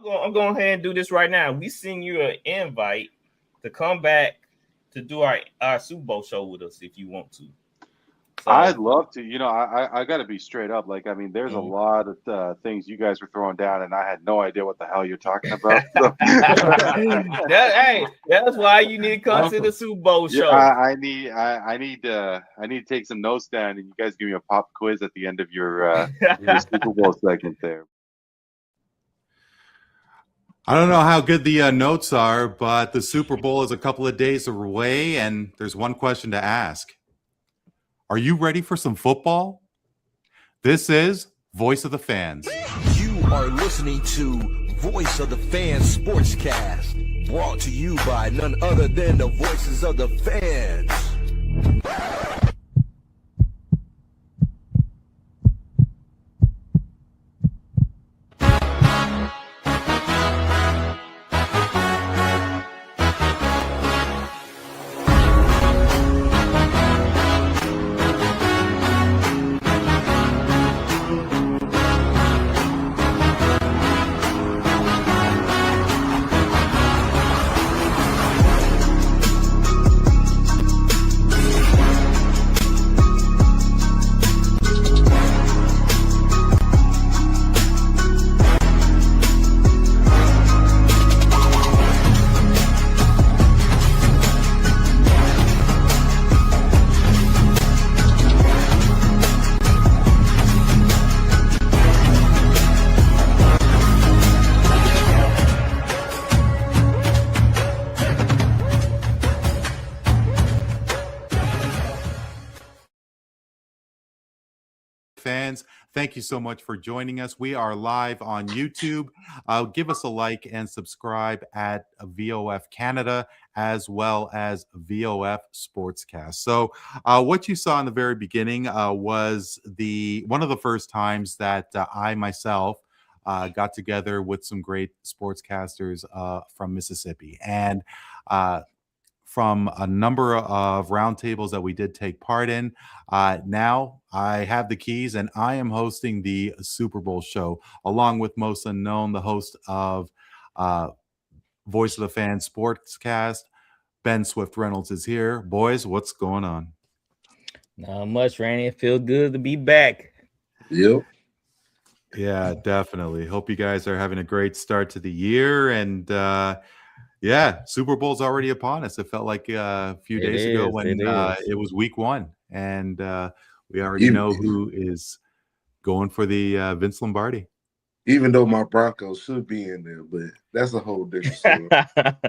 I'm going ahead and do this right now. We send you an invite to come back to do our Super Bowl show with us if you want to. So, I'd love to. I got to be straight up. Like, I mean, there's a lot of things you guys were throwing down, and I had no idea what the hell you're talking about. So. Hey, that's why you need to come to the Super Bowl show. I need to take some notes down, and you guys give me a pop quiz at the end of your Super Bowl segment there. I don't know how good the notes are, but the Super Bowl is a couple of days away, and there's one question to ask. Are you ready for some football? This is Voice of the Fans. You are listening to Voice of the Fans Sportscast, brought to you by none other than the Voices of the Fans. Fans, thank you so much for joining us. We are live on YouTube. Give us a like and subscribe at VOF Canada as well as VOF Sportscast. So what you saw in the very beginning was one of the first times that I myself got together with some great sportscasters from Mississippi. And from a number of roundtables that we did take part in. Now I have the keys and I am hosting the Super Bowl show along with Most Unknown, the host of Voice of the Fans Sportscast. Ben Swift Reynolds is here. Boys, what's going on? Not much, Randy. It feels good to be back. Yep. Yeah, definitely. Hope you guys are having a great start to the year. And yeah, Super Bowl's already upon us. It felt like a few days ago when it was week 1. And we already know who is going for the Vince Lombardi. Even though my Broncos should be in there, but that's a whole different story.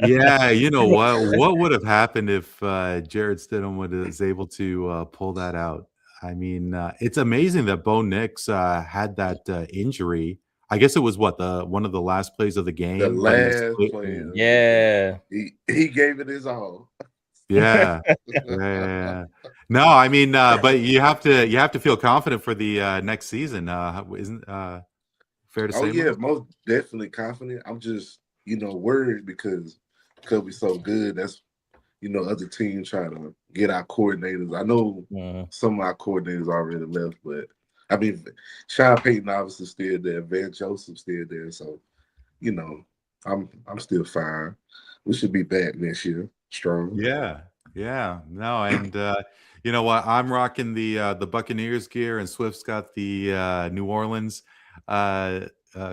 Yeah, you know what? What would have happened if Jared Stidham was able to pull that out? I mean, it's amazing that Bo Nix had that injury. I guess it was one of the last plays of the game. The last play. Yeah. He gave it his all. Yeah. Yeah. No, I mean, but you have to feel confident for the next season. Isn't fair to say? Oh yeah, most definitely confident. I'm just, worried because we're so good. That's other teams trying to get our coordinators. I know some of our coordinators already left, but I mean, Sean Payton obviously still there. Van Joseph still there. So, I'm still fine. We should be back next year, strong. Yeah. No, and you know what? I'm rocking the Buccaneers gear, and Swift's got the New Orleans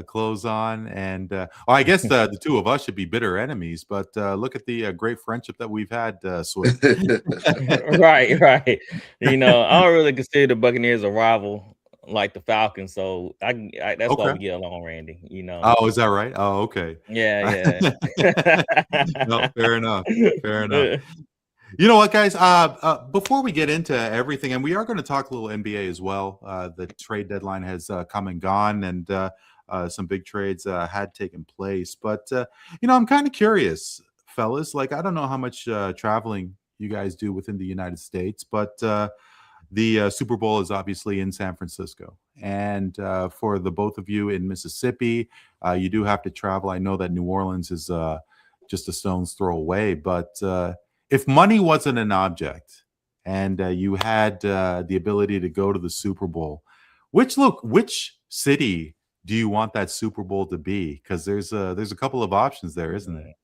clothes on. And I guess the two of us should be bitter enemies. But look at the great friendship that we've had, Swift. Right. I don't really consider the Buccaneers a rival like the Falcons, so that's why we get along, Randy. Oh, is that right? Oh, okay. Yeah. No, fair enough. You know what, guys? Before we get into everything, and we are going to talk a little NBA as well. The trade deadline has come and gone, and some big trades had taken place. But I'm kind of curious, fellas. Like, I don't know how much traveling you guys do within the United States, but the Super Bowl is obviously in San Francisco. And for the both of you in Mississippi, you do have to travel. I know that New Orleans is just a stone's throw away. But if money wasn't an object and you had the ability to go to the Super Bowl, which city do you want that Super Bowl to be? Because there's a couple of options there, isn't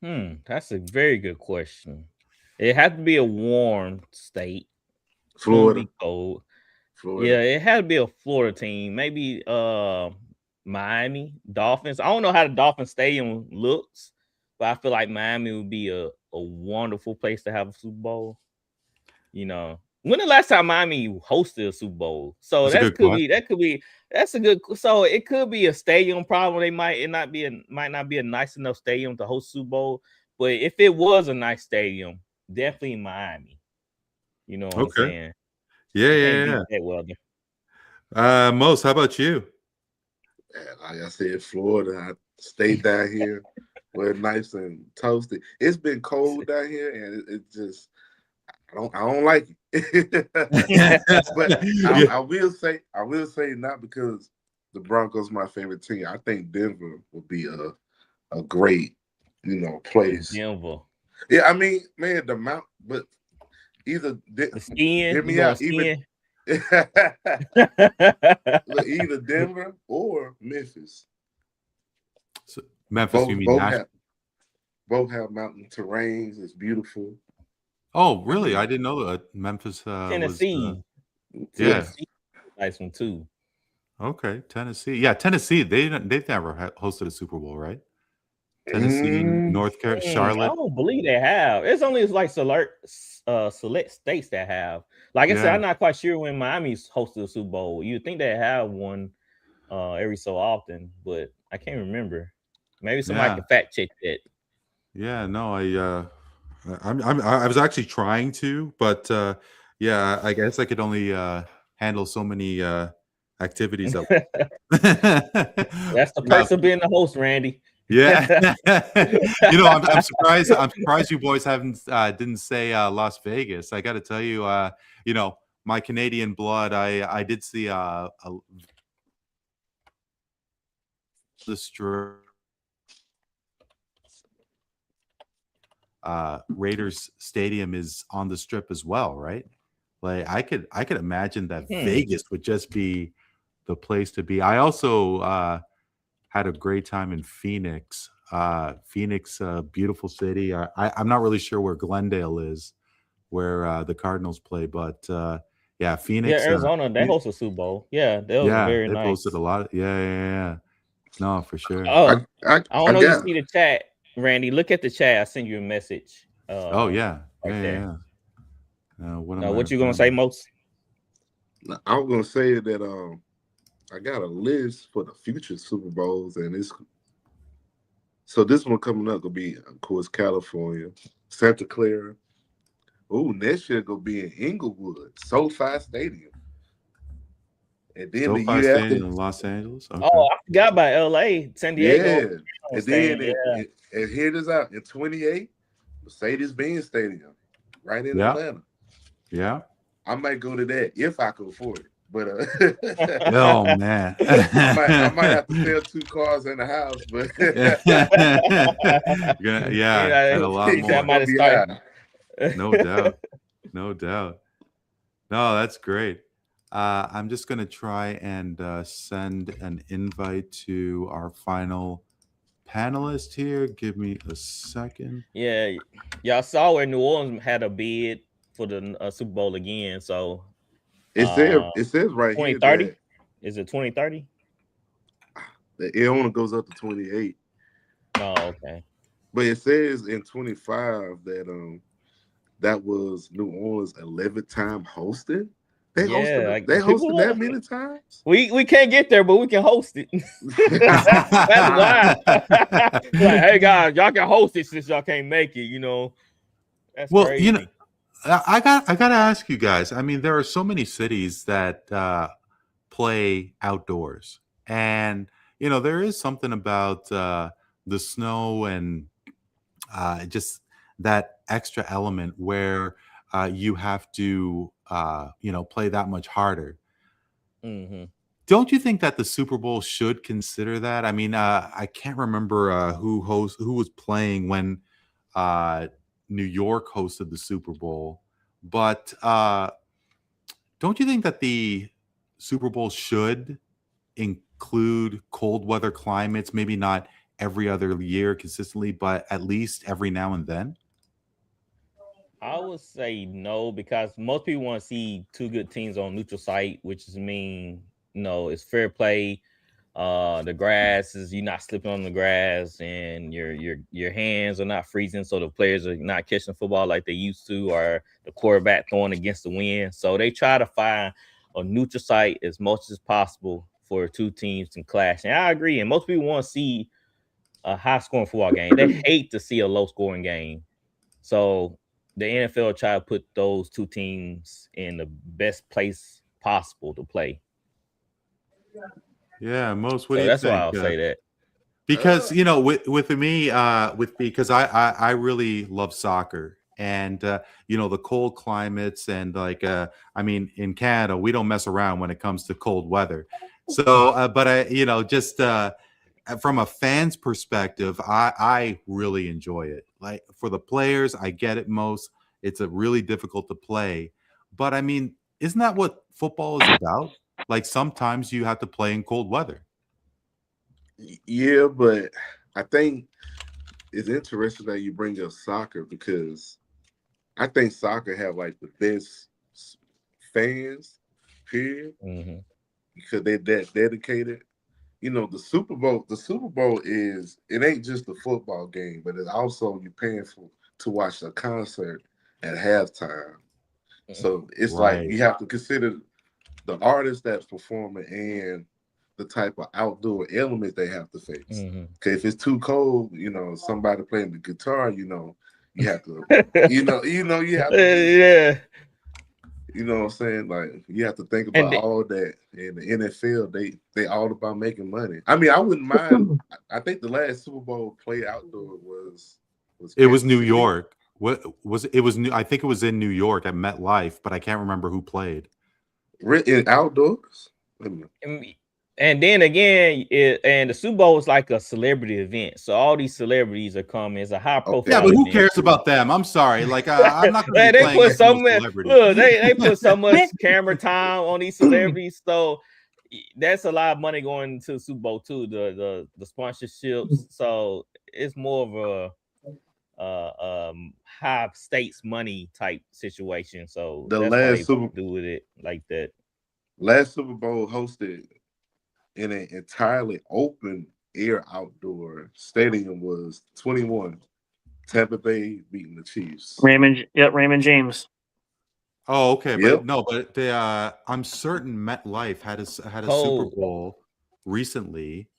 there? That's a very good question. It had to be a warm state. Florida. Be cold. Florida. Yeah, it had to be a Florida team. Maybe Miami Dolphins. I don't know how the Dolphin Stadium looks, but I feel like Miami would be a wonderful place to have a Super Bowl. You know, when the last time Miami hosted a Super Bowl? So that's a good. So it could be a stadium problem. It might not be a nice enough stadium to host Super Bowl. But if it was a nice stadium, definitely Miami. You know what I'm saying? Yeah. That weather. Mos, how about you? Like I said, Florida. I stayed down here where it's nice and toasty. It's been cold down here, and it just I don't like it. But I will say not because the Broncos are my favorite team. I think Denver would be a great, place. Denver. Yeah, I mean, man, the mount, but either the skiing. Hear me out. Either Denver or Memphis. So Memphis, you mean both have mountain terrains. It's beautiful. Oh, really? I didn't know that Memphis Tennessee. Tennessee, nice one too. Okay, Tennessee. Yeah, Tennessee. They've never hosted a Super Bowl, right? Tennessee, North Carolina, Charlotte. I don't believe they have. It's only like select states that have. Like I said, I'm not quite sure when Miami's hosted a Super Bowl. You'd think they have one every so often, but I can't remember. Maybe somebody can fact check that. Yeah, no, I was actually trying to, but I guess I could only handle so many activities up. That's the perks of being the host, Randy. Yeah. I'm surprised. I'm surprised you boys didn't say Las Vegas. I got to tell you, my Canadian blood. I did see Raiders Stadium is on the Strip as well, right? Like I could imagine that Vegas would just be the place to be. I also had a great time in Phoenix. Phoenix, beautiful city. I'm not really sure where Glendale is, where the Cardinals play, but Phoenix. Yeah, Arizona, they host a Super Bowl. Yeah, that was very nice. They posted a lot. Yeah. No, for sure. Oh, I don't know if you see the chat, Randy. Look at the chat. I sent you a message. What you gonna say, Mos? I was gonna say that I got a list for the future Super Bowls, and so this one coming up will be, of course, California, Santa Clara. Oh, next year gonna be in Inglewood, SoFi Stadium, and then SoFi the year Stadium after in Los Angeles. Okay. Oh, I forgot about LA, San Diego. Yeah, and then and hear this out in 28, Mercedes-Benz Stadium, right in Atlanta. Yeah, I might go to that if I can afford it. But oh man, I might have to sell 2 cars in the house, but and a lot more. That might have started. No doubt. No, that's great. I'm just gonna try and send an invite to our final panelist here. Give me a second. Yeah, y'all saw where New Orleans had a bid for the Super Bowl again, so. It says right 2030? Here. Is it 2030? It only goes up to 28. Oh, okay. But it says in 25 that that was New Orleans' 11th time hosted. They hosted that many times. We can't get there, but we can host it. That's why. Like, hey guys, y'all can host it since y'all can't make it. That's crazy. I gotta ask you guys. I mean, there are so many cities that play outdoors, and there is something about the snow and just that extra element where you have to play that much harder. Mm-hmm. Don't you think that the Super Bowl should consider that? I mean, I can't remember who was playing when New York hosted the Super Bowl, but don't you think that the Super Bowl should include cold weather climates, maybe not every other year consistently, but at least every now and then? I would say no, because most people want to see two good teams on neutral site, which is mean, it's fair play. The grass is, you're not slipping on the grass, and your hands are not freezing, so the players are not catching football like they used to, or the quarterback throwing against the wind. So they try to find a neutral site as much as possible for two teams to clash. And I agree, and most people want to see a high scoring football game. They hate to see a low scoring game. So the NFL try to put those two teams in the best place possible to play. Yeah, most. What So do you that's think? why I'll say that. Because with me, because I really love soccer, and the cold climates, and like I mean, in Canada we don't mess around when it comes to cold weather. So, but I just from a fan's perspective, I really enjoy it. Like, for the players, I get it most. It's a really difficult to play, but I mean, isn't that what football is about? Like, sometimes you have to play in cold weather. Yeah, but I think it's interesting that you bring up soccer, because I think soccer have like the best fans, period, because they're that dedicated. The Super Bowl is, it ain't just a football game, but it's also you're paying to watch a concert at halftime. So it's like you have to consider the artist that's performing and the type of outdoor elements they have to face. Okay, if it's too cold, somebody playing the guitar, you have to, you have to, yeah. You know what I'm saying? Like, you have to think about all that. In the NFL, they all about making money. I mean, I wouldn't mind. I think the last Super Bowl played outdoor was it was New York. What was it? It was new. I think it was in New York at MetLife, but I can't remember who played. In outdoors. And then again, and the Super Bowl is like a celebrity event, so all these celebrities are coming. It's a high profile. Yeah, but who cares about them? I'm sorry. Like, I'm not going to be playing put so much. Look, they put so much camera time on these celebrities, so that's a lot of money going to the Super Bowl too. The sponsorships, so it's more of a high stakes money type situation. So the that's last why they Super do with it like that. Last Super Bowl hosted in an entirely open air outdoor stadium was 21. Tampa Bay beating the Chiefs. Raymond James. Oh, okay, but I'm certain MetLife had a Super Bowl recently,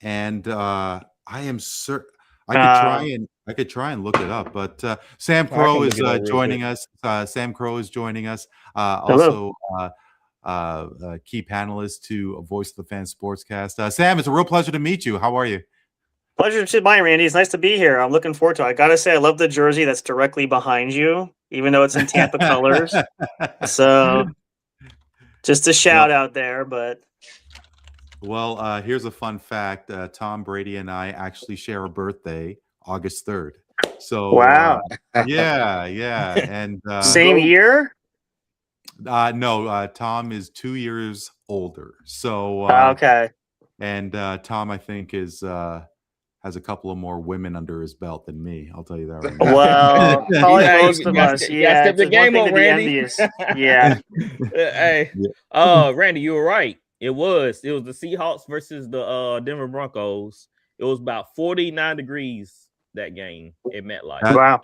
and I am certain I could try and look it up. But Sam Crow is joining us. Sam Crow is joining us. Also. Key panelist to Voice of the Fan Sportscast. Sam, it's a real pleasure to meet you. How are you? Pleasure to mine, Randy. It's nice to be here. I'm looking forward to it. I gotta say, I love the jersey that's directly behind you, even though it's in Tampa colors. So, just a shout out there. But here's a fun fact: Tom Brady and I actually share a birthday, August 3rd. So, wow, yeah, and same year. No, Tom is 2 years older. So okay. And Tom, I think, has a couple of more women under his belt than me. I'll tell you that right now. Well, probably most of us. Yeah, step the game on, Randy. Yeah. Hey, Randy, you were right. It was the Seahawks versus the Denver Broncos. It was about 49 degrees that game at MetLife. Wow.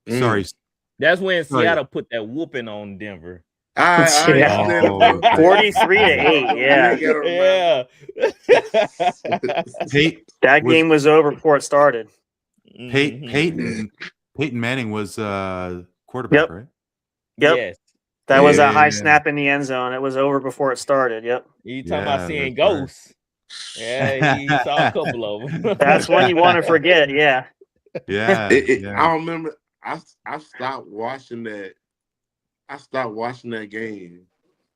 Sorry. That's when Seattle put that whooping on Denver. 43-8. Yeah. That game was over before it started. Peyton Manning was quarterback, right? Yep. Yes. That was a high snap in the end zone. It was over before it started. Yep. You talking about seeing ghosts? Right. Yeah, he saw a couple of them. That's when you want to forget. Yeah. Yeah. I remember. I stopped watching that. I stopped watching that game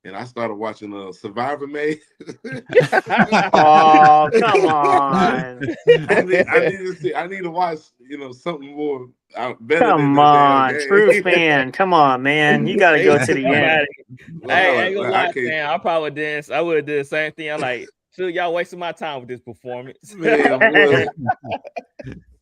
and I started watching Survivor May. Oh, come on. I need to see. I need to watch. Something more better than Come the damn on. True game. fan. Come on, man. You got to go to the end. Hey, I ain't gonna lie, I can't. man. I probably did. I would have did the same thing. I'm like, shoot, y'all wasting my time with this performance. Man, boy.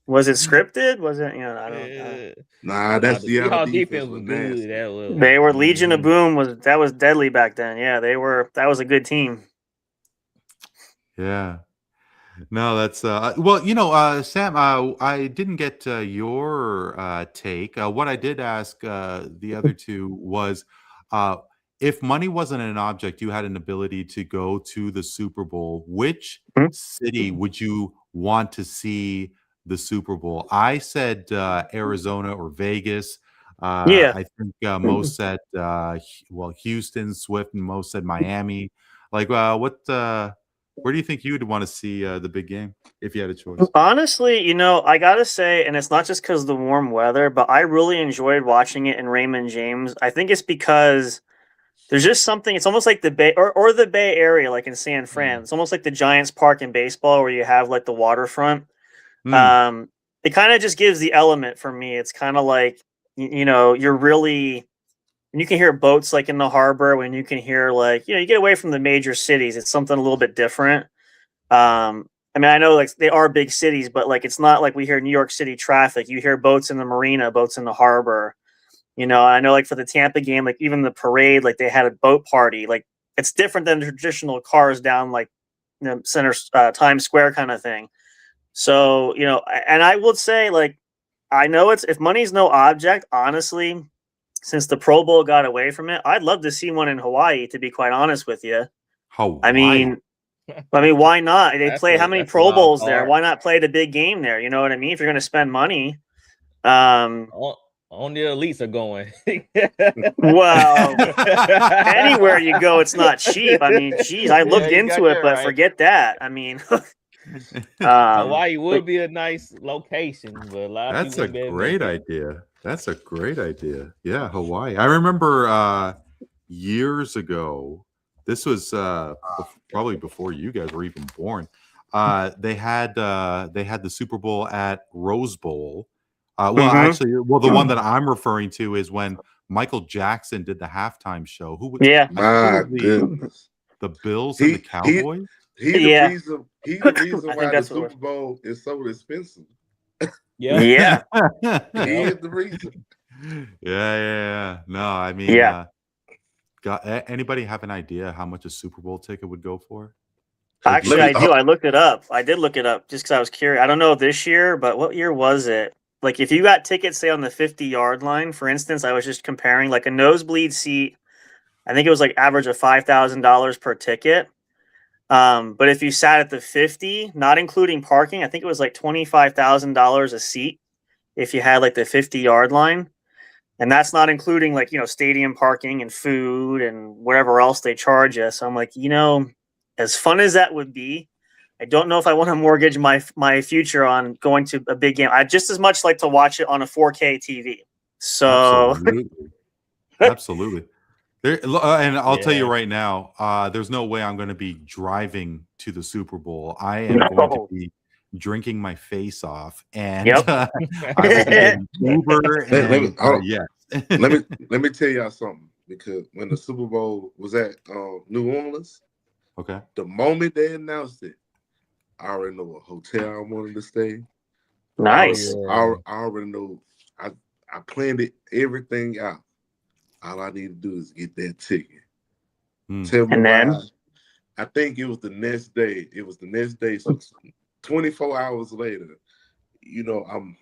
Was it scripted? Was it? I don't know. Yeah. Nah, that's the Seattle Seahawks defense was nasty. good. That was. They were Legion of Boom. That was deadly back then. Yeah, they were. That was a good team. Yeah. No, that's well, Sam, I didn't get your take. What I did ask the other two was if money wasn't an object, you had an ability to go to the Super Bowl, which city would you want to see the Super Bowl? I said Arizona or Vegas. Yeah. I think most said Houston, Swift, and most said Miami. Like where do you think you would want to see the big game if you had a choice? Honestly, I got to say, and it's not just because of the warm weather, but I really enjoyed watching it in Raymond James. I think it's because there's just something, it's almost like the Bay or the Bay Area, like in San Fran. It's almost like the Giants Park in baseball where you have like the waterfront. It kind of just gives the element for me. It's kind of like, you're really... And you can hear boats like in the harbor when you can hear like, you get away from the major cities. It's something a little bit different. I mean, I know like they are big cities, but like it's not like we hear New York City traffic. You hear boats in the marina, boats in the harbor. I know like for the Tampa game, like even the parade, like they had a boat party. Like it's different than traditional cars down like center Times Square kind of thing. So, and I would say like I know if money's no object, honestly. Since the Pro Bowl got away from it, I'd love to see one in Hawaii, to be quite honest with you. Hawaii. I mean, why not? They play how many Pro Bowls there? Why not play the big game there? You know what I mean? If you're going to spend money. Only the elites are going. Well, anywhere you go, it's not cheap. I mean, geez, I looked into it, but forget that. I mean, Hawaii would be a nice location, but a lot of that's a people great idea. That's a great idea. Yeah, Hawaii. I remember years ago. This was probably before you guys were even born. They had the Super Bowl at Rose Bowl. Actually, the one that I'm referring to is when Michael Jackson did the halftime show. My goodness. The Bills and the Cowboys. He's the reason why the Super Bowl is so expensive. Yeah. He is the reason. Yeah. No, I mean, anybody have an idea how much a Super Bowl ticket would go for? Actually, I do. I looked it up. I did look it up just because I was curious. I don't know this year, but what year was it? Like, if you got tickets, say, on the 50-yard line, for instance, I was just comparing, like, a nosebleed seat, I think it was, like, average of $5,000 per ticket. But if you sat at the 50, not including parking, I think it was, like, $25,000 a seat if you had, like, the 50-yard line. And that's not including, like, stadium parking and food and whatever else they charge you. So I'm like, as fun as that would be, I don't know if I want to mortgage my future on going to a big game. I just as much like to watch it on a 4K TV. So absolutely. And I'll tell you right now, there's no way I'm going to be driving to the Super Bowl. I am going to be drinking my face off, and I will be getting Uber. Let me tell y'all something, because when the Super Bowl was at New Orleans, the moment they announced it, I already know what hotel I wanted to stay. Nice. I already know. I planned everything out. All I need to do is get that ticket. Tell me why. I think it was the next day. So 24 hours later, I'm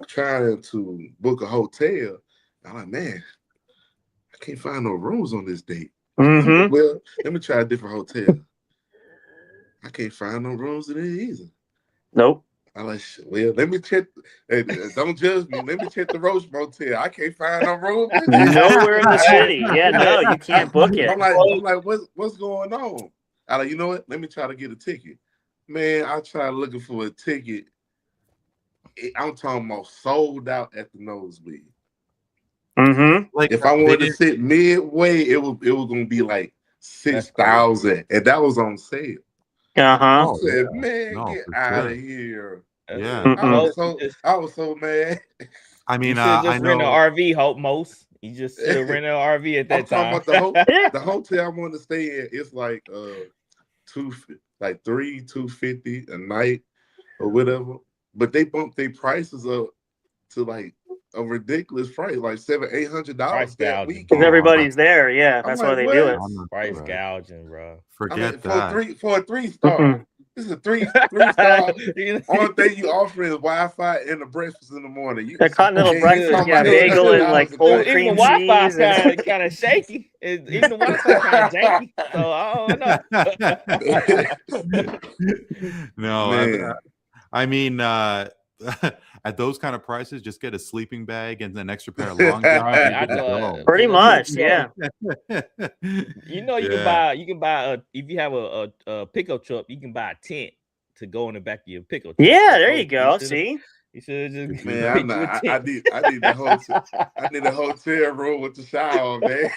trying to book a hotel. I'm like, man, I can't find no rooms on this date. Mm-hmm. Well, let me try a different hotel. I can't find no rooms in there either. Nope. I'm like, well, let me check. Don't judge me. Let me check the Roach Motel. I can't find no room. Nowhere in the city. Yeah, no, you can't book it. I'm like, what's going on? I'm like, you know what? Let me try to get a ticket. Man, I tried looking for a ticket. I'm talking about sold out at the nosebleed. Mm-hmm. Like If I wanted to sit midway, it was gonna be like 6,000, and that was on sale. Uh-huh. I said, "Man, get for out of sure. here!" Yeah. I was so mad. I You mean, should I just rent an know. RV, Hope most. You just should have rented an RV at I'm that talking time. about the hotel I want to stay in. It's like $250 a night or whatever. But they bumped their prices up to like a ridiculous price, like $700-800 Price that gouging. weekend. Because everybody's there. Yeah, I'm that's like, why they what? do it. I'm not Price sure. gouging, bro. I mean, Forget that. for a 3-star. This is a three-star. You Only thing you offer is Wi-Fi and the breakfast in the morning. The continental you breakfast, talking yeah, about bagel and $800 like a cold day. even cream the Wi-Fi cheese. And... kind of shaky. Even the Wi-Fi kind of janky. So I don't know. No, Man. I mean, at those kind of prices, just get a sleeping bag and an extra pair of long johns. I and know. Pretty much, yeah. You know, you can buy if you have a pickup truck, you can buy a tent to go in the back of your pickup truck. Yeah, there you go. See, you should just Man, I need a hotel. I need a hotel room with the shower, man.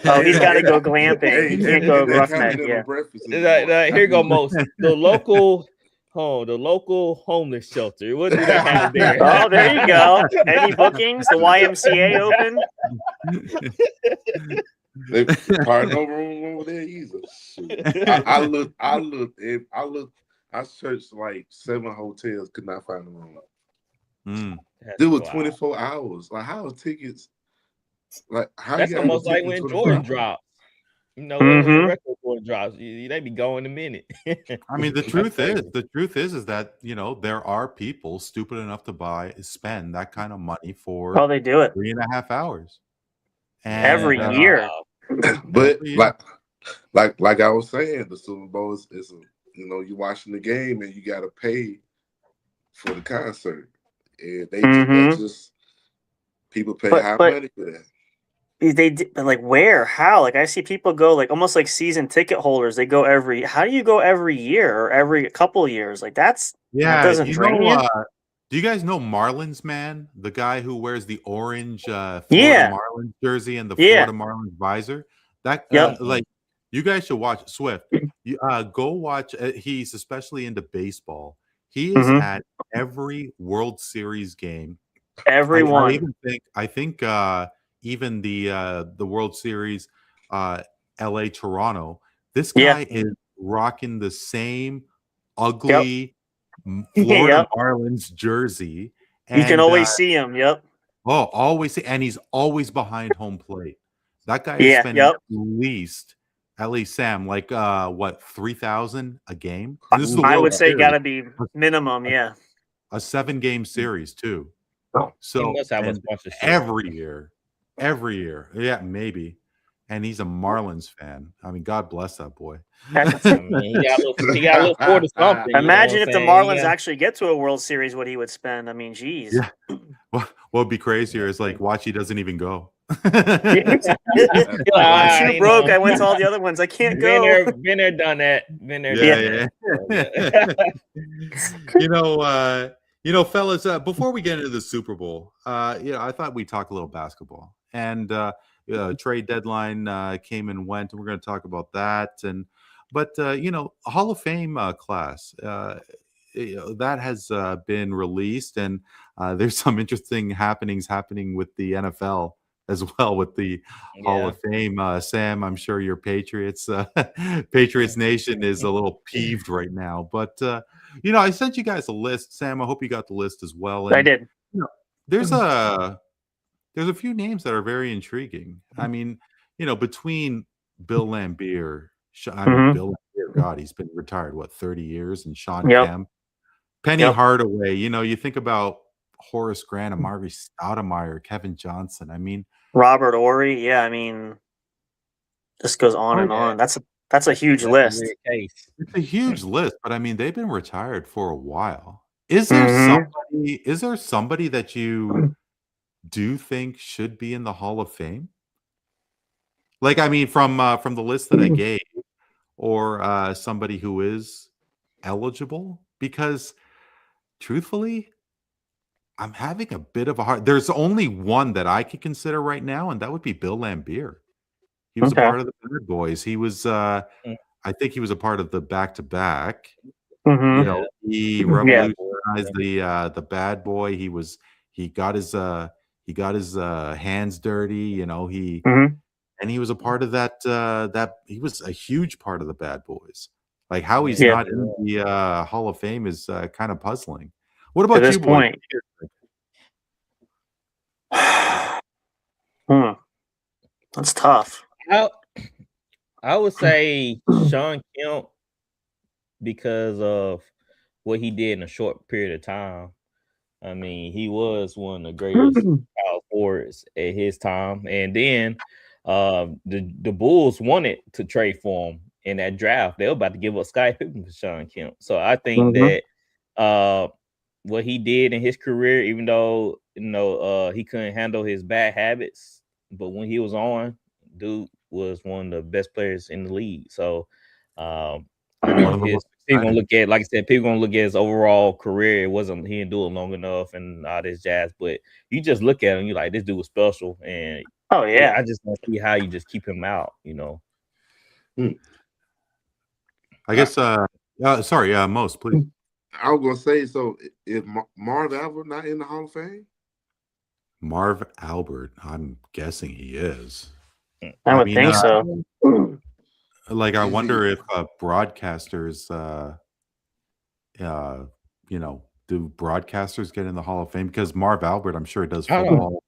Oh, he's got to go glamping. He can't go roughneck. Yeah. Here go most the local homeless shelter. What do they have there? Oh, there you go. Any bookings? The YMCA open? They probably no room over there either. I searched like 7 hotels, could not find a room. There was 24 hours. Like, how are tickets? Like, how that's you almost like when Jordan drops. You know, when the record Jordan drops, they be going a minute. I mean, the truth is that, you know, there are people stupid enough to spend that kind of money for they do it 3.5 hours. And, every year. But like I was saying, the Super Bowl is you know, you're watching the game and you got to pay for the concert, and that's just people pay high money for that. But like where? How? Like I see people go like almost like season ticket holders. They go how do you go every year or every couple of years? Like that doesn't drain you. Do you guys know Marlins Man, the guy who wears the orange Florida Marlins jersey and the Florida Marlins visor? That like you guys should watch Swift. You go watch. He's especially into baseball. He is at every World Series game. Everyone. I think even the World Series, LA Toronto. This guy is rocking the same ugly Florida Marlins jersey. And, you can always see him. Yep. Oh, always see, and he's always behind home plate. That guy is spending at least Sam, like what, 3,000 a game? This is I would say got to be minimum, a 7-game series too. So he must have a bunch of shit. every year, yeah, maybe. And he's a Marlins fan. I mean, God bless that boy. I mean, he got to look forward to something. Imagine if the Marlins actually get to a World Series, what he would spend. I mean, geez. Yeah. What would be crazier is like Wachi doesn't even go. I'm too broke. I went to all the other ones. I can't go. Been there, done that. Been there, done that. You know, fellas. Before we get into the Super Bowl, I thought we'd talk a little basketball. And trade deadline came and went, and we're going to talk about that. But Hall of Fame class that has been released, and there's some interesting happening with the NFL as well with the Hall of Fame. Sam, I'm sure your Patriots Nation is a little peeved right now, but I sent you guys a list. Sam, I hope you got the list as well. And, I did. There's a few names that are very intriguing. I mean, between Bill Laimbeer, Bill Laimbeer, God, he's been retired, 30 years, and Sean Kemp, Penny Hardaway, you think about Horace Grant, Amari Stoudemire, Kevin Johnson. I mean, Robert Horry. I mean, this goes on and on. That's a huge list. It's a huge list, but I mean, they've been retired for a while. Is there somebody that you do think should be in the Hall of Fame? Like, I mean, from the list that I gave, or somebody who is eligible? Because truthfully, I'm having a bit of a hard. There's only one that I could consider right now, and that would be Bill Lambier. He was a part of the Bad Boys. He was, I think, he was a part of the back-to-back. You know, he revolutionized the Bad Boy. He got his hands dirty. You know, and he was a part of that he was a huge part of the Bad Boys. Like how he's not in the Hall of Fame is kind of puzzling. What about you, boy? That's tough. I would say Sean Kemp because of what he did in a short period of time. I mean, he was one of the greatest power forwards at his time. And then the Bulls wanted to trade for him in that draft. They were about to give up Scottie Pippen for Sean Kemp. So I think that what he did in his career, even though he couldn't handle his bad habits, but when he was on, dude was one of the best players in the league. So I know people gonna look at, like I said, people gonna look at his overall career. He didn't do it long enough and all this jazz. But you just look at him, you're like, this dude was special. And I just don't see how you just keep him out, you know. I guess sorry, Most, please. I was gonna say, so is Marv Albert not in the Hall of Fame? Marv Albert, I'm guessing he is. I would think so. Like, I wonder if broadcasters, do broadcasters get in the Hall of Fame? Because Marv Albert, I'm sure, does football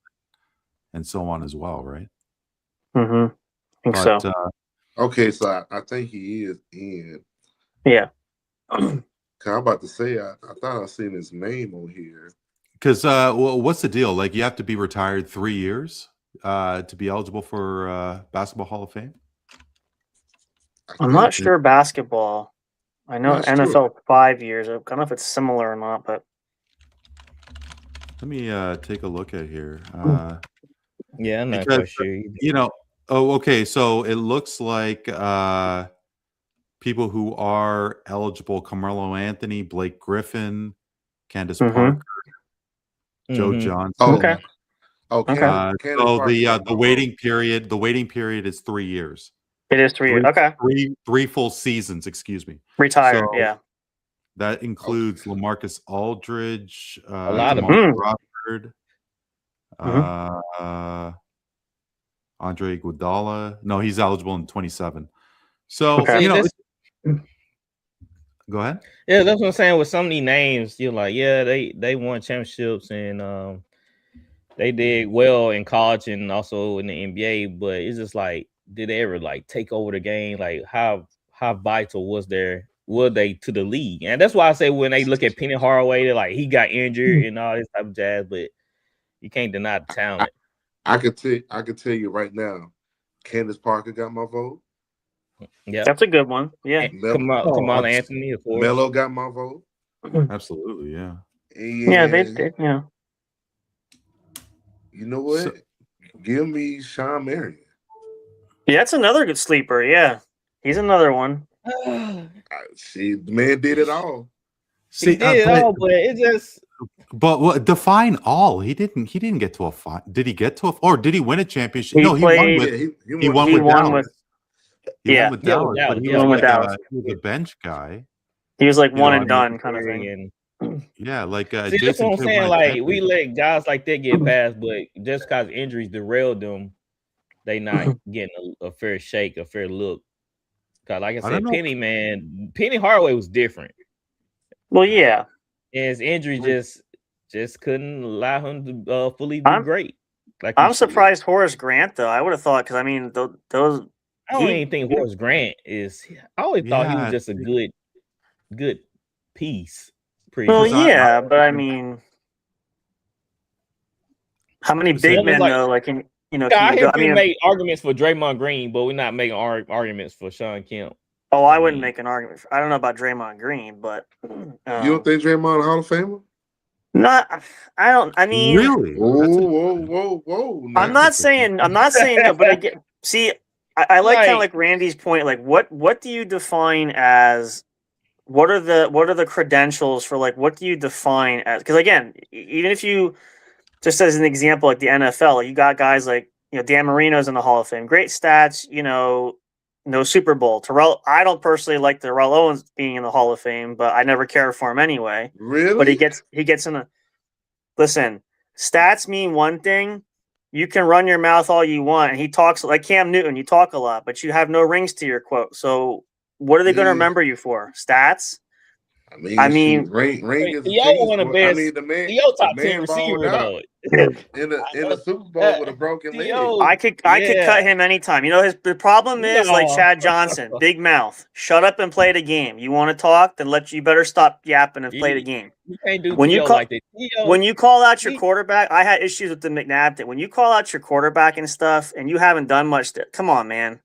and so on as well, right? I think so. Okay, so I think he is in. Yeah. I'm about to say, I thought I seen his name on here. Because what's the deal? Like, you have to be retired 3 years to be eligible for Basketball Hall of Fame? I'm not sure basketball. I know NFL 5 years. I don't know if it's similar or not, but let me take a look at here. I'm not quite sure. Okay. So it looks like people who are eligible: Carmelo Anthony, Blake Griffin, Candace Parker, Joe Johnson. Okay. So the waiting period is 3 years. It is 3 years. Okay. Three full seasons, excuse me. Retired, That includes LaMarcus Aldridge, a lot of Crawford, Andre Iguodala. No, he's eligible in 27. So, go ahead. Yeah, that's what I'm saying. With some of these names, you're like, they won championships and they did well in college and also in the NBA, but it's just like, did they ever like take over the game? Like how vital were they to the league? And that's why I say when they look at Penny Hardaway, they're like, he got injured and all this type of jazz, but you can't deny the talent. I could tell you right now, Candace Parker got my vote. Yeah, that's a good one. Yeah, Kamala Anthony, of course. Melo got my vote. Absolutely, yeah. Yeah, they did. Yeah. You know what? Give me Sean Marion. Yeah, that's another good sleeper. Yeah, he's another one. See, the man did it all. He did it all, but it just. But define all. He didn't get to a final. Did he get to or did he win a championship? He won with Dallas. He won with Dallas, but he was a bench guy. He was like one and done kind of thing. Yeah, like see, that's what I'm saying. Like we let guys like that get past, but just because injuries derailed them, they not getting a fair shake, a fair look. Because like I said, Penny Hardaway was different. Well, yeah. And his injury just couldn't allow him to fully be great. Like I'm surprised Horace Grant though. I would have thought because I mean those. I don't even think Horace Grant is. I always thought he was just a good piece. Well, yeah, but I mean, how many big men though? Like, we make arguments for Draymond Green, but we're not making arguments for Sean Kemp. Oh, I wouldn't make an argument. I don't know about Draymond Green, but you don't think Draymond a Hall of Famer? Not, I don't. I mean, really? Whoa! I'm not saying that, but I get. See, I like kind of like Randy's point. Like, what do you define as what are the credentials for like what do you define as? Because again, even if you just as an example, like the NFL, you got guys like Dan Marino's in the Hall of Fame, great stats, no Super Bowl. I don't personally like Terrell Owens being in the Hall of Fame, but I never cared for him anyway. Really? But he gets in a. Listen, stats mean one thing. You can run your mouth all you want, and he talks like Cam Newton. You talk a lot, but you have no rings to your quote. So, what are they going to remember you for? Stats? I mean, ring is Theo one of the best. the man, Theo top 10 receiver though. in the Super Bowl with a broken leg. I could cut him anytime. The problem is like Chad Johnson, big mouth. Shut up and play the game. You want to talk? Then you better stop yapping and play the game. You can't do when Theo you call, like that. When you call out your quarterback, I had issues with the McNabb thing. When you call out your quarterback and stuff, and you haven't done much, come on, man.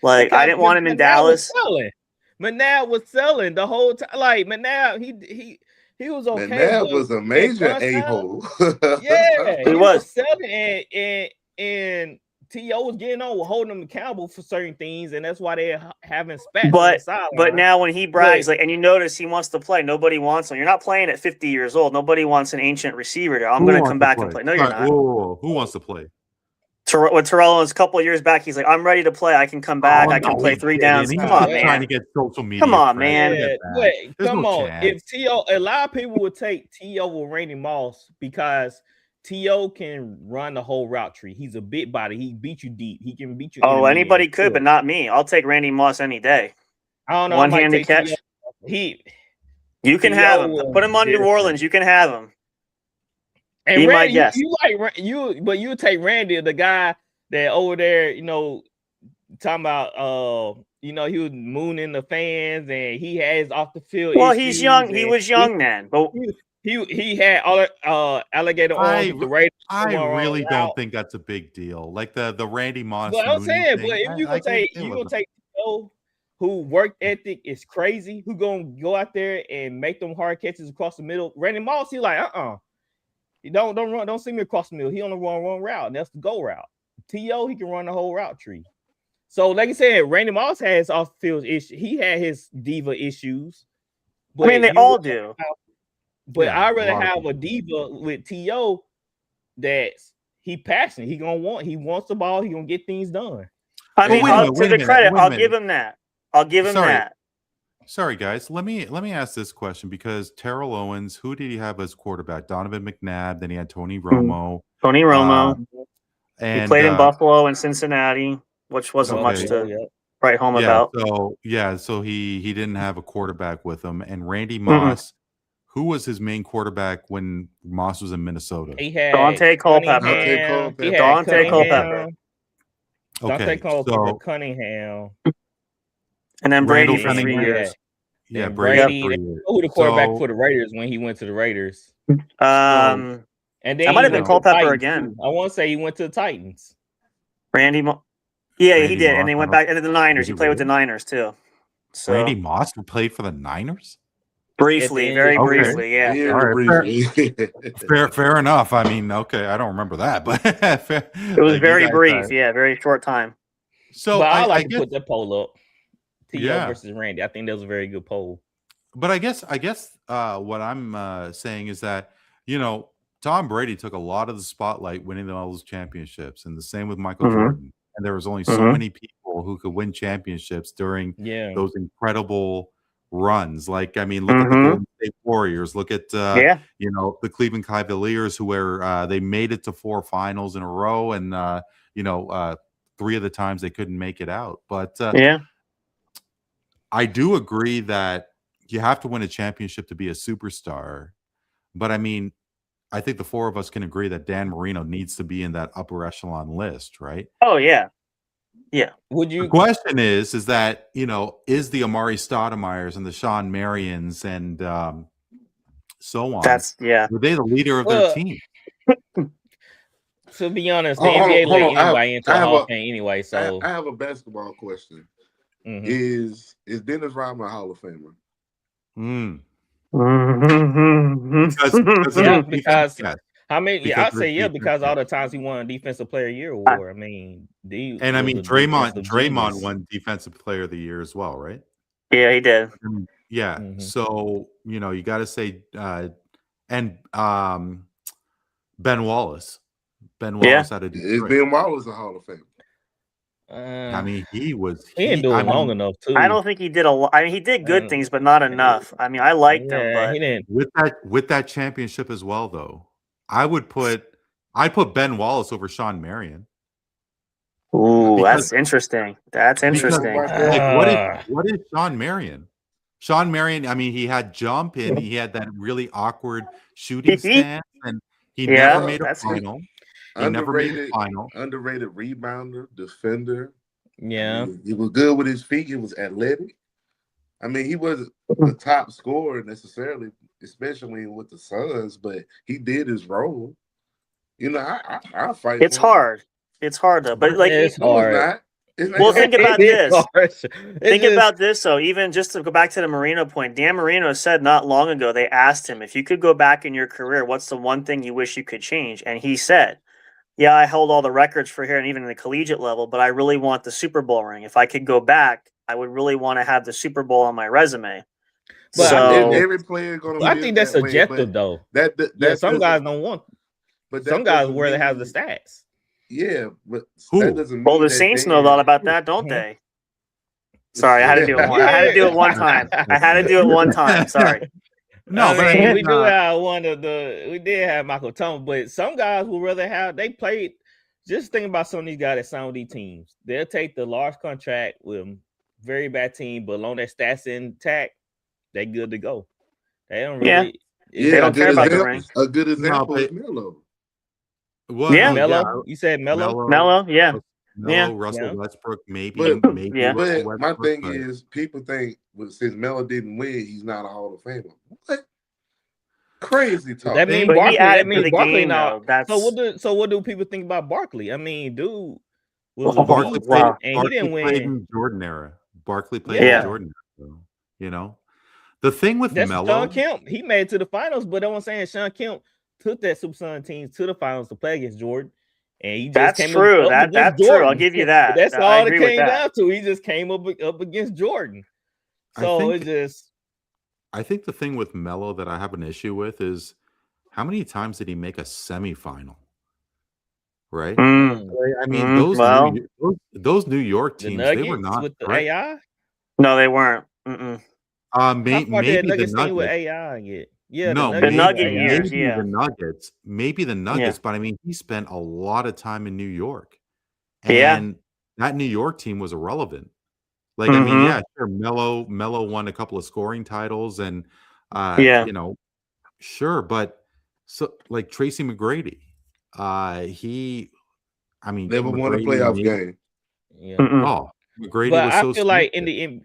Like I didn't want him in Dallas. McNabb was selling the whole time. Like McNabb, he was okay. McNabb was a major a-hole. Yeah, he was selling, and T.O. was getting on, holding him accountable for certain things, and that's why they're having spats. But now when he brags, and you notice he wants to play, nobody wants him. You're not playing at 50 years old. Nobody wants an ancient receiver there. I'm going to come back and play. No, you're not. Whoa. Who wants to play? When Terrell Owens a couple of years back, he's like, "I'm ready to play. I can come back. I can play 3 downs." Come on, man. Trying to get social media. Come on, man. Come on. If T.O., a lot of people would take T.O. with Randy Moss because T.O. can run the whole route tree. He's a big body. He beat you deep. He can beat you. Oh, anybody could, but not me. I'll take Randy Moss any day. I don't know. One-handed catch. You can have him. Put him on New Orleans. You can have him. And Randy, but you would take Randy, the guy that over there, talking about, he was mooning the fans and he has off the field. Well, he's young. He was young then, but he had all alligator arms with the Raiders. I really don't think that's a big deal. Like the Randy Moss. But I'm saying, but if you gonna take T.O., who work ethic is crazy, who gonna go out there and make them hard catches across the middle. Randy Moss, he like, You don't run, don't see me across the middle. He only run one route, and that's the go route. T.O., he can run the whole route tree. So, like I said, Randy Moss has off the field issues. He had his diva issues. But they all do. But I'd rather have a diva with T.O. that's he passionate. He wants the ball. He gonna get things done. I mean, to the credit, I'll give him that. I'll give him that. Sorry, guys. Let me ask this question because Terrell Owens, who did he have as quarterback? Donovan McNabb. Then he had Tony Romo. Tony Romo. And he played in Buffalo and Cincinnati, which wasn't much to write home about. So he didn't have a quarterback with him. And Randy Moss, who was his main quarterback when Moss was in Minnesota? He had Dante Culpepper. Dante Culpepper. Dante Culpepper, Cunningham. And then Brady for 3 years. Yeah, Brady. Who the quarterback for the Raiders when he went to the Raiders? And then that might have been Culpepper again. I want to say he went to the Titans. Randy Moss, he did, and he went back into the Niners. He played with the Niners too. So Randy Moss played for the Niners briefly, very briefly. Yeah, fair enough. I mean, okay, I don't remember that, but it was very brief. Yeah, very short time. So I like to put that poll up. T.O. versus Randy. I think that was a very good poll. But I guess what I'm saying is that Tom Brady took a lot of the spotlight winning all those championships, and the same with Michael Jordan. And there was only so many people who could win championships during those incredible runs. Like, I mean, look at the Golden State Warriors. Look at the Cleveland Cavaliers, who they made it to 4 finals in a row, and 3 of the times they couldn't make it out. But I do agree that you have to win a championship to be a superstar. But I mean, I think the 4 of us can agree that Dan Marino needs to be in that upper echelon list, right? Oh, yeah. Yeah. The question is that, is the Amari Stoudemire's and the Sean Marions and so on, were they the leader of their team? To be honest, the NBA let anybody into the Hall of Fame anyway. So I have a basketball question. Is Dennis Rodman a Hall of Famer? Because how many? I'd say because all the times he won Defensive Player of the Year award. I mean, Draymond won Defensive Player of the Year as well, right? Yeah, he did. Yeah. Mhm. So, you got to say, and Ben Wallace. Ben Yeah. Wallace out of It's Detroit. Ben Wallace a Hall of Fame. I mean, he didn't do it long enough too. I don't think he did a lot. I mean, he did good things, but not enough. I mean, I liked him, but he didn't. With that championship as well, though, I'd put Ben Wallace over Sean Marion. Ooh, that's interesting. That's interesting. Like, what is Sean Marion? Sean Marion, I mean, he had jump and he had that really awkward shooting stance, and he never made a final. He never made a final. Underrated rebounder, defender. Yeah. I mean, he was good with his feet. He was athletic. I mean, he wasn't the top scorer necessarily, especially with the Suns, but he did his role. I'll fight. It's hard. It's hard though, but like it's hard. Well, think about this. Think about this, though. Even just to go back to the Marino point, Dan Marino said not long ago, they asked him, if you could go back in your career, what's the one thing you wish you could change? And he said, yeah, I held all the records for here and even in the collegiate level, but I really want the Super Bowl ring. If I could go back, I would really want to have the Super Bowl on my resume. But so every player going to. I think that's subjective, though. Some guys don't want. But some guys where they have the stats. Yeah, but that doesn't mean. Well, the Saints know a lot about that, don't they? Sorry, I had to do it. I had to do it one time. I had to do it one time. Sorry. No, but I mean, we do have we did have Michael Thomas, but some guys would rather have. They played. Just think about some of these guys that sign with these teams. They'll take the large contract with a very bad team, but long as stats intact, they good to go. They don't really. They don't care about the ring. A good example is Melo. Well, Melo. You said Melo. Melo, yeah. Russell Westbrook, maybe. But my thing is, people think since Melo didn't win, he's not a Hall of Famer. What? Crazy talk. That means Barkley. Barkley now. So what do people think about Barkley? I mean, dude was Barkley played, and he didn't win. Played in Jordan era. Barkley played in Jordan era. So, the thing with Melo, Sean Kemp, he made it to the finals, but I'm saying Sean Kemp took that Super Sun team to the finals to play against Jordan. And he just came true. That's true. I'll give you that. That's all it came down to. He just came up against Jordan. So I think the thing with Melo that I have an issue with is how many times did he make a semifinal? Right? I mean, those New York teams, they were not with the AI. No, they weren't. Maybe the Nuggets with AI yet. Yeah, the Nugget years. Maybe the Nuggets, but I mean, he spent a lot of time in New York, and that New York team was irrelevant. Like, I mean, sure, Melo won a couple of scoring titles, and sure, but so like Tracy McGrady, never won a playoff game. Yeah. Oh, McGrady was so. I feel like in the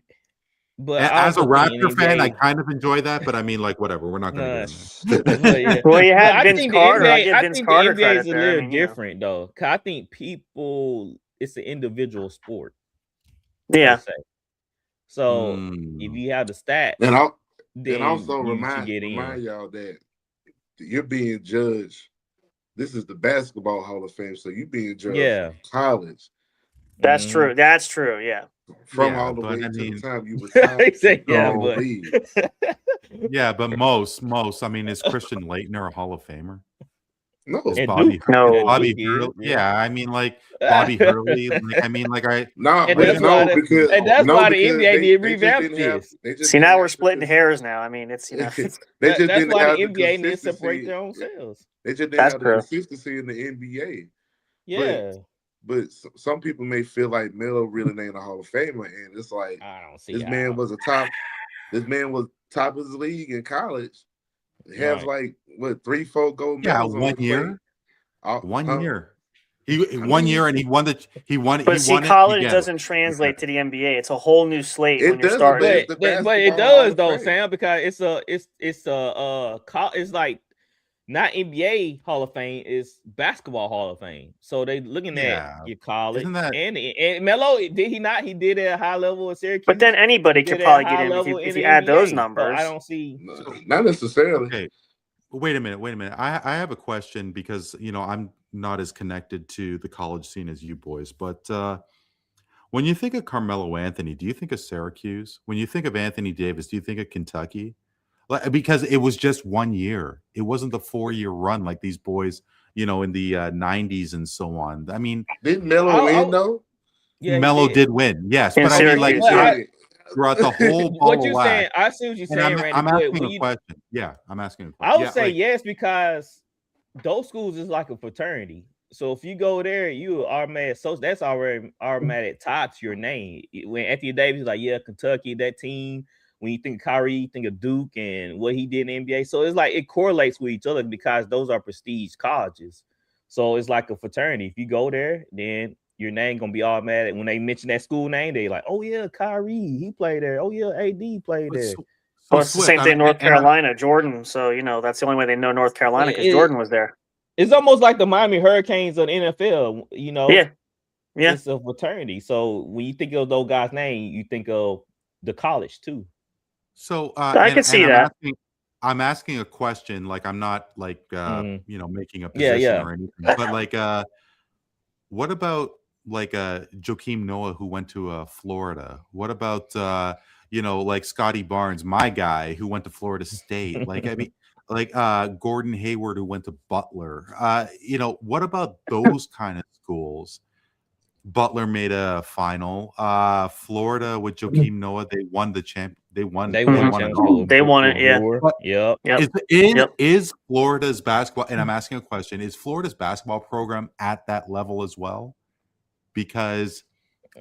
But as a Raptor fan, I kind of enjoy that, but I mean, like, whatever. We're not going to do that. Well, you had Vince Carter. I think the NBA is a little different, though. Cause I think it's an individual sport. Yeah. So if you have the stats, and also remind y'all that you're being judged. This is the Basketball Hall of Fame, so you're being judged from college. That's true. That's true. Yeah. From all the way to the time you were yeah, but most, I mean, is Christian Laettner a Hall of Famer? No, Bobby Hurley. Yeah, I mean, like Bobby Hurley. I mean, like that's why the NBA did revamp this. See, now we're splitting hairs. Now, I mean, it's they just that's didn't why have the NBA needs to separate their own selves. They just didn't have the consistency in the NBA. Yeah. But some people may feel like Melo really ain't a Hall of Famer, and it's like I don't see this man was top of his league in college. He has like 3-4 gold medals. Yeah, 1 year. 1 year. He 1 year, and he won. But see, college doesn't translate to the NBA. It's a whole new slate when you're starting. But it does though, Sam, because it's like. Not NBA Hall of Fame, is Basketball Hall of Fame. So they looking at your college. And Melo, did he not? He did at a high level at Syracuse. But then anybody could probably get in if you add those numbers. So I don't see. Not necessarily. Okay. Wait a minute. I have a question because, I'm not as connected to the college scene as you boys. But When you think of Carmelo Anthony, do you think of Syracuse? When you think of Anthony Davis, do you think of Kentucky? Like, because it was just 1 year. It wasn't the 4-year run like these boys, in the 90s and so on. I mean, Didn't Melo win though? Yeah, Melo did win, yes, In but I mean, like Syracuse, throughout the whole ball what of you wax. saying? I see what you're And saying, Randy. I'm but asking when a you, question. Yeah, I'm asking a question. I would Yeah, say like, yes, because those schools is like a fraternity. So if you go there, you automatic. So that's already automatic tied to your name. When Anthony Davis is like, yeah, Kentucky, that team. When you think of Kyrie, you think of Duke and what he did in the NBA. So it's like it correlates with each other because those are prestige colleges. So it's like a fraternity. If you go there, then your name gonna be automatic. When they mention that school name, they like, oh yeah, Kyrie, he played there. Oh yeah, AD played there. Well, it's the same thing in North Carolina, Jordan. So, that's the only way they know North Carolina because Jordan was there. It's almost like the Miami Hurricanes of the NFL, Yeah. It's a fraternity. So when you think of those guys' name, you think of the college too. So I can see that. I'm asking a question, like I'm not like making a position or anything, but like what about like Joakim Noah who went to Florida? What about like Scotty Barnes, my guy who went to Florida State? Like I mean, like Gordon Hayward who went to Butler. What about those kind of schools? Butler made a final. Florida with Joakim Noah, they won the champ. They won it. They won it. Yeah. Yep. Is Florida's basketball? And I'm asking a question: is Florida's basketball program at that level as well? Because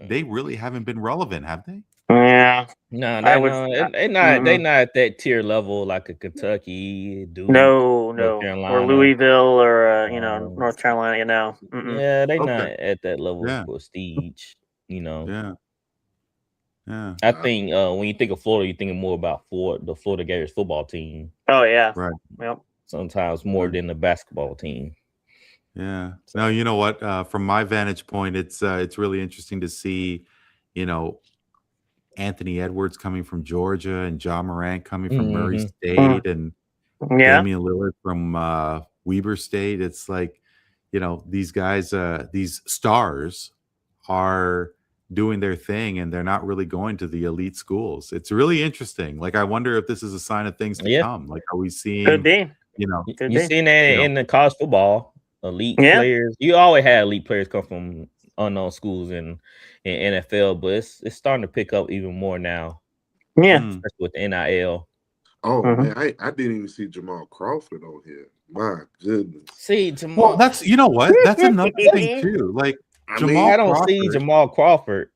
they really haven't been relevant, have they? Yeah. No, they're not at that tier level like a Kentucky, Duke, North Carolina, or Louisville, or North Carolina. Yeah, they're not at that level of prestige. Yeah. I think when you think of Florida, you're thinking more about the Florida Gators football team. Oh yeah, right. Yep. Sometimes more than the basketball team. Yeah. Now you know what? From my vantage point, it's really interesting to see, Anthony Edwards coming from Georgia and John Morant coming from Murray State and Damian Lillard from Weber State. It's like, these guys, these stars are doing their thing and they're not really going to the elite schools. It's really interesting. Like, I wonder if this is a sign of things to come. Like, are we seeing, Could be. You seen that in the college football, elite players. You always had elite players come from unknown schools in NFL, but it's starting to pick up even more now. Yeah, especially with the NIL. Oh man, I didn't even see Jamal Crawford on here. My goodness. See Jamal. Well, that's that's another thing too. Like I don't see Jamal Crawford.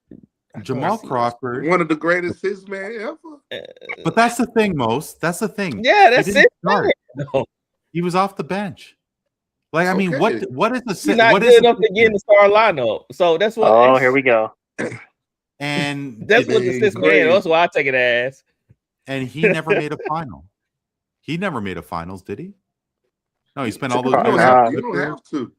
Jamal Crawford, one of the greatest six man ever. But that's the thing, most. That's the thing. Yeah, that's it. No. He was off the bench. Like, I mean, what is the? He's not good enough to get in the star lineup. So that's what. Oh, here we go. And that's what the sixth man. That's why I take it as. And he never made a final. He never made a finals, did he? No, he spent all those. You don't have to.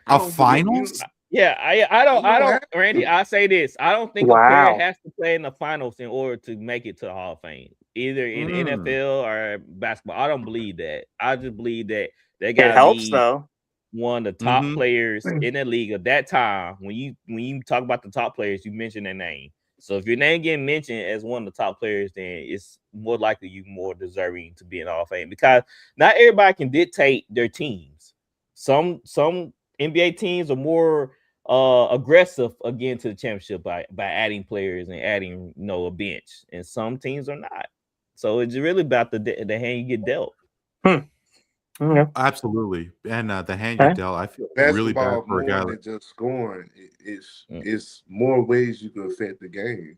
A finals? Yeah, I don't, Randy. I say this. I don't think a player has to play in the finals in order to make it to the Hall of Fame, either in NFL or basketball. I don't believe that. I just believe that they got. It helps though. One of the top players in the league at that time. When you talk about the top players, you mention their name. So if your name getting mentioned as one of the top players, then it's more likely you more deserving to be in the Hall of Fame, because not everybody can dictate their teams. Some NBA teams are more aggressive again to the championship by adding players and adding a bench, and some teams are not. So it's really about the hand you get dealt. Absolutely, and the hand you dealt. I feel really bad for a guy than just scoring. It's more ways you can affect the game.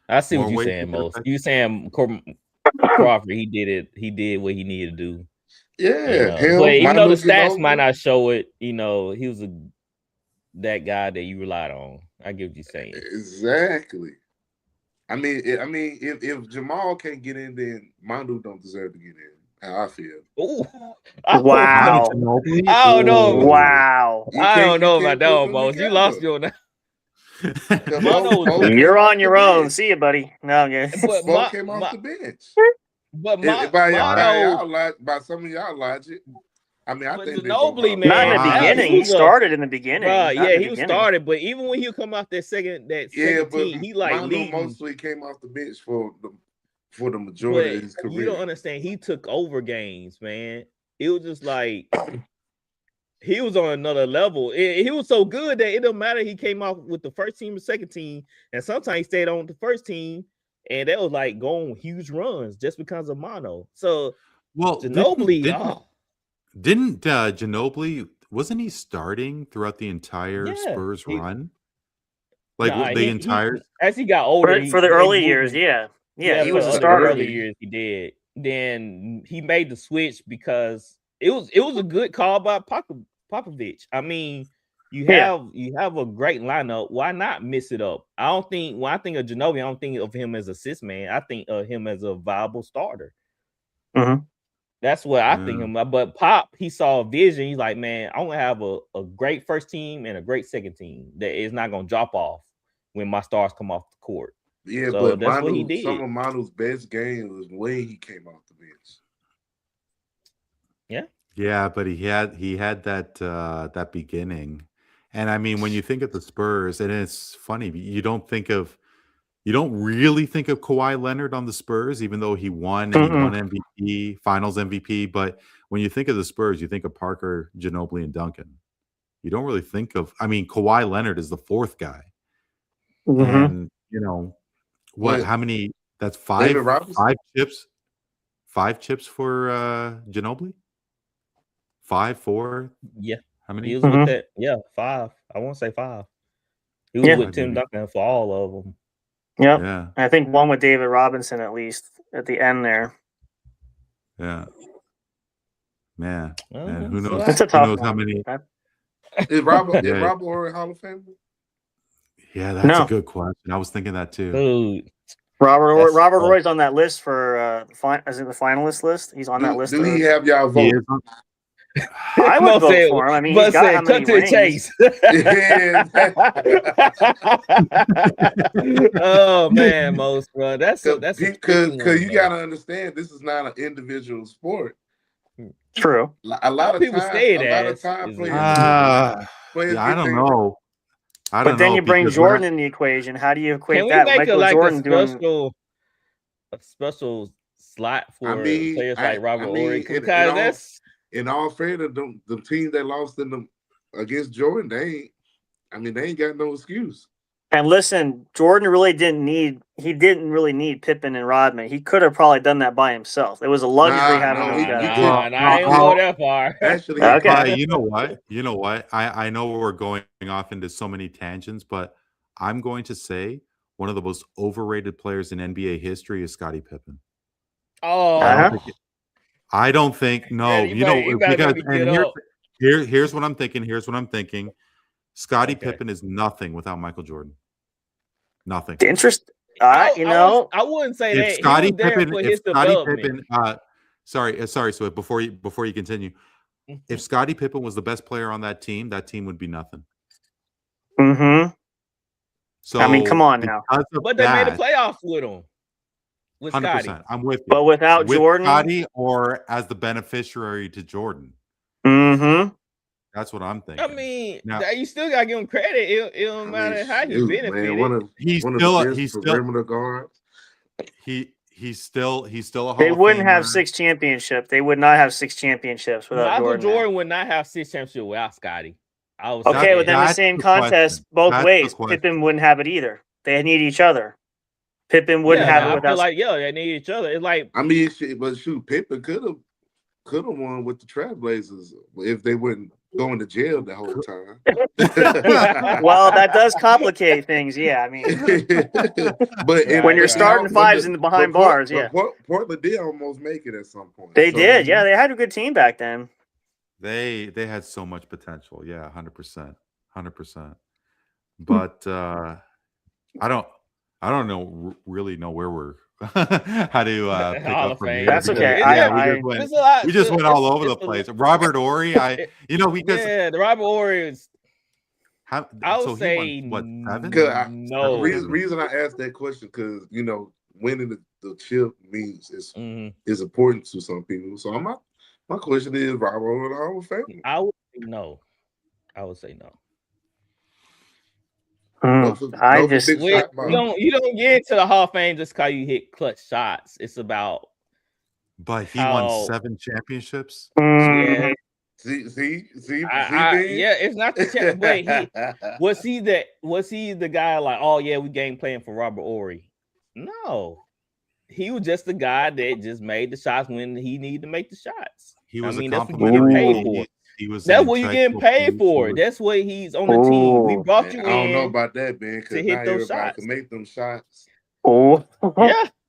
I see what you're saying, most. You saying Crawford? He did it. He did what he needed to do. Yeah, but even though the stats might not show it, he was that guy that you relied on. I get what you're saying. Exactly. I mean, if Jamal can't get in, then Manu don't deserve to get in. How I feel. Ooh. Wow. I don't know. Wow. I don't know about that, Mose. You lost your now. You're on your own. See you, buddy. No, yeah. But came off the bench. But by some of y'all logic, I mean, I But think they both Ginobili, are. man, Not in the Wow. beginning. He started in the beginning. Bruh, Not yeah, in the he was beginning. started, but even when he come off that second Yeah, second but team, he like Mondo leading. mostly came off the bench for the majority But of his you don't career. understand. He took over games, man. It was just like he was on another level. He was so good that it don't matter. He came off with the first team or second team, and sometimes he stayed on the first team, and that was like going huge runs just because of Mono. So Well, Ginobili, didn't Ginobili, wasn't he starting throughout the entire yeah, Spurs he, run? Like nah, the entire. as he got older, For the they early moved years, him. yeah, he was a for the starter. early years he did. Then he made the switch because it was a good call by Popovich. I mean, you have a great lineup. Why not mix it up? I don't think when I think of Ginobili, I don't think of him as a assist man. I think of him as a viable starter. Mm-hmm. That's what I think him. But Pop, he saw a vision. He's like, man, I'm gonna have a great first team and a great second team that is not gonna drop off when my stars come off the court. Yeah, so but that's what he did. Some of Manu's best games was when he came off the bench. Yeah, but he had that beginning. And I mean, when you think of the Spurs, and it's funny, you don't really think of Kawhi Leonard on the Spurs, even though he won and he won MVP, Finals MVP. But when you think of the Spurs, you think of Parker, Ginobili, and Duncan. You don't really think of. I mean, Kawhi Leonard is the fourth guy, and how many? That's five chips. 5 chips for Ginobili. 5, 4. Yeah. How many? He was with that. Yeah, 5. I won't say 5. He was with Tim Duncan for all of them. Yep. Yeah. I think one with David Robinson at least at the end there. Yeah. Man. And who knows? That's a tough who knows one. how many? Is Robert Horry Hall of Fame? Yeah, that's a good question. I was thinking that too. Dude. Robert Horry's on that list for is it the finalist list? He's on that list. Do he have y'all vote? I would vote for him. I mean, he's got how many rings. Chase. Oh man, most bro. That's because you gotta understand this is not an individual sport. True. A lot of people say that. Yeah, I don't know. But then you bring Jordan in the equation. How do you equate that? Michael Jordan a special slot for players like Robert Horry? Because that's in all fairness, the team that lost against Jordan, they ain't got no excuse. And listen, Jordan really didn't really need Pippen and Rodman. He could have probably done that by himself. It was a luxury having those guys. I ain't go that far. Actually, okay. You know what? I know we're going off into so many tangents, but I'm going to say one of the most overrated players in NBA history is Scottie Pippen. Oh, I don't think. No, because here's what I'm thinking. Scottie Pippen is nothing without Michael Jordan. Nothing. Interesting. I wouldn't say that. Scottie Pippen. Sorry. So before you continue, if Scottie Pippen was the best player on that team would be nothing. Mm-hmm. So I mean, come on now. But they made the playoffs with him. With 100%. Scottie. I'm with you. But without Jordan, Scottie, or as the beneficiary to Jordan. Mm-hmm. That's what I'm thinking. I mean, you still gotta give him credit. It don't matter how he benefited. He's still guards. He's still a Hall They of wouldn't Famer. have 6 championships. They would not have 6 championships without Michael Jordan would not have 6 championships without Scottie. Okay, but then the same contest both ways. Pippen wouldn't have it either. They need each other. Pippen wouldn't have it without. They need each other. It's like Pippen could have won with the Trailblazers if they wouldn't going to jail the whole time. Well, that does complicate things. Yeah, I mean, but when you're starting fives in the behind bars, Portland did almost make it at some point. They did. Yeah, they had a good team back then. They had so much potential. Yeah, 100%. But I don't really know where we're how to pick up from here. That's okay. We just went all over the place. Robert Horry, because the Robert Horry is. I would say won, what, 7? No. The reason I asked that question because winning the chip means is important to some people. So My question is, Robert in the Hall of Fame? I would say no. I would say no. No for big shot, you don't get into the Hall of Fame just because you hit clutch shots. It's about But he won 7 championships. Yeah. See, yeah, it's not the champ, but was he the guy like, oh yeah, we game playing for Robert Ory? No. He was just the guy that just made the shots when he needed to make the shots. He was that's what you you get paid for. That's what you're getting paid for. That's what he's on the team. We brought you in. I don't know about that, man, because to hit those shots. Can make them shots. Yeah,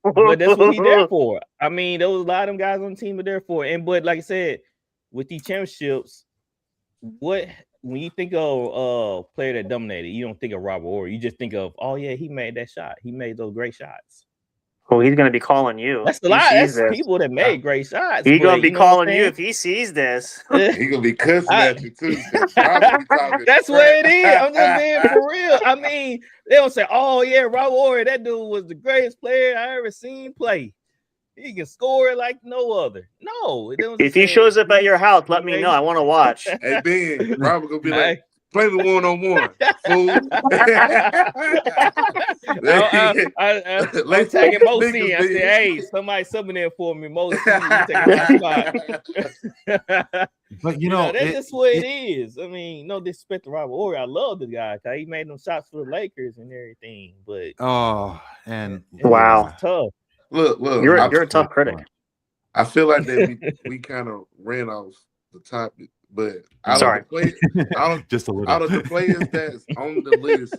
but that's what he's there for. I mean, there was a lot of them guys on the team are there for. But like I said, with these championships, when you think of a player that dominated, you don't think of Robert Ory. You just think of, oh yeah, he made that shot. He made those great shots. Oh, he's gonna be calling you. That's a lot. That's people that made great shots. He's gonna be calling you if he sees this. He's gonna be cussing at you too. That's what it is. I'm just being for real. I mean, they don't say, "Oh yeah, Robert Ory, that dude was the greatest player I ever seen play. He can score like no other." No, if he shows up at your house, let me know. I want to watch. Hey Ben, Robert gonna be like, play the 1-on-1, fool. I'm tagging Mo C. I said, hey, somebody subbing there for me. Mo C, you taking my spot. But that's just what it is. I mean, no disrespect to Robert Ory. I love the guy because he made them shots for the Lakers and everything. But wow, it's tough. Look, you're a tough critic. I feel like that we kind of ran off the topic. But out of the players that's on the list,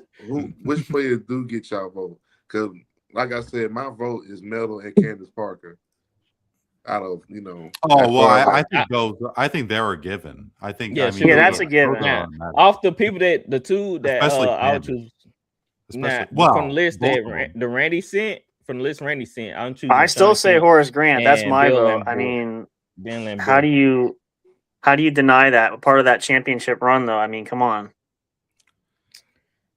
which players do get y'all vote? Because, like I said, my vote is Melo and Candace Parker. Out of Oh well, I think they're a given. I think that's a given. Off the people the two that I would choose. From the list that the Randy sent, from the list Randy sent, I'm choosing. I still say Horace Grant. That's my vote. I mean, how do you deny that part of that championship run, though? I mean, come on.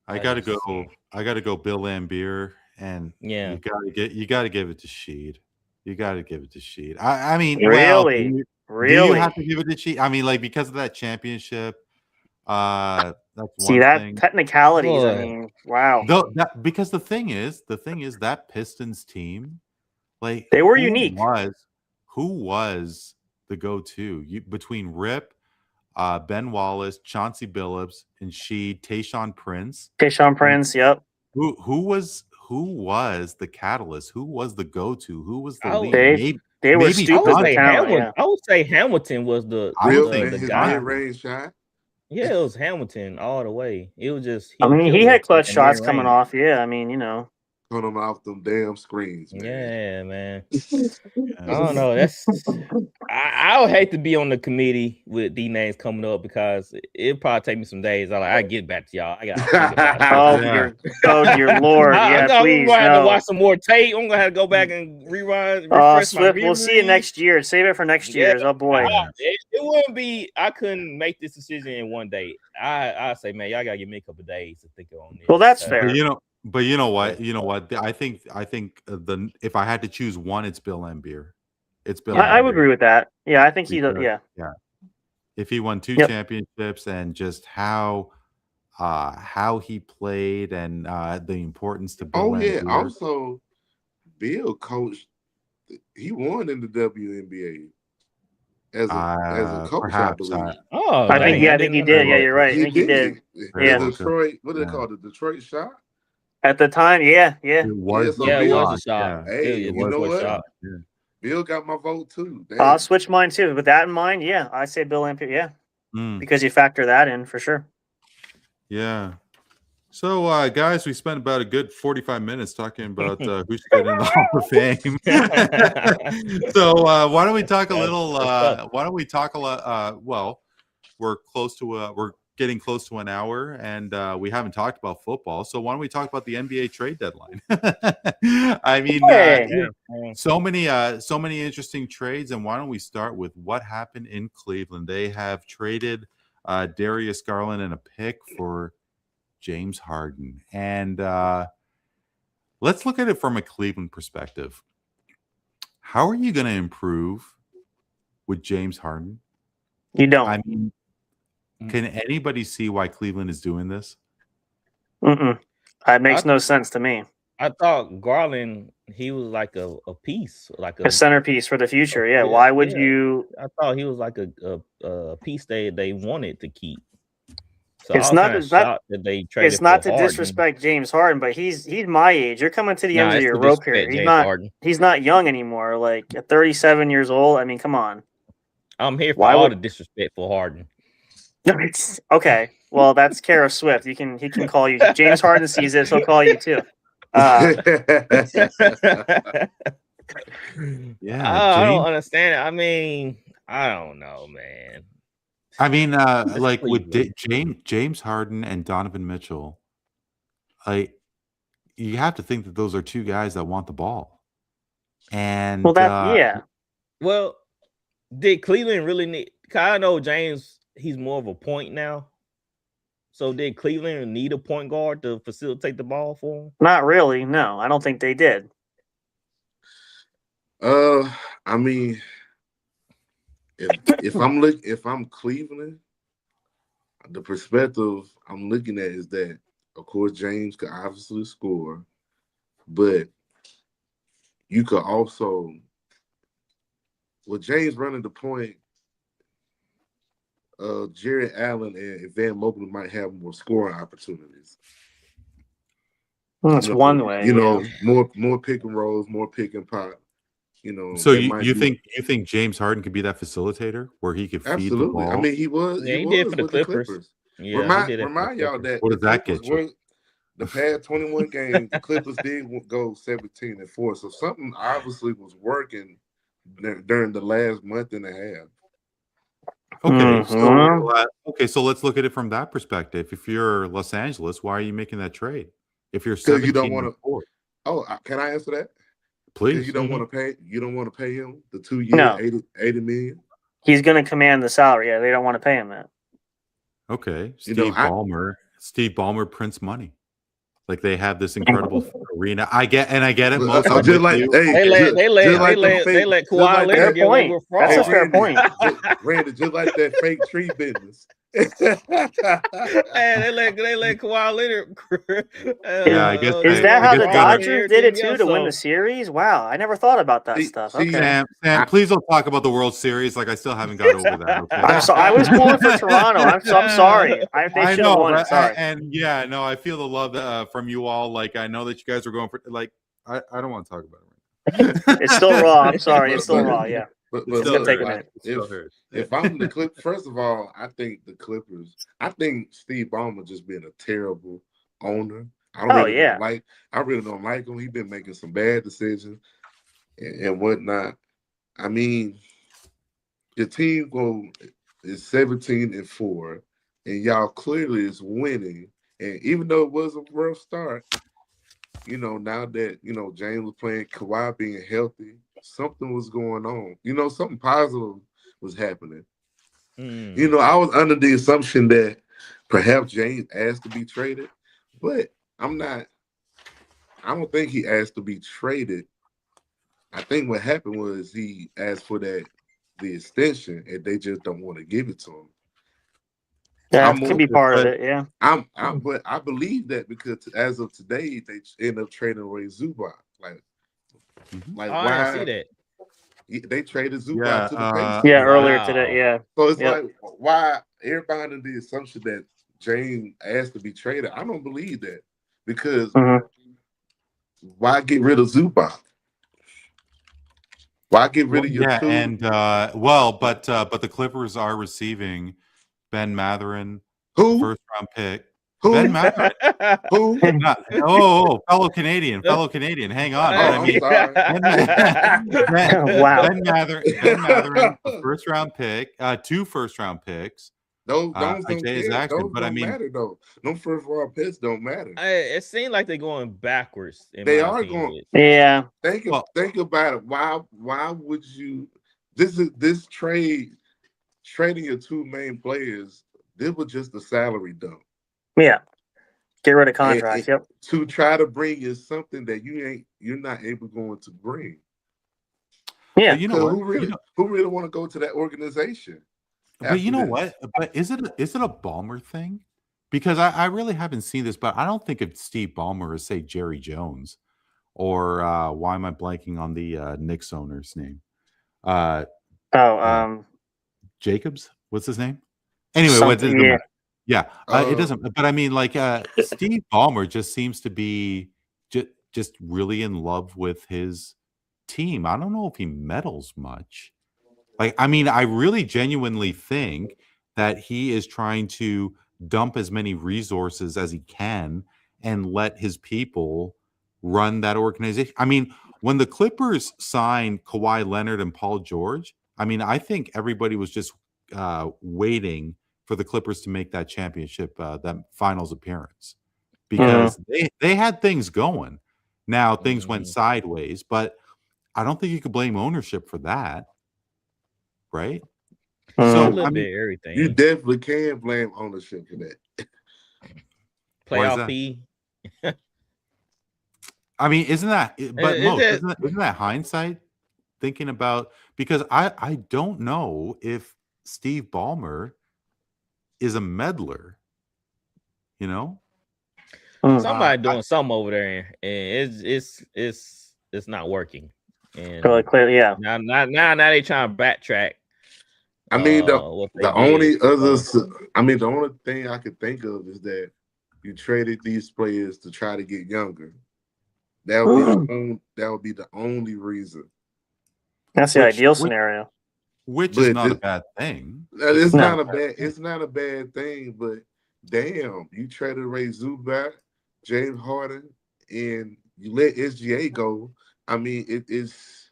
I gotta go Bill Laimbeer, and you gotta give it to Sheed. You gotta give it to Sheed. I mean, really, do you have to give it to Sheed? I mean, like, because of that championship. That's one thing. Technicalities. I mean, wow. Because the thing is that Pistons team, like, they were unique. Who was the go-to between Rip, Ben Wallace, Chauncey Billups, and Sheed, Tayshaun Prince. Yep. Who was the catalyst? Who was the go-to? Who was the lead? They were stupid. I would say Hamilton was the guy. Mid-range shot. Yeah, it was Hamilton all the way. It was just. He had clutch shots coming off. Yeah, I mean, put them off them damn screens, man. Yeah, man. I don't know. That's I would hate to be on the committee with these names coming up because it'll probably take me some days. I get back to y'all. I got. Oh dear Lord! Yeah, I'm gonna have to watch some more tape. I'm gonna have to go back and rewind. Swift, we'll see you next year. Save it for next year's. Oh boy. It wouldn't be. I couldn't make this decision in one day. I say, man, y'all gotta give me a couple of days to think on this. Well, that's fair. But you know what? I think if I had to choose one, it's Bill Laimbeer. It's Bill. I would agree with that. Yeah, I think he does. Yeah. If he won 2 championships and just how he played and the importance to Bill. Laimbeer. Also, Bill coached. He won in the WNBA as a coach. Perhaps, I believe. I think he did. Yeah, you're right. I think he did. Yeah. Detroit. What do they call it? The Detroit shot. At the time, yeah. It was a shot. Hey, you know what? Yeah. Bill got my vote too. Damn. I'll switch mine too. With that in mind, I say Bill Laimbeer. Yeah, because you factor that in for sure. Yeah. So, guys, we spent about a good 45 minutes talking about who should get in the Hall of Fame. So, why don't we talk a little? Well, we're getting close to an hour, and we haven't talked about football. So why don't we talk about the NBA trade deadline? I mean, so many interesting trades, and why don't we start with what happened in Cleveland? They have traded Darius Garland and a pick for James Harden, and let's look at it from a Cleveland perspective. How are you going to improve with James Harden? You don't. I mean, can anybody see why Cleveland is doing this? It makes no sense to me. I thought Garland, he was like a piece, like A centerpiece for the future. Yeah. Why would you? I thought he was like a piece they wanted to keep. So It's I was not kind of shocked that they traded. It's not for to Harden. disrespect James Harden, but he's my age. You're coming to the end of your rope here. He's not young anymore. Like at 37 years old. I mean, come on. I'm here for all the disrespect for Harden. Okay. Well, that's Kara Swift. He can call you. James Harden sees this, he'll call you too. Yeah, I don't understand it. I mean, I don't know, man. I mean, like with James Harden and Donovan Mitchell, like you have to think that those are two guys that want the ball. And well, did Cleveland really need? I know James, he's more of a point now. So did Cleveland need a point guard to facilitate the ball for him? Not really. No, I don't think they did. I mean, if I'm Cleveland, the perspective I'm looking at is that, of course, James could obviously score, but you could also, with James running the point, Jared Allen and Van Mobley might have more scoring opportunities. Well, that's one way. More pick and rolls, more pick and pop. So you think James Harden could be that facilitator where he could feed the ball? I mean, he was. Yeah, he did was for the with Clippers. The Clippers. Yeah, remind y'all that. What does that get you? The past 21 games, the Clippers did go 17-4. So something obviously was working during the last month and a half. Okay, so let's look at it from that perspective. If you're Los Angeles, why are you making that trade? If you're 17, you don't want to. Oh, can I answer that? Please. You don't want to pay. You don't want to pay him the 2 years, $80 million. He's going to command the salary. Yeah, they don't want to pay him that. Okay, Steve Ballmer prints money. Like they have this incredible arena. I get it. Most just like they let Kawhi Leonard get away with fraud. That's a fair point. Randy, just like that fake tree business. And they let Kawhi Leonard. I guess. Is that how the Dodgers did it too to win the series? Wow, I never thought about that stuff. Okay. Sam, please don't talk about the World Series. Like I still haven't got over that. Okay? I was pulling for Toronto. I'm sorry. They should have won. Sorry. I feel the love from you all. Like I know that you guys are going for. Like I don't want to talk about it. It's still raw. I'm sorry. It's still raw. Yeah. But it's gonna take a minute. If I'm the Clippers, first of all, I think the Clippers. I think Steve Ballmer just being a terrible owner. I really don't like him. He's been making some bad decisions and whatnot. I mean, the team is 17-4, and y'all clearly is winning. And even though it was a rough start, now that James was playing, Kawhi being healthy, something was going on. Something positive was happening. I was under the assumption that perhaps James asked to be traded, but I'm not. I don't think he asked to be traded. I think what happened was he asked for the extension, and they just don't want to give it to him. Yeah, that could be part of it. Yeah, but I believe that because as of today, they end up trading away Zubac. Like I didn't see that. They traded Zubac to the Pacers. Yeah, earlier today. Yeah. So it's like, why everybody under the assumption that James asked to be traded? I don't believe that because why get rid of Zubac? Why get rid of your two? And but the Clippers are receiving Ben Mathurin, first round pick. Who? Ben Mathurin. Who? Fellow Canadian. Hang on. I'm sorry. Wow. Ben Mathurin, first round pick, 2 first round picks. Those matter, though. No first round picks don't matter. It seems like they're going backwards. They are going. Yeah. Think about it. Why would you? This trading your 2 main players. This was just a salary dump. Yeah. Get rid of contracts. Yep. To try to bring you something that you're not able going to bring. Yeah. But you know what? Who really want to go to that organization? But you know what? But is it a Ballmer thing? Because I really haven't seen this, but I don't think of Steve Ballmer as, say, Jerry Jones, or why am I blanking on the Knicks owner's name? Jacobs? What's his name? Anyway, what does it matter? Yeah, it doesn't. But I mean, like Steve Ballmer just seems to be just really in love with his team. I don't know if he meddles much. Like, I mean, I really genuinely think that he is trying to dump as many resources as he can and let his people run that organization. I mean, when the Clippers signed Kawhi Leonard and Paul George, I mean, I think everybody was just waiting for the Clippers to make that championship, that finals appearance, because they had things going. Now things went sideways, but I don't think you could blame ownership for that, right? So I mean, everything. You definitely can blame ownership for that. Playoff P. I mean, isn't that? But isn't that hindsight? Thinking about, because I don't know if Steve Ballmer is a meddler. You know, somebody doing something over there, and it's not working. And clearly, yeah. Now they trying to backtrack. I mean, the only thing I could think of is that you traded these players to try to get younger. That would be the only reason. That's the ideal scenario. Which is not a bad thing. It's not a bad thing, but damn, you traded Ray Zubac, James Harden, and you let SGA go. I mean, it's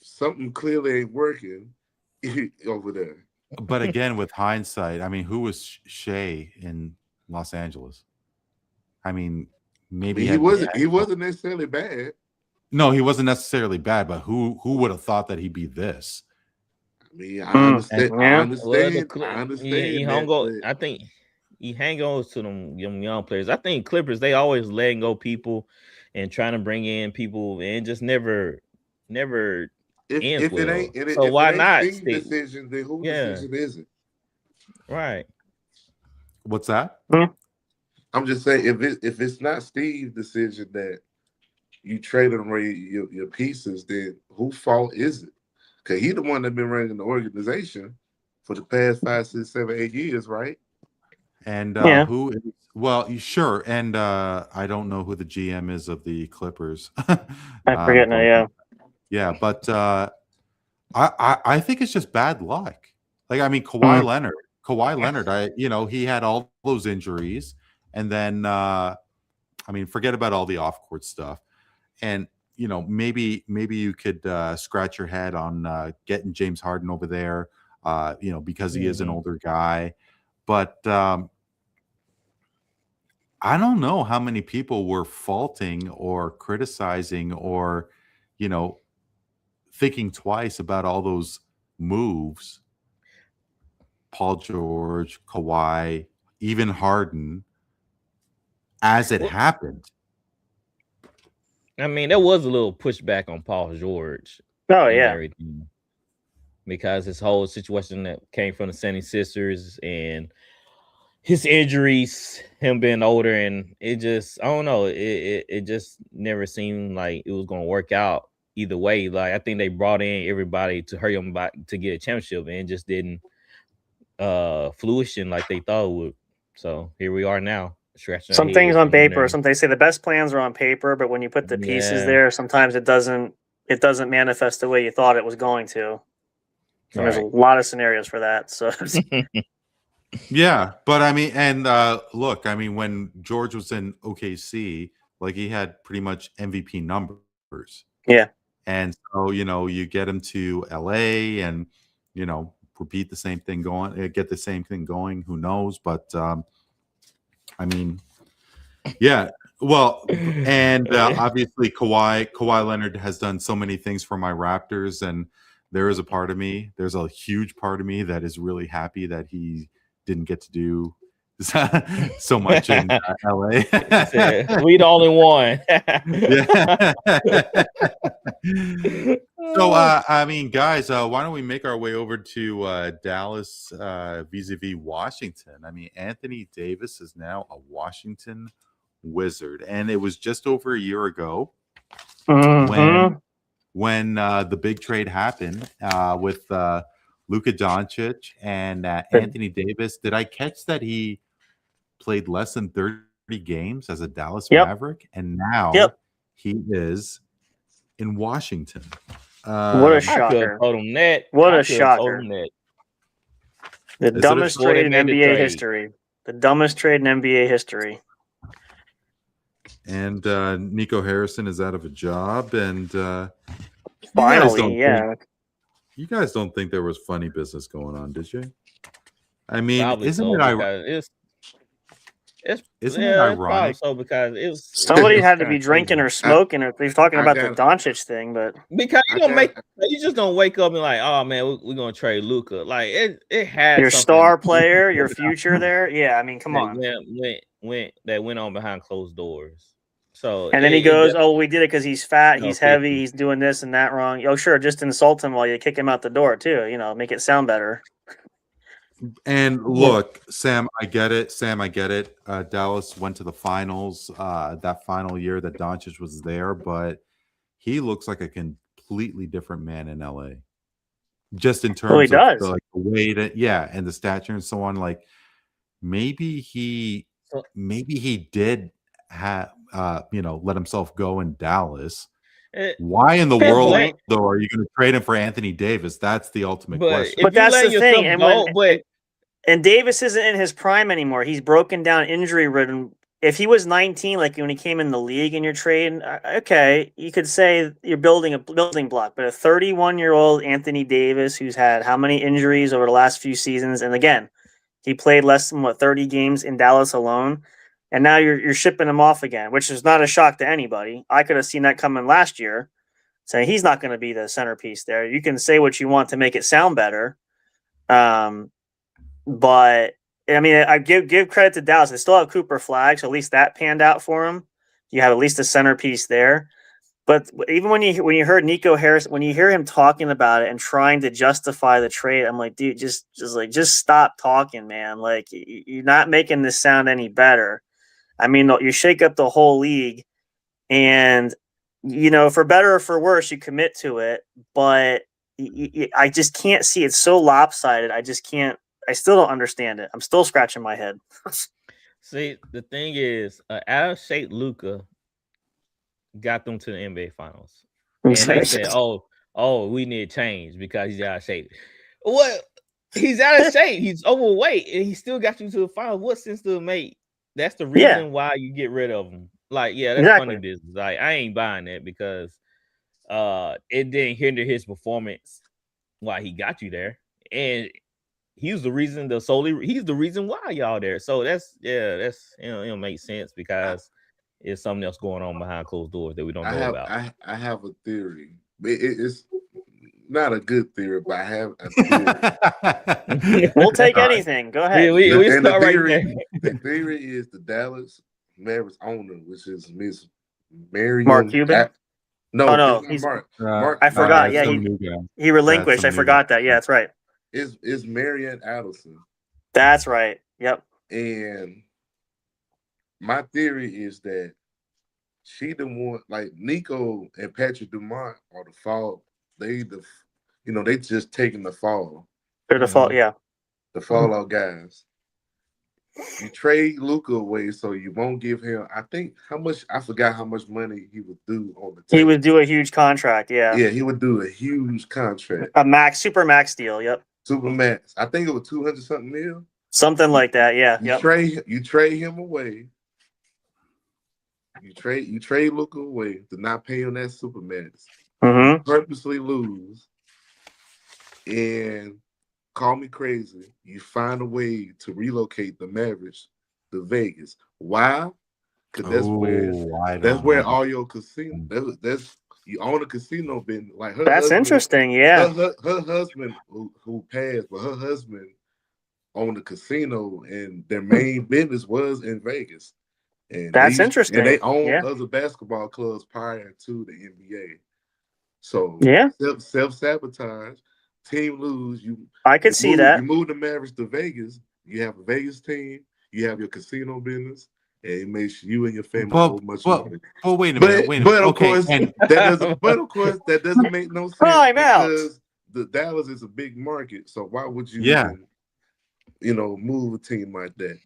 something clearly ain't working over there. But again, with hindsight, I mean, who was Shea in Los Angeles? I mean, maybe he wasn't necessarily bad. No, he wasn't necessarily bad, but who would have thought that he'd be this? I mean, I understand. I understand. I think he hang on to them young players. I think Clippers, they always letting go people and trying to bring in people, and just never if well. it ain't, so why not? Decision, then whose decision is it? Right. What's that? I'm just saying, if it's not Steve's decision that you traded away your pieces, then whose fault is it? Because he's the one that's been running the organization for the past 5, 6, 7, 8 years, right? And who is, well, sure. And I don't know who the GM is of the Clippers. I forget now, yeah. Yeah, but I think it's just bad luck. Like, I mean, Kawhi Leonard, he had all those injuries, and then I mean, forget about all the off-court stuff. And maybe you could scratch your head on getting James Harden over there, because he is an older guy. But I don't know how many people were faulting or criticizing or, thinking twice about all those moves. Paul George, Kawhi, even Harden, as it happened. I mean, there was a little pushback on Paul George. Oh, yeah. Everything, because his whole situation that came from the 76ers and his injuries, him being older, and it just, I don't know, it just never seemed like it was going to work out either way. Like, I think they brought in everybody to hurry them back to get a championship, and it just didn't fruition like they thought it would. So here we are now. Some things on paper, they say the best plans are on paper, but when you put the pieces there, sometimes it doesn't manifest the way you thought it was going to. And there's a lot of scenarios for that. So yeah, but I mean, and look, I mean, when George was in OKC, like, he had pretty much MVP numbers. Yeah. And so, you get him to LA and, repeat the same thing going, get the same thing going, who knows? But I mean, yeah, well, and obviously Kawhi Leonard has done so many things for my Raptors, and there's a huge part of me that is really happy that he didn't get to do so much in LA. We the only one. So, I mean, guys, why don't we make our way over to Dallas vis-a-vis Washington? I mean, Anthony Davis is now a Washington Wizard, and it was just over a year ago when the big trade happened with Luka Doncic and Anthony Davis. Did I catch that he played less than 30 games as a Dallas Maverick, and now he is in Washington? What a shocker! Told him that. What a shocker! The dumbest trade in NBA history. The dumbest trade in NBA history. And Nico Harrison is out of a job, and finally, you guys don't think there was funny business going on, did you? I mean, probably isn't so, it ironic? Isn't it ironic? So because it was somebody had to be drinking or smoking, or he's talking about the Doncic thing, but because you just don't wake up and like, oh man, we're gonna trade Luka. Like it had your star player, your future there. Yeah, I mean, come on. That went on behind closed doors. So and then he goes, "Oh, we did it because he's fat, he's heavy, he's doing this and that wrong." Oh, sure, just insult him while you kick him out the door too. You know, make it sound better. And look, Sam, I get it. Dallas went to the finals that final year that Doncic was there, but he looks like a completely different man in LA. Just in terms of the way that, and the stature and so on. Like maybe he did have let himself go in Dallas. Why in the world though are you going to trade him for Anthony Davis? That's the ultimate question. But that's the thing. And Davis isn't in his prime anymore. He's broken down, injury ridden. If he was 19, like when he came in the league and you're trading, okay, you could say you're building a building block. But a 31-year-old Anthony Davis who's had how many injuries over the last few seasons, and again, he played less than 30 games in Dallas alone, and now you're shipping him off again, which is not a shock to anybody. I could have seen that coming last year, saying he's not going to be the centerpiece there. You can say what you want to make it sound better. But I mean, I give credit to Dallas. They still have Cooper Flagg, so at least that panned out for him. You have at least a centerpiece there. But even when you heard Nico Harris, when you hear him talking about it and trying to justify the trade, I'm like, dude, just stop talking, man. Like you're not making this sound any better. I mean, you shake up the whole league, and for better or for worse, you commit to it. But I just can't see. It's so lopsided. I just can't. I still don't understand it. I'm still scratching my head. See, the thing is, out of shape Luka got them to the NBA Finals, and they said, "Oh, we need change because he's out of shape." What? He's out of shape. He's overweight, and he still got you to the finals. What sense does it make? That's the reason why you get rid of him. Like, that's funny business. Like, I ain't buying that because it didn't hinder his performance while he got you there, and he's the reason. He's the reason why y'all there. So that's it makes sense because it's something else going on behind closed doors that we don't know about. I have a theory. It's not a good theory, but I have a theory. We'll take anything. Go ahead. The theory is the Dallas Mavericks owner, which is Miss Mary Mark Cuban. No, he's Mark. I forgot. He relinquished. I forgot that. Yeah, that's right. Is Marianne Adelson. That's right. Yep. And my theory is that she the one, like Nico and Patrick Dumont are the fall. They just taking the fall. They're the fall, the fallout guys. You trade Luka away, so you won't give him. I forgot how much money he would do on the table. He would do a huge contract. Yeah, he would do a huge contract. A super max deal. Yep. Super max. I think it was 200 something mil. Something like that. Yeah. You trade him away. You trade Luka away to not pay him that super max. Mm-hmm. Purposely lose and call me crazy. You find a way to relocate the Mavericks to Vegas. Why? Because that's where all your casino. That's you own a casino. Been like her. That's husband, interesting. Yeah. Her husband who passed, but her husband owned a casino, and their main business was in Vegas. And that's interesting. And they own other basketball clubs prior to the NBA. So Yeah, self-sabotage, team lose. I could see that. You move the Mavericks to Vegas. You have a Vegas team. You have your casino business, and it makes you and your family a whole much money. Well, wait a minute. But of Okay, course, that doesn't make no sense Time out. because the Dallas is a big market. So why would you Yeah. even, move a team like that?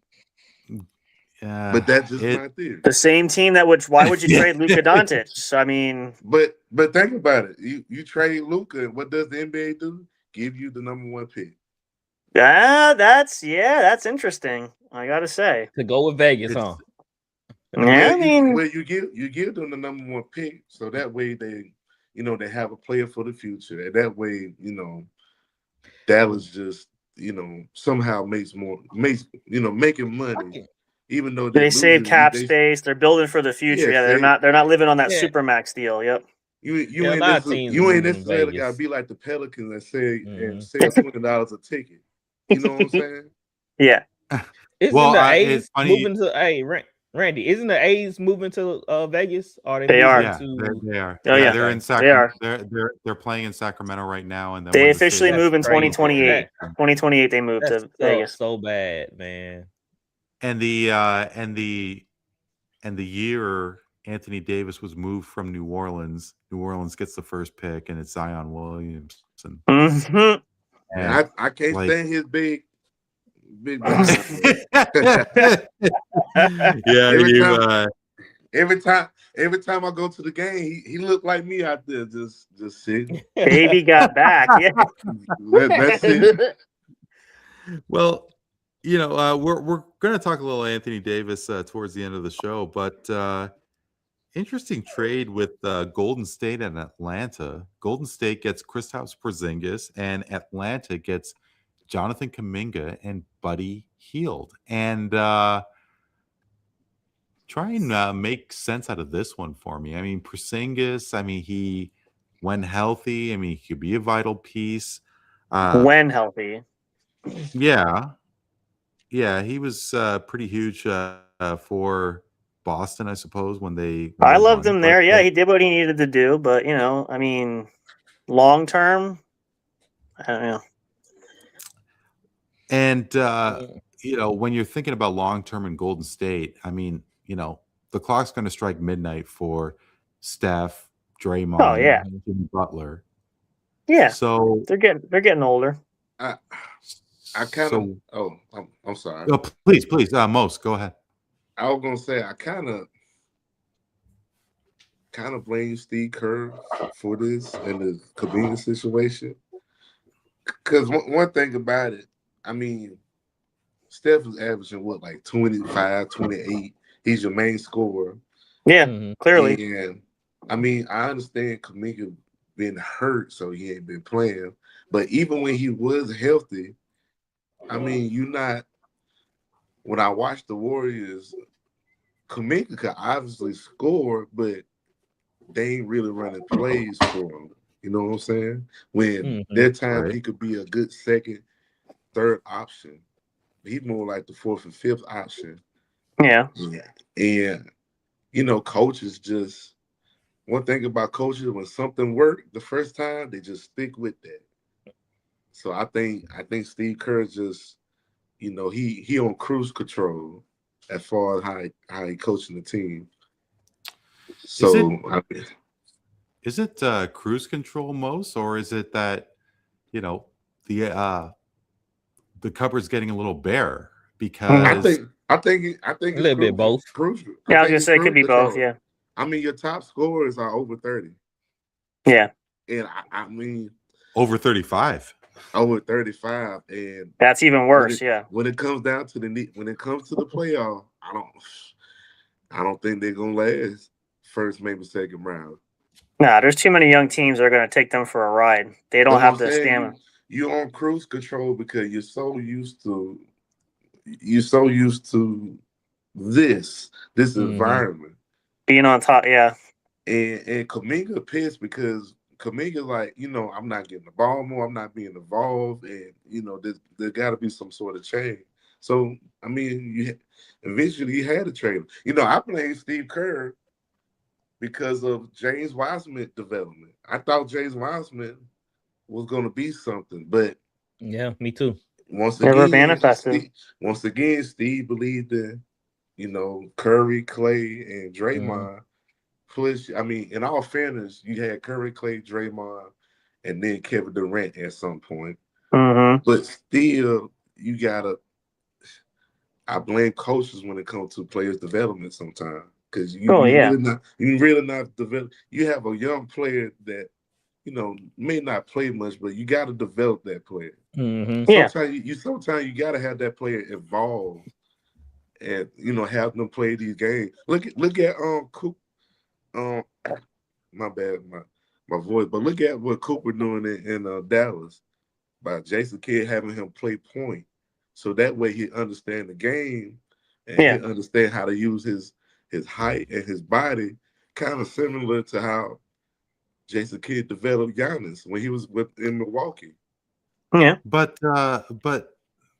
But that's just my theory. The same team why would you trade Luka Doncic? I mean, but think about it. You trade Luka, what does the NBA do? Give you the #1 pick. that's interesting. I gotta say. To go with Vegas, huh? Yeah, you give them the #1 pick, so that way they have a player for the future, and that way Dallas just somehow making money, even though they save cap space. They're building for the future. Yeah, they're not living on that supermax deal. Yep. You ain't necessarily gotta be like the Pelicans and sell $20 a ticket. You know what I'm saying? Yeah. Isn't the A's moving to Randy? Isn't the A's moving to Vegas? Or they are. Yeah, they are. Oh yeah, they're in Sacramento. They're playing in Sacramento right now, and then they officially move in 2028. 2028, they moved to Vegas. So bad, man. And the year Anthony Davis was moved from New Orleans gets the first pick, and it's Zion Williamson. Mm-hmm. And I can't stand his big. Every time I go to the game, he looked like me out there just sitting. Baby got back. Yeah, that's it. Well, we're going to talk a little Anthony Davis towards the end of the show, but interesting trade with Golden State and Atlanta. Golden State gets Kristaps Porzingis, and Atlanta gets Jonathan Kuminga and Buddy Hield. And try and make sense out of this one for me. I mean, Porzingis, he when healthy, he could be a vital piece. When healthy. Yeah, he was pretty huge for Boston, I suppose, when they. I loved him there. Yeah, he did what he needed to do, but long term, I don't know. And when you're thinking about long term in Golden State, the clock's going to strike midnight for Steph, Draymond, Jimmy Butler. Yeah, so they're getting older. I kind of. I'm sorry. Oh, please, Mos, go ahead. I was gonna say I kind of blame Steve Kerr for this and the Kuminga situation. Because one thing about it, Steph is averaging like 25, 28. He's your main scorer. Yeah, clearly. And I understand Kuminga been hurt, so he ain't been playing. But even when he was healthy, when I watched the Warriors, Kuminga could obviously score, but they ain't really running plays for him. You know what I'm saying? When there times he could be a good second, third option. He's more like the fourth and fifth option. Yeah. And coaches just one thing about coaches, when something worked the first time, they just stick with that. So I think Steve Kerr just, he on cruise control as far as how he coaching the team. So is it cruise control, Mos, or is it that the cupboard's getting a little bare? Because I think a little bit both. Yeah, I was gonna say it could be both. Yeah. Your top scorers are over 30. Yeah. And over 35. Over 35, and that's even worse. When it comes down to the playoff, I don't think they're gonna last first, maybe second round. Nah, there's too many young teams that are gonna take them for a ride. They don't have the stamina. You're on cruise control because you're so used to this environment, being on top. Yeah, and Kuminga pissed because Kuminga like, I'm not getting the ball more, I'm not being involved, and there got to be some sort of change. So eventually you had to trade him. I blame Steve Kerr because of James Wiseman development. I thought James Wiseman was going to be something, but yeah, me too. Once Never again, manifested. Steve believed in, Curry, Clay, and Draymond. Plus, I mean, in all fairness, you had Curry, Clay, Draymond, and then Kevin Durant at some point. But still, you gotta. I blame coaches when it comes to players' development sometimes, because you really not develop. You have a young player that may not play much, but you got to develop that player. Sometimes you got to have that player evolve, and have them play these games. Look at Coop. My bad, my voice, but look at what Cooper doing in Dallas by Jason Kidd having him play point, so that way he understand the game and he understand how to use his height and his body, kind of similar to how Jason Kidd developed Giannis when he was in Milwaukee. Yeah, but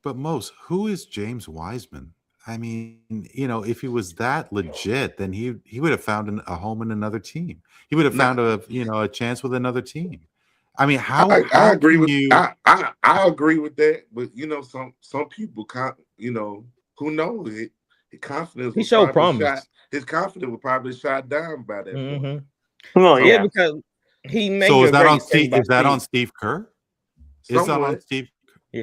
Mose, who is James Wiseman? I mean, if he was that legit, then he would have found a home in another team. He would have found a chance with another team. I mean, I agree with I agree with that, but some people who knows it, his confidence. He showed promise. His confidence was probably shot down by that point. Well, yeah, because he made. So is that on Steve? Is that on Steve Kerr? Is that on Steve? Yeah.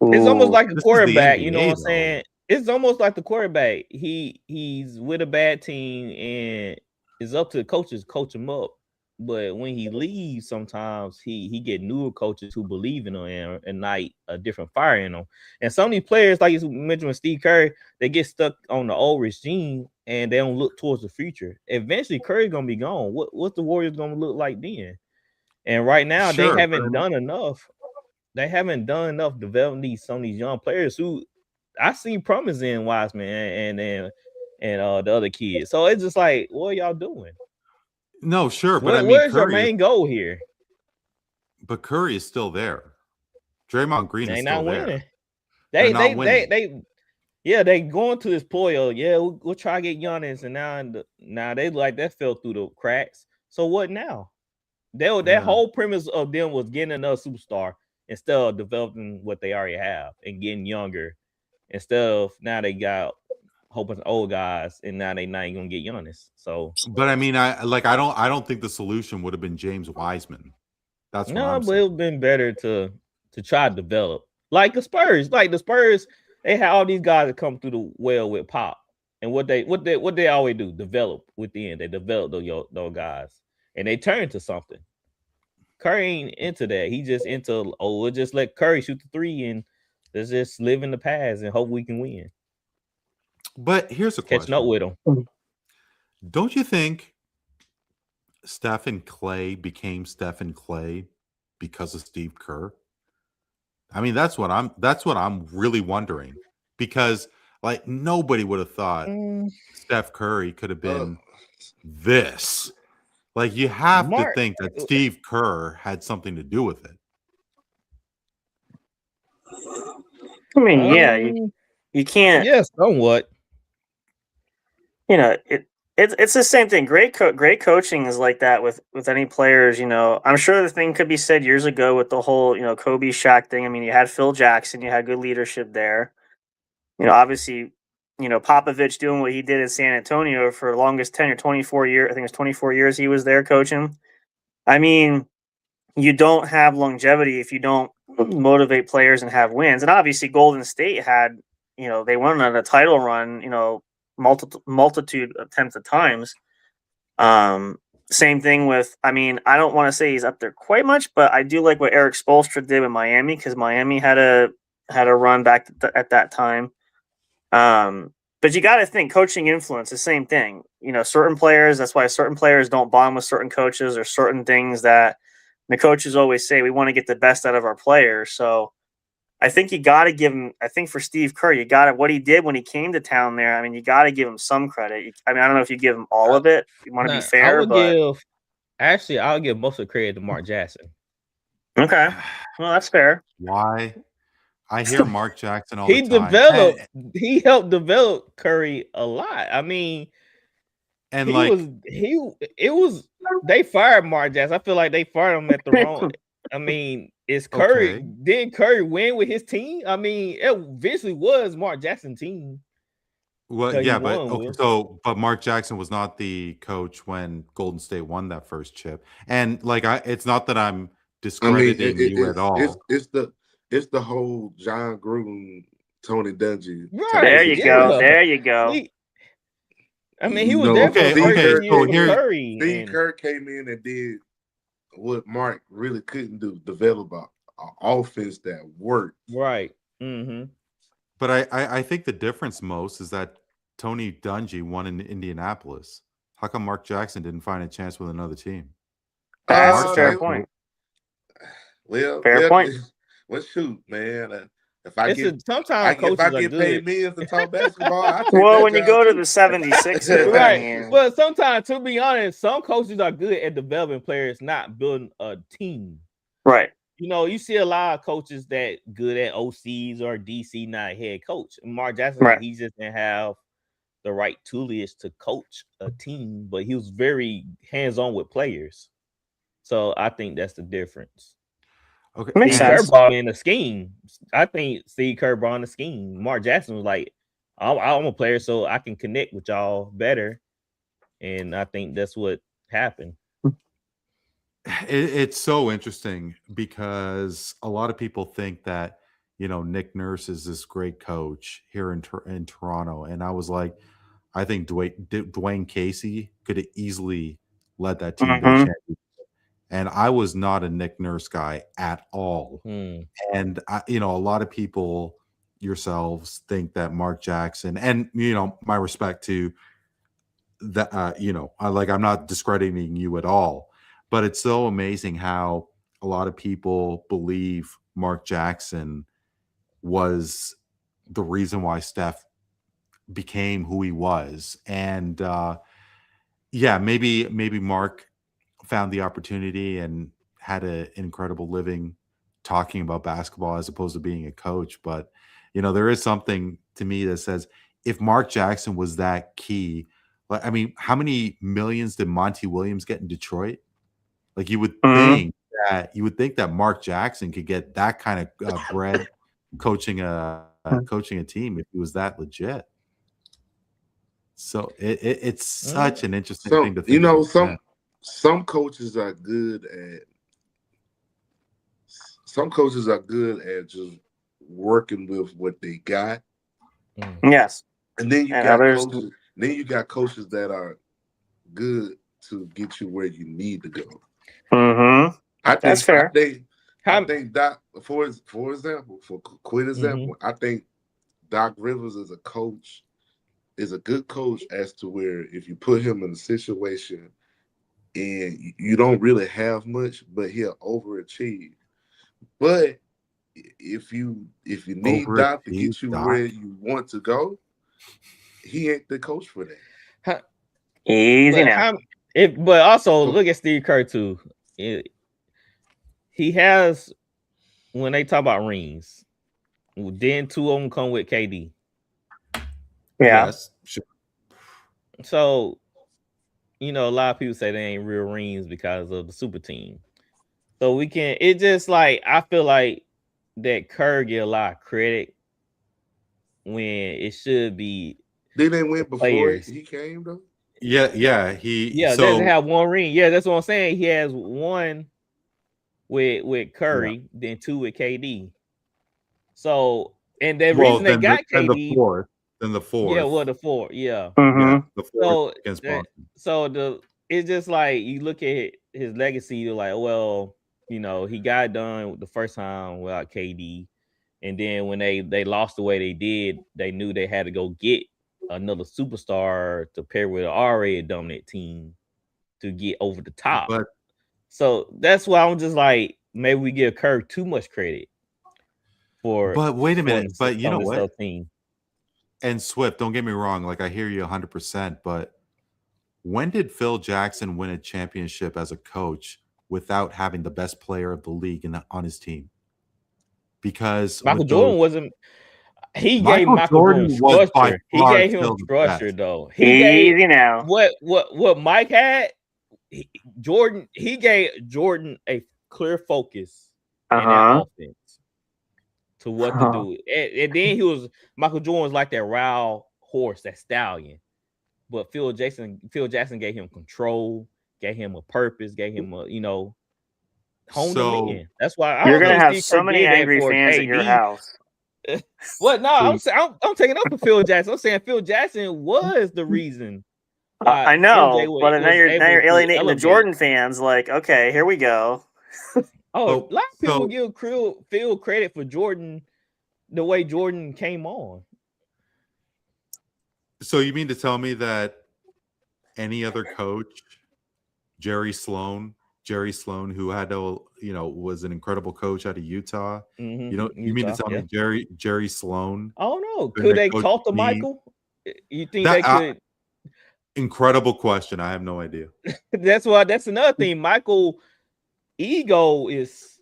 It's almost like a quarterback, you know what I'm saying? It's almost like the quarterback. He's with a bad team, and it's up to the coaches to coach him up. But when he leaves, sometimes he get newer coaches who believe in him and ignite a different fire in him. And some of these players, like you mentioned with Steve Curry, they get stuck on the old regime and they don't look towards the future. Eventually, Curry's gonna be gone. What's the Warriors gonna look like then? And right now, they haven't done enough. They haven't done enough developing some of these young players who I see promise in Wiseman and the other kids. So it's just like, what are y'all doing? No, sure, but where's your main goal here? But Curry is still there. Draymond Green is still winning. They going to this point of we'll try to get Giannis, and now they like that fell through the cracks. So what now? That whole premise of them was getting another superstar instead of developing what they already have and getting younger. Instead of now they got a whole bunch of old guys, and now they not even gonna get Giannis. So, but I mean, I don't think the solution would have been James Wiseman. That's what I'm saying. It would have been better to try to develop like the Spurs. Like the Spurs, they had all these guys that come through the well with Pop, and what they always do, develop within. They develop those guys, and they turn to something. Curry ain't into that. He just into we'll just let Curry shoot the three and let's just live in the past and hope we can win. But here's a question. Catching up with him. Don't you think Stephen Clay became Stephen Clay because of Steve Kerr? I mean, that's what I'm really wondering, because like nobody would have thought Steph Curry could have been this. Like, you have to think that Steve Kerr had something to do with it. I mean, you can't. Yes, somewhat. It's the same thing. Great coaching is like that with any players. I'm sure the thing could be said years ago with the whole Kobe Shaq thing. I mean, you had Phil Jackson, you had good leadership there. Obviously. Popovich doing what he did in San Antonio for the longest tenure, 24 years. I think it was 24 years he was there coaching. I mean, you don't have longevity if you don't motivate players and have wins. And obviously Golden State had, they went on a title run, multitude attempts at times. Same thing with, I mean, I don't want to say he's up there quite much, but I do like what Eric Spoelstra did with Miami, because Miami had a run back at that time. But you got to think coaching influence, the same thing, certain players. That's why certain players don't bond with certain coaches, or certain things that the coaches always say, we want to get the best out of our players. So I think you got to give him, I think for Steve Kerr, you got to, what he did when he came to town there. I mean, you got to give him some credit. I mean, I don't know if you give him all of it. You want to be fair, I'll give most of the credit to Mark Jackson. Okay. Well, that's fair. Why? I hear Mark Jackson all the time. He helped develop Curry a lot. I mean, And they fired Mark Jackson. I feel like they fired him at the wrong. I mean, is Curry didn't Curry win with his team? I mean, it eventually was Mark Jackson's team. Well, yeah, but Mark Jackson was not the coach when Golden State won that first chip. And like, it's not that I'm discrediting you at all. It's the whole John Gruden, Tony Dungy. Right. There you go. There you go. I mean, he was there for Curry. Steve Kerr came in and did what Mark really couldn't do: develop an offense that worked. Right. Mm-hmm. But I think the difference most is that Tony Dungy won in Indianapolis. How come Mark Jackson didn't find a chance with another team? That's a fair point. Well, fair point. Well, shoot, man. If I get paid millions to talk basketball, well, when you go to the 76ers, right? But sometimes, to be honest, some coaches are good at developing players, not building a team. Right. You know, you see a lot of coaches that good at OCs or DC, not head coach. Mark Jackson, he just didn't have the right toolage to coach a team, but he was very hands-on with players. So I think that's the difference. Okay, makes sense. Kerr brought in a scheme. I think Steve Kerr brought in a scheme. Mark Jackson was like, I'm a player, so I can connect with y'all better. And I think that's what happened. It's so interesting because a lot of people think that, you know, Nick Nurse is this great coach here in Toronto. And I was like, I think Dwayne Casey could have easily led that team to a championship. And I was not a Nick Nurse guy at all. And, you know, a lot of people, yourselves, think that Mark Jackson, and, you know, my respect to that, you know, I'm not discrediting you at all, but it's so amazing how a lot of people believe Mark Jackson was the reason why Steph became who he was. And, yeah, maybe Mark found the opportunity and had an incredible living talking about basketball as opposed to being a coach. But, you know, there is something to me that says if Mark Jackson was that key, I mean, how many millions did Monty Williams get in Detroit? Like you would think that Mark Jackson could get that kind of bread coaching a team if he was that legit. So it's such an interesting thing to think. You know, some coaches are good at just working with what they got. Yes. And then you got coaches that are good to get you where you need to go. That's fair. I think Doc, for example, I think Doc Rivers is a good coach as to where if you put him in a situation and you don't really have much, but he'll overachieve. But if you need Doc to get you where you want to go, he ain't the coach for that. Easy now. But also look at Steve Kerr too. He has, when they talk about rings, then 2 of them come with KD. Yeah. Yes, sure. So, you know, a lot of people say they ain't real rings because of the super team. So it just like, I feel like that Kerr get a lot of credit when it should be. Didn't they win before he came though? Yeah. Doesn't have one ring. Yeah, that's what I'm saying. He has one with Curry, then 2 with KD. So, and the reason they got KD. Then the fourth. Yeah, well, the 4. Yeah. The fourth against Boston. It's just like you look at his legacy, you're like, well, you know, he got done the first time without KD. And then when they lost the way they did, they knew they had to go get another superstar to pair with an already dominant team to get over the top. So that's why I'm just like, maybe we give Kerr too much credit for. But wait a minute. But you know what? Team. And Swift, don't get me wrong. Like I hear you 100%. But when did Phil Jackson win a championship as a coach without having the best player of the league on his team? Because Michael Jordan wasn't. He gave Michael Jordan structure. He gave him structure, though. He gave now what Mike had. He gave Jordan a clear focus in that offense to what to do. And then Michael Jordan was like that wild horse, that stallion. But Phil Jackson gave him control, gave him a purpose, gave him a honed him in. That's why you're gonna have so many angry fans at your house. What? No, I'm taking up for Phil Jackson. I'm saying Phil Jackson was the reason. I know, but now you're alienating the Jordan fans. Like, okay, here we go. A lot of people give Phil credit for Jordan, the way Jordan came on. So you mean to tell me that any other coach, Jerry Sloan, who had was an incredible coach out of Utah. You mean to tell me Jerry Sloan? Oh no, could they talk to Michael? You think they could? Incredible question. I have no idea. That's another thing. Michael ego is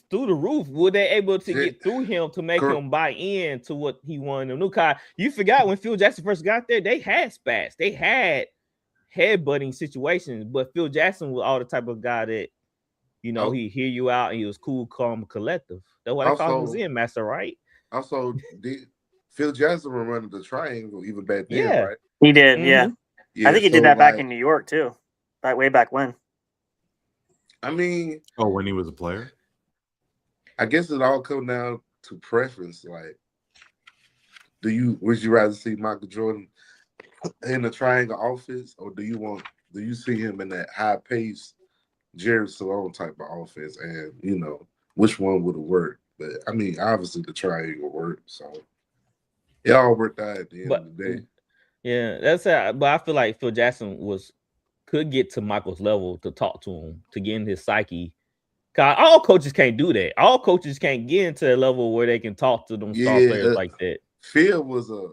through the roof. Were they able to get through him to make him buy in to what he wanted to do? You forgot when Phil Jackson first got there, they had spats, they had headbutting situations, but Phil Jackson was all the type of guy that he hear you out and he was cool, calm, collective. That's why they call him Zen Master, right? Also, Phil Jackson was running the triangle even back then, right? He did, yeah. I think he did that back in New York too, way back when. I mean, when he was a player. I guess it all comes down to preference. Like, would you rather see Michael Jordan in the triangle offense, or do you see him in that high pace Jerry Sloan type of offense? And which one would have worked? But I mean, obviously the triangle worked, so it all worked out at the end of the day. Yeah, that's it. But I feel like Phil Jackson could get to Michael's level to talk to him, to get in his psyche. Cause all coaches can't do that. All coaches can't get into a level where they can talk to them star players like that. Phil was a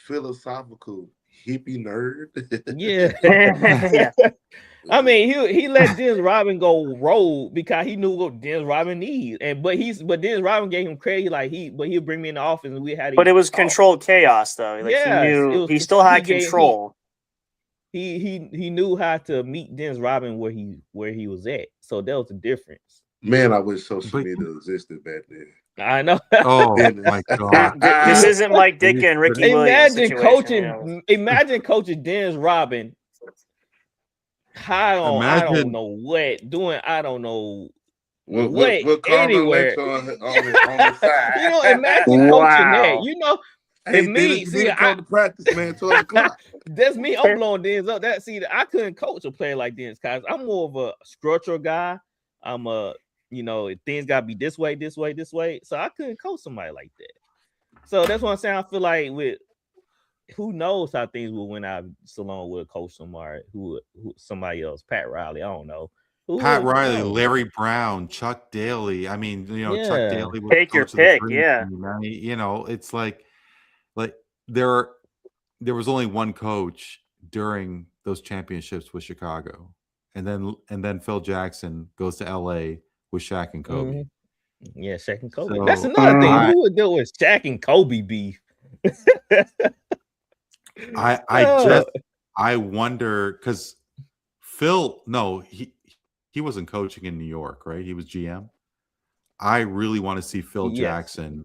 philosophical hippie nerd. Yeah. I mean, he let Dennis Rodman go rogue because he knew what Dennis Rodman needs, but Dennis Rodman gave him credit. He'll bring me in the office and we had. But it was controlled chaos, though. Like he still had control. He knew how to meet Dennis Rodman where he was at. So that was the difference. Man, I wish social media existed back then. I know. Oh my God! This isn't like Dick and Ricky Williams. Imagine coaching Dennis Rodman. I don't know what doing. I don't know what anywhere. On the side. Imagine coaching that. Hey, me, come to practice, man. 12 o'clock. That's me. I'm blowing Dennis up. I couldn't coach a player like Dennis because I'm more of a structural guy. I'm things gotta be this way. So I couldn't coach somebody like that. So that's what I'm saying. I feel like with who knows how things would went out. Salone would coach somebody else. Pat Riley. I don't know. Pat Riley, Larry Brown, Chuck Daly. I mean, Chuck Daly was take your pick. Yeah. It's like there was only one coach during those championships with Chicago, and then Phil Jackson goes to LA with Shaq and Kobe. Mm-hmm. Yeah, Shaq and Kobe. So, that's another thing. Who would deal with Shaq and Kobe beef? I wonder because Phil, he wasn't coaching in New York, right? He was GM. I really want to see Phil Jackson.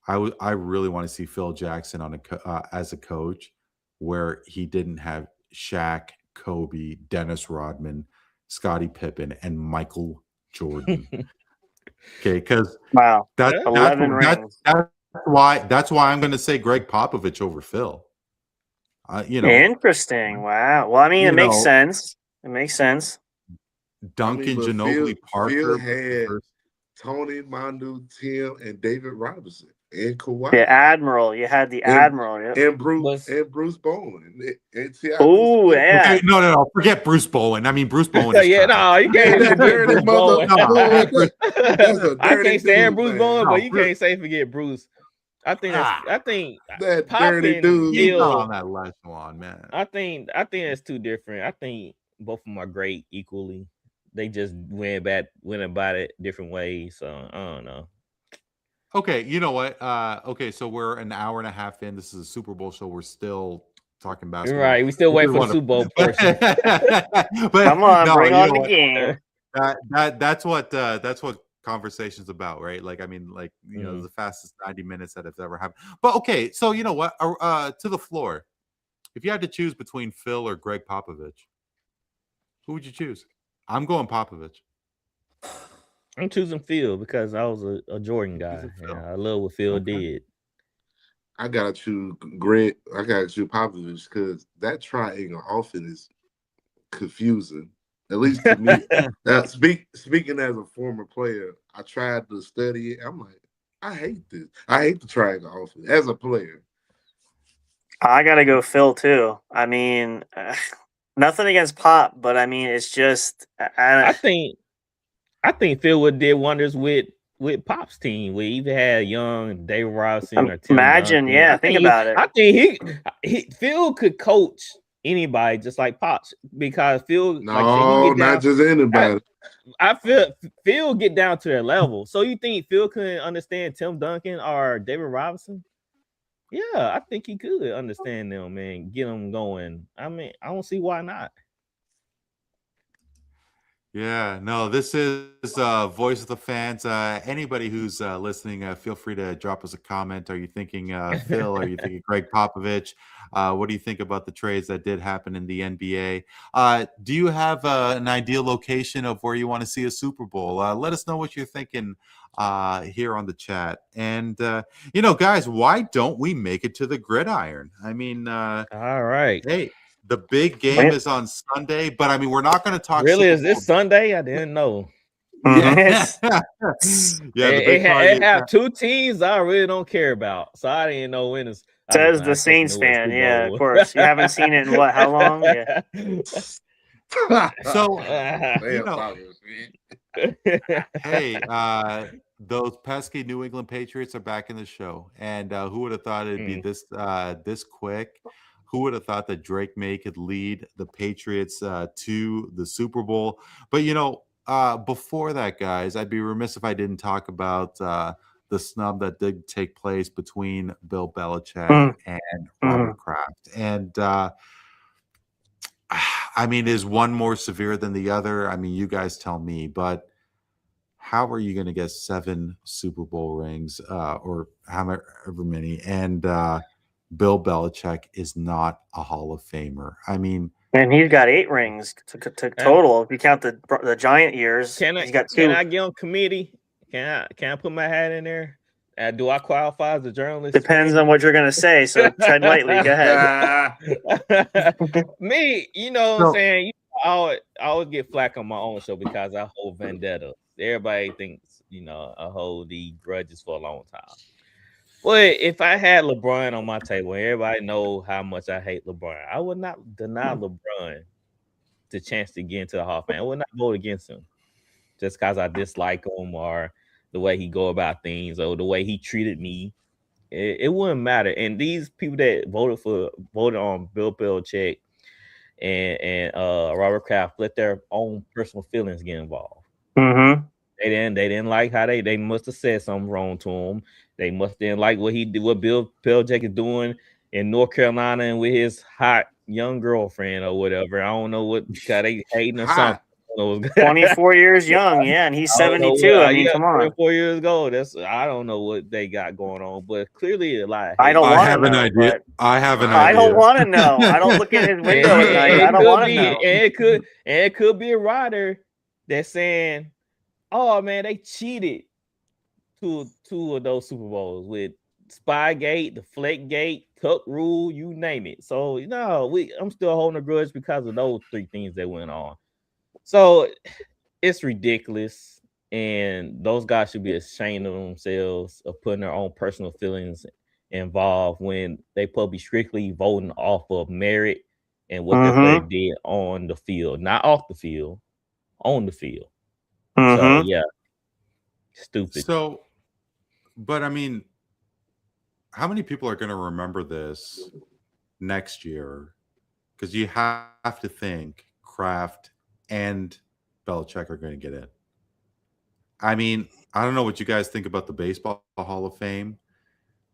I really want to see Phil Jackson as a coach where he didn't have Shaq, Kobe, Dennis Rodman, Scottie Pippen, and Michael Jordan. Okay, because that's why I'm going to say Greg Popovich over Phil. Interesting. Wow. Well, I mean, it makes sense. It makes sense. Duncan, Ginobili, Parker. Phil had Tony, Manu, Tim, and David Robinson. And Kawhi. The Admiral. You had the Admiral. Yep. And Bruce Bowen. Oh, yeah. Okay, no. Forget Bruce Bowen. I mean, Bruce Bowen is you can't Bruce Bowen. I can't stand Bruce Bowen, but you can't say forget Bruce. I think that dirty dude on that last one, man. I think that's too different. I think both of them are great equally. They just went about it different ways. So I don't know. Okay, you know what? Okay, so we're an hour and a half in. This is a Super Bowl show. We're still talking basketball. Right. We still wait for the Super Bowl portion. But Come on, no, bring you on know the what? game. That's what conversation's about, right? Like, I mean, like, you know, the fastest 90 minutes that have ever happened. But okay, so you know what? To the floor. If you had to choose between Phil or Greg Popovich, who would you choose? I'm going Popovich. I'm choosing Phil because I was a Jordan guy. And I love what Phil did. I gotta choose Greg. I gotta choose Popovich because that triangle offense is confusing. At least to me. Now, speaking as a former player, I tried to study it. I'm like, I hate this. I hate the triangle offense as a player. I gotta go Phil too. I mean, nothing against Pop, but I mean, it's just I think Phil would did wonders with Pop's team. We even had young David Robinson or Tim imagine, Duncan. yeah. Think about it. I think he Phil could coach anybody just like Pops because Phil. No, like I said, he get down, not just anybody. I feel Phil get down to their level. So you think Phil couldn't understand Tim Duncan or David Robinson? Yeah, I think he could understand them and get them going. I mean, I don't see why not. Yeah, no, this is Voice of the Fans. Anybody who's listening, feel free to drop us a comment. Are you thinking Phil? Are you thinking Greg Popovich? What do you think about the trades that did happen in the NBA? Do you have an ideal location of where you want to see a Super Bowl? Let us know what you're thinking here on the chat. And, you know, guys, why don't we make it to the gridiron? I mean, all right. Hey, the big game is on Sunday, but I mean, we're not going to talk. Really, is this Sunday? I didn't know. Yes. It have two teams I really don't care about, so I didn't know when it's. Says the Saints fan. Yeah, of course. You haven't seen it in what? How long? Yeah. So, you know, hey, those pesky New England Patriots are back in the show, and who would have thought it'd be this quick? Who would have thought that Drake May could lead the Patriots to the Super Bowl? But you know, before that, guys, I'd be remiss if I didn't talk about the snub that did take place between Bill Belichick and Robert Kraft, and. I mean, is one more severe than the other? I mean, you guys tell me, but how are you going to get 7 Super Bowl rings or however many? And Bill Belichick is not a Hall of Famer. I mean, and he's got 8 rings to total. If you count the Giant years, he's got 2. Can I get on committee? Can I put my hat in there? Do I qualify as a journalist? Depends on what you're going to say, so tread lightly. Go ahead. Me, you know what I'm saying? You know, I always get flack on my own show because I hold vendetta. Everybody thinks, you know, I hold the grudges for a long time. But if I had LeBron on my table, everybody know how much I hate LeBron. I would not deny LeBron the chance to get into the Hall of Fame. I would not vote against him just because I dislike him or the way he go about things or the way he treated me. It wouldn't matter. And these people that voted on Bill Belichick and Robert Kraft let their own personal feelings get involved. Mm-hmm. They didn't like how they must have said something wrong to him. They must didn't like what he did, what Bill Belichick is doing in North Carolina and with his hot young girlfriend or whatever. I don't know what they hating or something. 24 years young, yeah, and he's 72. I mean, come on. 24 years ago. I don't know what they got going on, but clearly a lot. I have an idea. I have an idea. I don't want to know. I don't look at his window at night. I don't want to know. And it could be a writer that's saying, "Oh man, they cheated two of those Super Bowls with Spygate, the Fleckgate, Tuck Rule, you name it." So I'm still holding a grudge because of those 3 things that went on. So it's ridiculous, and those guys should be ashamed of themselves of putting their own personal feelings involved when they probably strictly voting off of merit and what the player did on the field, not off the field, on the field. So yeah, stupid. So, but I mean, how many people are going to remember this next year? Because you have to think Kraft and Belichick are going to get in. I mean, I don't know what you guys think about the Baseball Hall of Fame,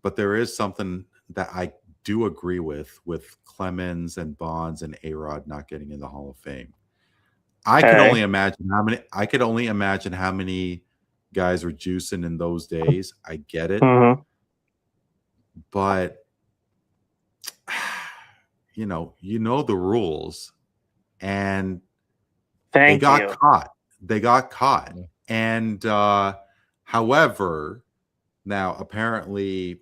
but there is something that I do agree with Clemens and Bonds and A-Rod not getting in the Hall of Fame. I could only imagine how many guys were juicing in those days. I get it. Mm-hmm. But you know the rules, and they got caught. And however, now apparently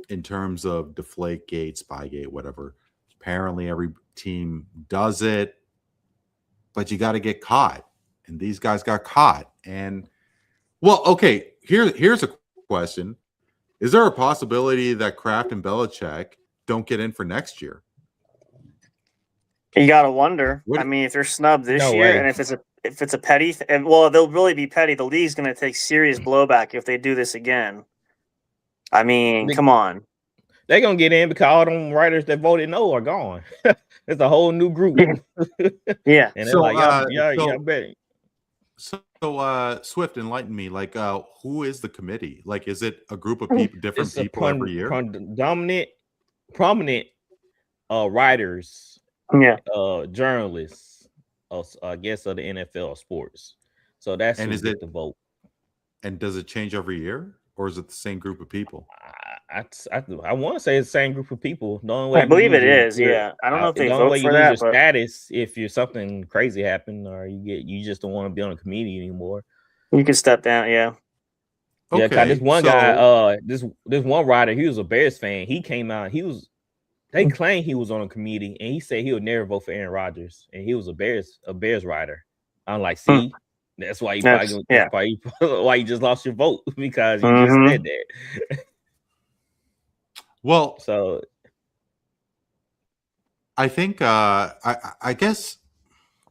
in terms of Deflategate, Spygate, whatever, apparently every team does it, but you got to get caught, and these guys got caught. And well, okay, here's a question: is there a possibility that Kraft and Belichick don't get in for next year? You gotta wonder. I mean, if they're snubbed this year, way. and if it's a petty, well, they'll really be petty. The league's gonna take serious blowback if they do this again. I mean, come on. They're gonna get in because all them writers that voted no are gone. It's a whole new group. Yeah. And they're I bet. So Swift, enlighten me. Like, who is the committee? Like, is it a group of people, different people every year? Prominent writers, journalists, I guess of the NFL sports. So that's and is it the vote. And does it change every year, or is it the same group of people? I want to say it's the same group of people. The only way I believe it is. Yeah, I don't know if they vote for that. Your status if you're something crazy happened, or you just don't want to be on a committee anymore. You can step down. Yeah. Okay, yeah. This one guy, this one writer, he was a Bears fan. He came out. They claimed he was on a committee, and he said he would never vote for Aaron Rodgers, and he was a Bears writer. I'm like, see. That's why why you just lost your vote, because you just said that. Well, so I think I guess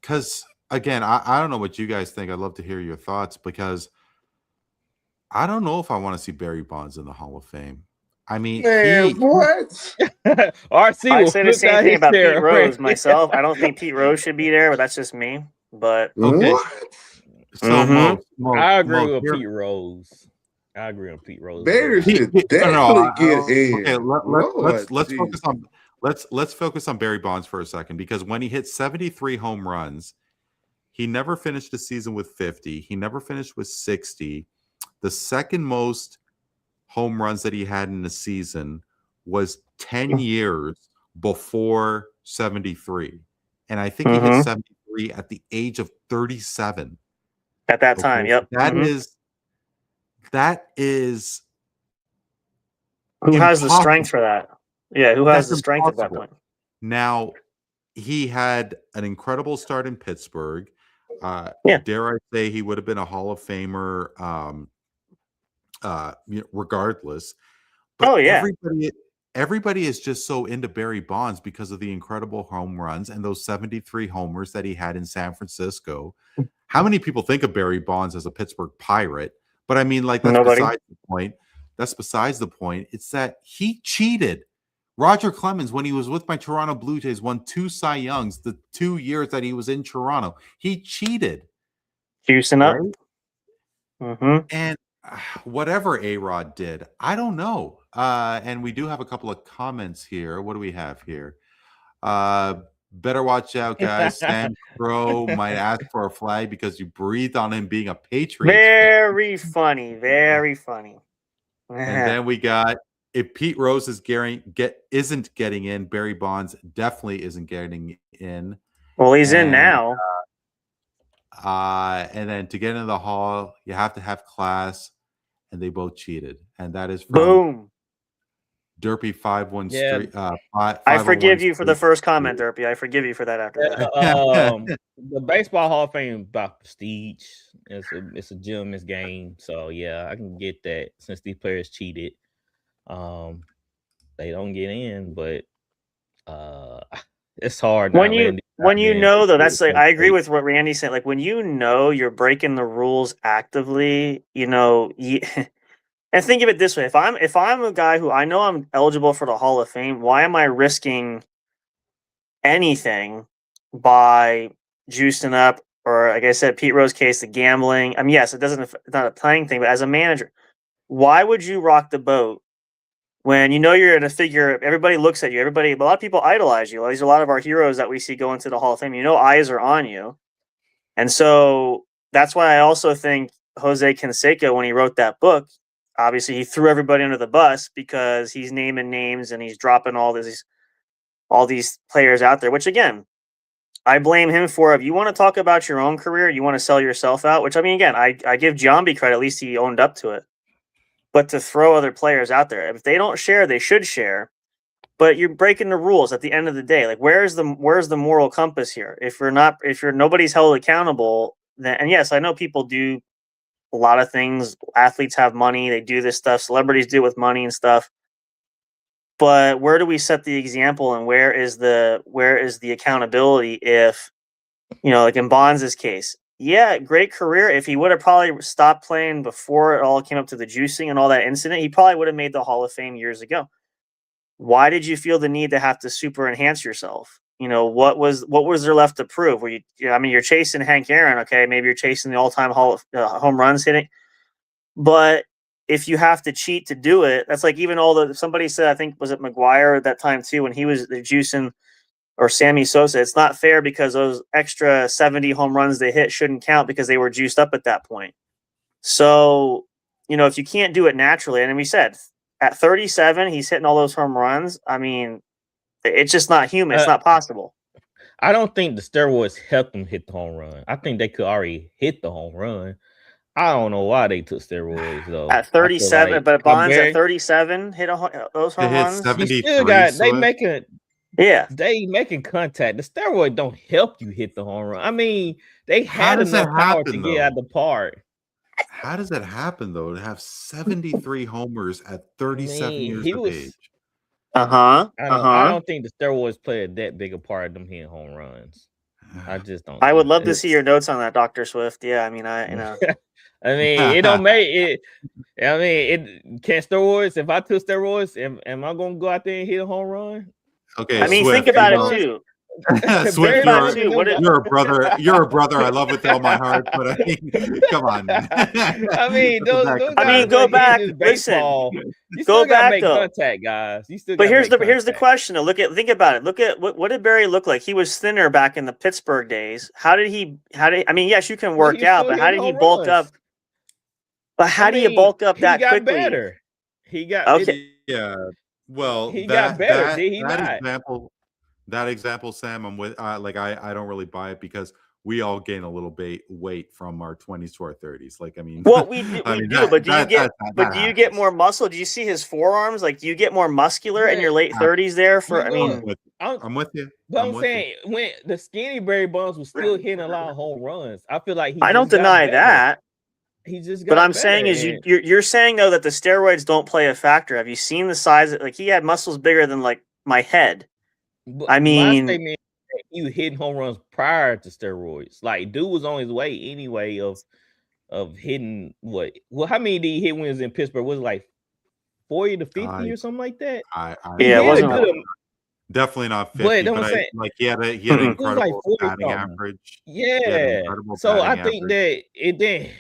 because again, I don't know what you guys think. I'd love to hear your thoughts, because I don't know if I want to see Barry Bonds in the Hall of Fame. I mean, what? RC I say the same thing about Pete Rose myself. I don't think Pete Rose should be there, but that's just me. But okay. So I agree with Pete Rose. I agree on Pete Rose. Bears should definitely get in. Okay, let's focus on Barry Bonds for a second, because when he hit 73 home runs, he never finished the season with 50. He never finished with 60. The second most home runs that he had in the season was 10 years before 73. And I think he hit 73 at the age of 37. At that time, yep. That is who has the strength for that? Yeah, who has the strength at that point? Now, he had an incredible start in Pittsburgh. Dare I say he would have been a Hall of Famer regardless. But everybody is just so into Barry Bonds because of the incredible home runs and those 73 homers that he had in San Francisco. How many people think of Barry Bonds as a Pittsburgh Pirate? But I mean, like, that's besides the point. That's besides the point. It's that he cheated. Roger Clemens, when he was with my Toronto Blue Jays, won 2 Cy Youngs the 2 years that he was in Toronto. He cheated. Juicing up. Right? And whatever A-Rod did, I don't know. And we do have a couple of comments here. What do we have here? Better watch out, guys. Sam Crow might ask for a flag because you breathed on him being a Patriot. Very funny. Very funny. And then we got, if Pete Rose isn't getting in, Barry Bonds definitely isn't getting in. Well, he's in now. And then to get into the Hall, you have to have class, and they both cheated. And that is from Boom. Derpy 513. I forgive you for the first comment, Derpy. I forgive you for that after that. The Baseball Hall of Fame is about prestige. It's a gentleman's game. So yeah, I can get that since these players cheated. They don't get in, but it's hard. When you know though, that's like, I agree with what Randy said. Like, when you know you're breaking the rules actively, and think of it this way: if I'm a guy who I know I'm eligible for the Hall of Fame, why am I risking anything by juicing up or like I said, Pete Rose's case, the gambling. I mean, yes, it's not a playing thing, but as a manager, why would you rock the boat when you know you're in a figure? Everybody looks at you. A lot of people idolize you. These are a lot of our heroes that we see go into the Hall of Fame. You know, eyes are on you, and so that's why I also think Jose Canseco, when he wrote that book, obviously he threw everybody under the bus because he's naming names and he's dropping all these players out there. Which again, I blame him for. If you want to talk about your own career, you want to sell yourself out. Which I mean, again, I give Giambi credit. At least he owned up to it. But to throw other players out there, if they don't share, they should share. But you're breaking the rules at the end of the day. Like, where's the moral compass here? If nobody's held accountable, then, and yes, I know people do a lot of things. Athletes have money, they do this stuff. Celebrities do it with money and stuff. But where do we set the example, and where is the accountability? If like in Bonds' case, yeah, great career. If he would have probably stopped playing before it all came up to the juicing and all that incident, he probably would have made the Hall of Fame years ago. Why did you feel the need to have to super enhance yourself? What was there left to prove? You're chasing Hank Aaron, okay? Maybe you're chasing the all-time home runs hitting, but if you have to cheat to do it, that's like even somebody said, I think was it McGuire at that time too, when he was juicing, or Sammy Sosa. It's not fair because those extra 70 home runs they hit shouldn't count because they were juiced up at that point. So if you can't do it naturally, and we said, at 37, he's hitting all those home runs. I mean, it's just not human. It's not possible. I don't think the steroids helped him hit the home run. I think they could already hit the home run. I don't know why they took steroids though. At 37, but Bonds at 37 hit those home runs. 73. They making contact. The steroid don't help you hit the home run. I mean, they had enough power to get out the park. How does that happen though? To have 73 homers at 37 years of age. I don't think the steroids played that big a part of them hitting home runs. I just don't. I would love to see your notes on that, Dr. Swift. Yeah, I mean, I mean, it don't make it. I mean, it can steroids. If I took steroids, am I gonna go out there and hit a home run? Okay, I mean, Swift, think about it too. Swift, you're a brother. You're a brother. I love with all my heart, but I mean, come on. Man. I mean, go back. Listen, go back. Make contact, guys. You still. But here's the question. Think about it. Look at what did Barry look like? He was thinner back in the Pittsburgh days. How did he? I mean, yes, you can work out, but how did he bulk up? But how do you bulk up that quickly? He got better. He got okay. Yeah. Well, he got better. Did he not? That example, Sam, I'm with. I don't really buy it because we all gain a little weight from our 20s to our 30s. Like, I mean, well, we do. But do you get more muscle? Do you see his forearms? Like, do you get more muscular in your late 30s? There, I'm with you. But I'm saying when the skinny Barry Bonds was still hitting a lot of home runs, I feel like I don't deny that. He just got but I'm better. saying is you're saying though that the steroids don't play a factor. Have you seen the size? Like he had muscles bigger than like my head. But I mean, you hitting home runs prior to steroids. Like dude was on his way anyway of hitting what? Well, how many did he hit when he was in Pittsburgh? Was it like 40 to 50 or something like that? Yeah, it wasn't definitely not 50. But he had an incredible batting average. Yeah. So I think that it didn't.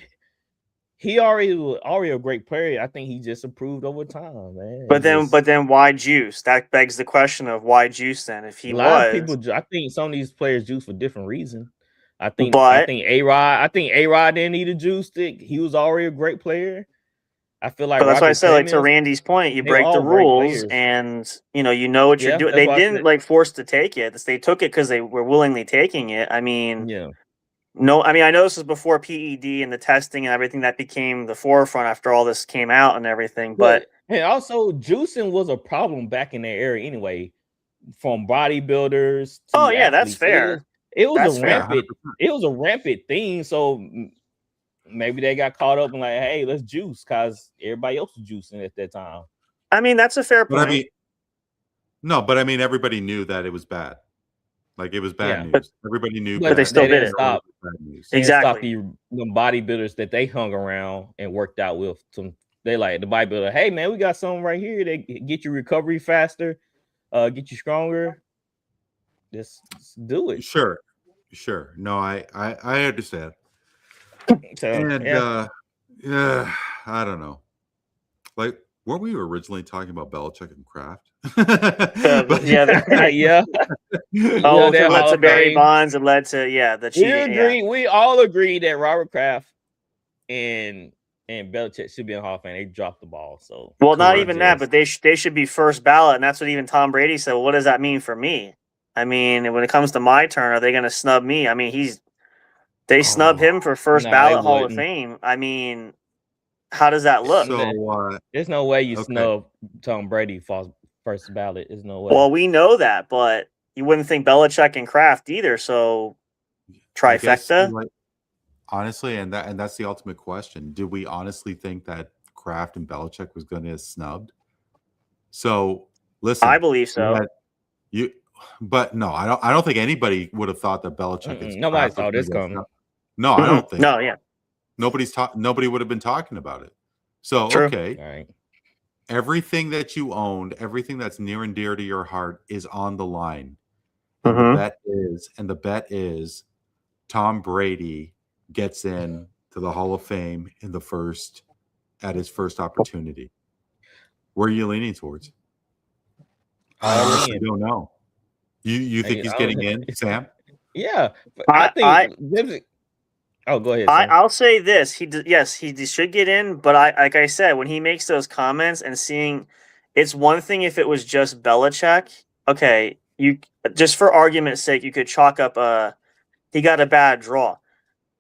He already was a great player. I think he just improved over time, man. But then why juice? That begs the question of why juice then? If he I think some of these players juice for different reasons. I think A-Rod didn't need a juice stick. He was already a great player. I feel like that's why I said, like to Randy's point, you break the rules and you know what you're doing. They didn't like force to take it. They took it because they were willingly taking it. I mean, yeah. No, I mean, I know this was before PED and the testing and everything that became the forefront after all this came out and everything. But and also juicing was a problem back in their era anyway, from bodybuilders. Oh yeah, that's fair. It was a rampant thing. So maybe they got caught up and like, hey, let's juice because everybody else was juicing at that time. I mean, that's a fair point. But I mean, everybody knew that it was bad. Like it was bad news. Everybody knew, but they still didn't stop. Exactly. Stop the bodybuilders that they hung around and worked out with. They like the bodybuilder. Hey man, we got something right here. They get you recovery faster, get you stronger. Just do it. Sure. Sure. No, I understand. So And yeah, yeah, I don't know. Like, weren't we originally talking about Belichick and Kraft? yeah, yeah. Oh, it That led Hall to of Barry Fame. Bonds. It led to the We cheating. Yeah. agree. We all agree that Robert Kraft and Belichick should be in Hall of Fame. They dropped the ball. So Well, not Correct. even that, but they should be first ballot, and that's what even Tom Brady said. Well, what does that mean for me? I mean, when it comes to my turn, are they going to snub me? I mean, they snub Oh, him for first no, they ballot Hall of wouldn't. Fame. I mean, how does that look? so There's no way you okay. snub Tom Brady for first ballot. There's no way. Well, we know that, but you wouldn't think Belichick and Kraft either. So I guess, trifecta. like, honestly, and that's the ultimate question. Did we honestly think that Kraft and Belichick was going to get snubbed? So listen, I believe so. you, but no, I don't think anybody would have thought that Belichick and Nobody Kraft saw was this gonna get coming. snubbed. No, I don't think. No, yeah, Nobody would have been talking about it. So true. okay, All right. everything that you owned, everything that's near and dear to your heart is on the line. And Mm-hmm. the bet is Tom Brady gets in to the Hall of Fame at his first opportunity. Where are you leaning towards? I honestly don't know. You think he's getting in, Sam? Yeah, I think. Oh, go ahead. Sam. I'll say this: yes, he should get in. But like I said, when he makes those comments and seeing, it's one thing if it was just Belichick. Okay, you just for argument's sake, you could chalk up he got a bad draw.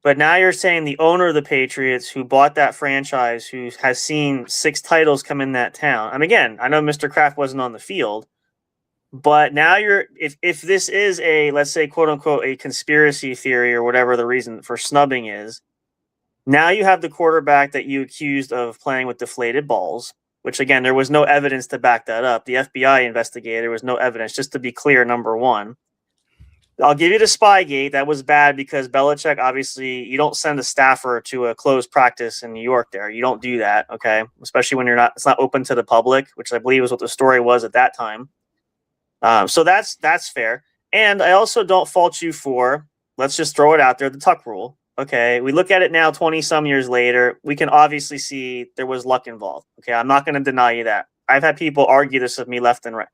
But now you're saying the owner of the Patriots, who bought that franchise, who has seen 6 titles come in that town. And again, I know Mr. Kraft wasn't on the field, but now if this is a, let's say, quote unquote, a conspiracy theory or whatever the reason for snubbing is, now you have the quarterback that you accused of playing with deflated balls, which again, there was no evidence to back that up. The FBI investigated, there was no evidence, just to be clear, number one. I'll give you the Spygate. That was bad because Belichick, obviously, you don't send a staffer to a closed practice in New York there. You don't do that, okay? Especially when it's not open to the public, which I believe is what the story was at that time. So that's fair. And I also don't fault you for, let's just throw it out there, the Tuck rule. Okay, we look at it now 20-some years later. We can obviously see there was luck involved. Okay, I'm not going to deny you that. I've had people argue this with me left and right.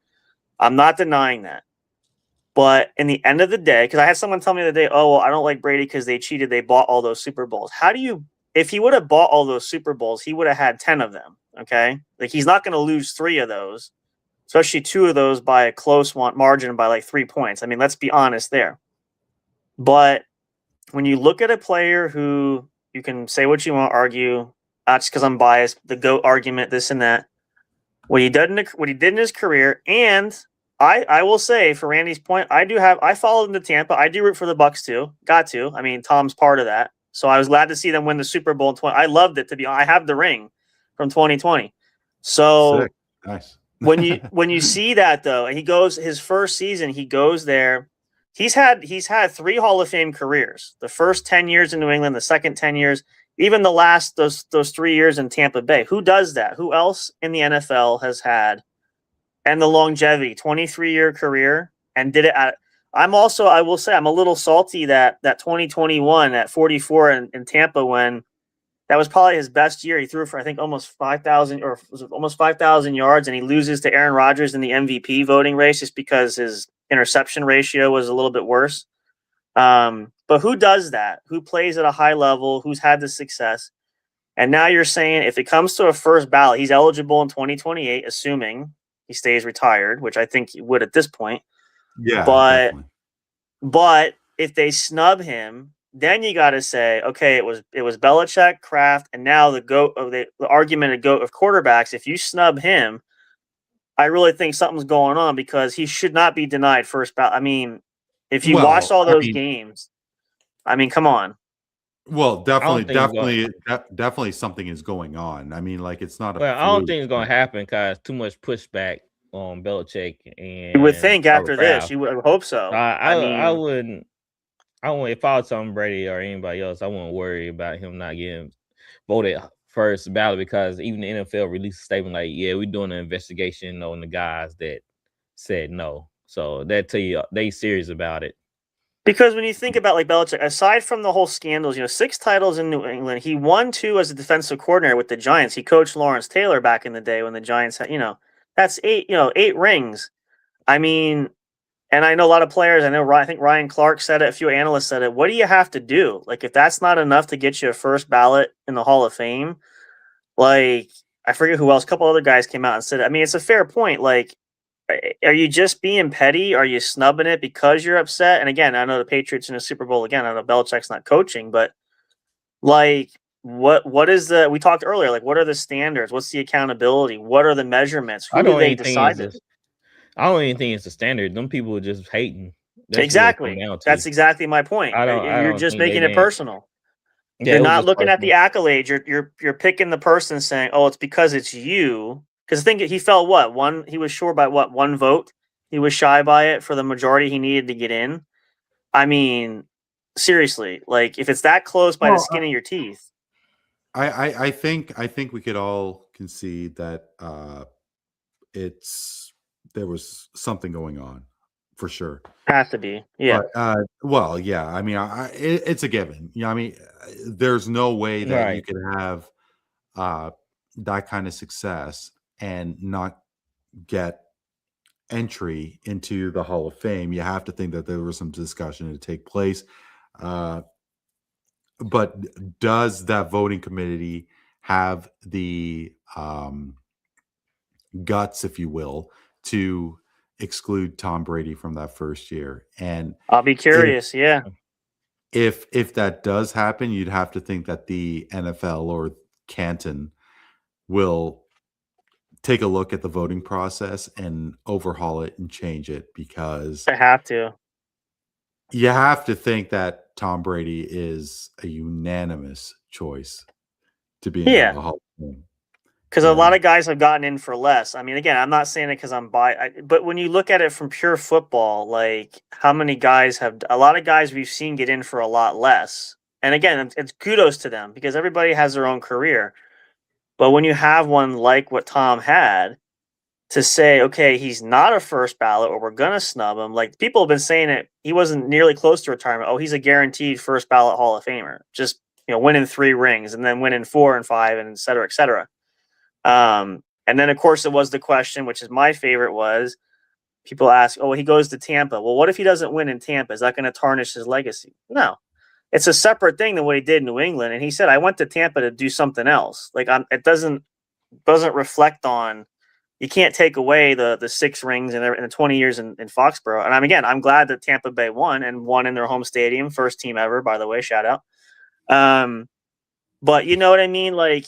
I'm not denying that. But in the end of the day, because I had someone tell me the other day, oh, well, I don't like Brady because they cheated. They bought all those Super Bowls. If he would have bought all those Super Bowls, he would have had 10 of them. Okay. Like, he's not going to lose 3 of those, especially 2 of those by a close margin by like 3 points. I mean, let's be honest there. But when you look at a player who you can say what you want, argue, that's because I'm biased, the GOAT argument, this and that, what he did in his career, and I will say, for Randy's point, I followed him to Tampa. I do root for the Bucks too. Got to. I mean, Tom's part of that. So I was glad to see them win the Super Bowl in 20. I loved it, to be honest. I have the ring from 2020. So sick. Nice. when you see that though, and he goes his first season, he goes there. He's had 3 Hall of Fame careers. The first 10 years in New England, the second 10 years, even the last those 3 years in Tampa Bay. Who does that? Who else in the NFL has had and the longevity, 23-year career, and did it at I will say I'm a little salty that 2021 at 44 in Tampa, when that was probably his best year. He threw for, I think, almost 5,000 yards, and he loses to Aaron Rodgers in the MVP voting race just because his interception ratio was a little bit worse. But who does that? Who plays at a high level? Who's had the success? And now you're saying if it comes to a first ballot, he's eligible in 2028, assuming he stays retired, which I think he would at this point. Yeah, but if they snub him, then you got to say, okay, it was Belichick, Kraft, and now the GOAT of the argument of GOAT of quarterbacks. If you snub him, I really think something's going on, because he should not be denied first ballot. I mean, if you watch all those games, I mean, come on. Well, definitely something is going on. I mean, like, it's not. I don't think it's going to happen because too much pushback on Belichick. And you would think after this, you would hope so. I wouldn't. If I was Tom Brady or anybody else, I wouldn't worry about him not getting voted first ballot, because even the NFL released a statement like, yeah, we're doing an investigation on the guys that said no. So that tell you they serious about it. Because when you think about like Belichick, aside from the whole scandals, 6 titles in New England, he won 2 as a defensive coordinator with the Giants. He coached Lawrence Taylor back in the day when the Giants had, that's 8 rings. I mean, and I know a lot of players. I think Ryan Clark said it. A few analysts said it. What do you have to do? Like, if that's not enough to get you a first ballot in the Hall of Fame, like, I forget who else. A couple other guys came out and said it. I mean, it's a fair point. Like, are you just being petty? Are you snubbing it because you're upset? And again, I know the Patriots in a Super Bowl again. I know Belichick's not coaching, but like, what is the? We talked earlier. Like, what are the standards? What's the accountability? What are the measurements? Who do they decide this? I don't even think it's a standard. Them people are just hating. Exactly. That's exactly my point. You're just making it personal. Yeah, you're not looking at the accolades. You're picking the person, saying, "Oh, it's because it's you." Because I think he fell one. He was short by 1 vote. He was shy by it for the majority he needed to get in. I mean, seriously, like if it's that close by the skin of your teeth. I think we could all concede that there was something going on for sure. Has to be, yeah. But, well, yeah. I mean, it's a given. I mean, there's no way that you could have that kind of success and not get entry into the Hall of Fame. You have to think that there was some discussion to take place. But does that voting committee have the guts, if you will, to exclude Tom Brady from that first year? And I'll be curious. If that does happen, you'd have to think that the NFL or Canton will take a look at the voting process and overhaul it and change it, because I have to. You have to think that Tom Brady is a unanimous choice to be in the Hall of Fame. Because a lot of guys have gotten in for less. I mean, again, I'm not saying it because I'm biased, but when you look at it from pure football, like how many guys a lot of guys we've seen get in for a lot less. And again, it's kudos to them because everybody has their own career. But when you have one like what Tom had, to say, okay, he's not a first ballot or we're going to snub him. Like people have been saying it. He wasn't nearly close to retirement. Oh, he's a guaranteed first ballot Hall of Famer. Just, winning 3 rings and then winning 4 and 5 and et cetera, et cetera. And then of course it was the question, which is my favorite, was people ask, oh, he goes to Tampa. Well, what if he doesn't win in Tampa? Is that going to tarnish his legacy? No, it's a separate thing than what he did in New England. And he said, I went to Tampa to do something else. Like it doesn't reflect on, you can't take away the 6 rings and the 20 years in Foxborough. And I'm glad that Tampa Bay won in their home stadium. First team ever, by the way, shout out. But you know what I mean? Like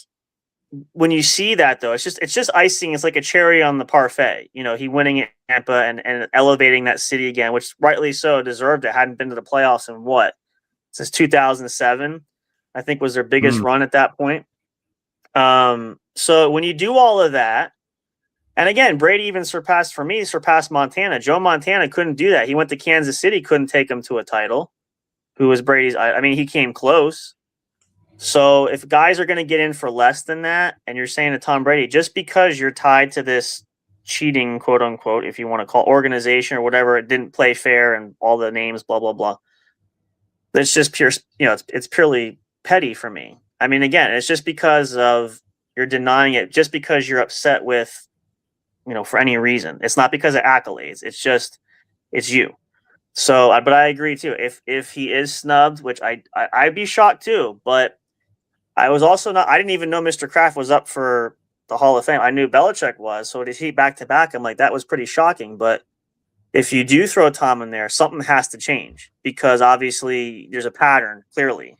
when you see that though, it's just icing. It's like a cherry on the parfait, he winning at Tampa and elevating that city again, which rightly so deserved it. Hadn't been to the playoffs in since 2007, I think was their biggest run at that point. So when you do all of that, and again, Brady even surpassed Montana. Joe Montana couldn't do that. He went to Kansas City, couldn't take him to a title. Who was Brady's? He came close. So if guys are going to get in for less than that, and you're saying to Tom Brady, just because you're tied to this cheating, quote unquote, if you want to call organization or whatever, it didn't play fair and all the names, blah, blah, blah. It's just pure, it's purely petty for me. Again, it's just because of you're denying it, just because you're upset with, for any reason. It's not because of accolades. It's you. So, but I agree too. If he is snubbed, which I'd be shocked too, but I was also I didn't even know Mr. Kraft was up for the Hall of Fame. I knew Belichick was, so to see back to back, I'm like, that was pretty shocking. But if you do throw Tom in there, something has to change because obviously there's a pattern, clearly.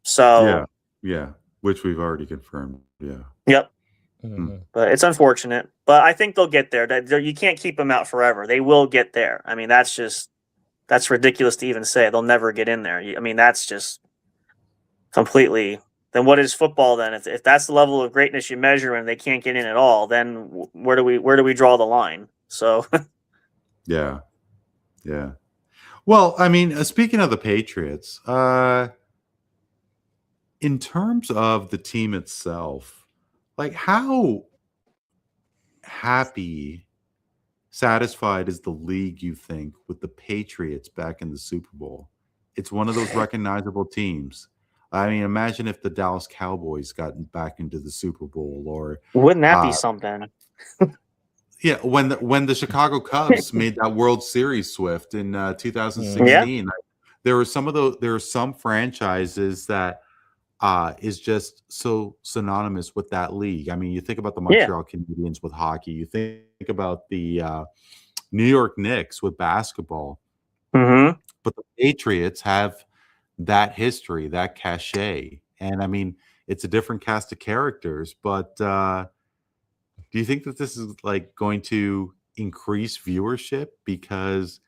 So yeah, which we've already confirmed. Yeah. Yep. But it's unfortunate. But I think they'll get there. You can't keep them out forever. They will get there. That's ridiculous to even say. They'll never get in there. That's just completely. Then what is football then? If that's the level of greatness you measure and they can't get in at all, then where do we draw the line? So. Yeah. Well, speaking of the Patriots, in terms of the team itself, like how happy satisfied is the league, you think, with the Patriots back in the Super Bowl? It's one of those recognizable teams. I mean, imagine if the Dallas Cowboys got back into the Super Bowl, or Wouldn't that be something? yeah, when the Chicago Cubs made that World Series, Swift, in 2016, there were some franchises that is just so synonymous with that league. I mean, you think about the Montreal Canadiens with hockey, you think about the New York Knicks with basketball, but the Patriots have that history, that cachet, and I mean, it's a different cast of characters, but do you think that this is like going to increase viewership because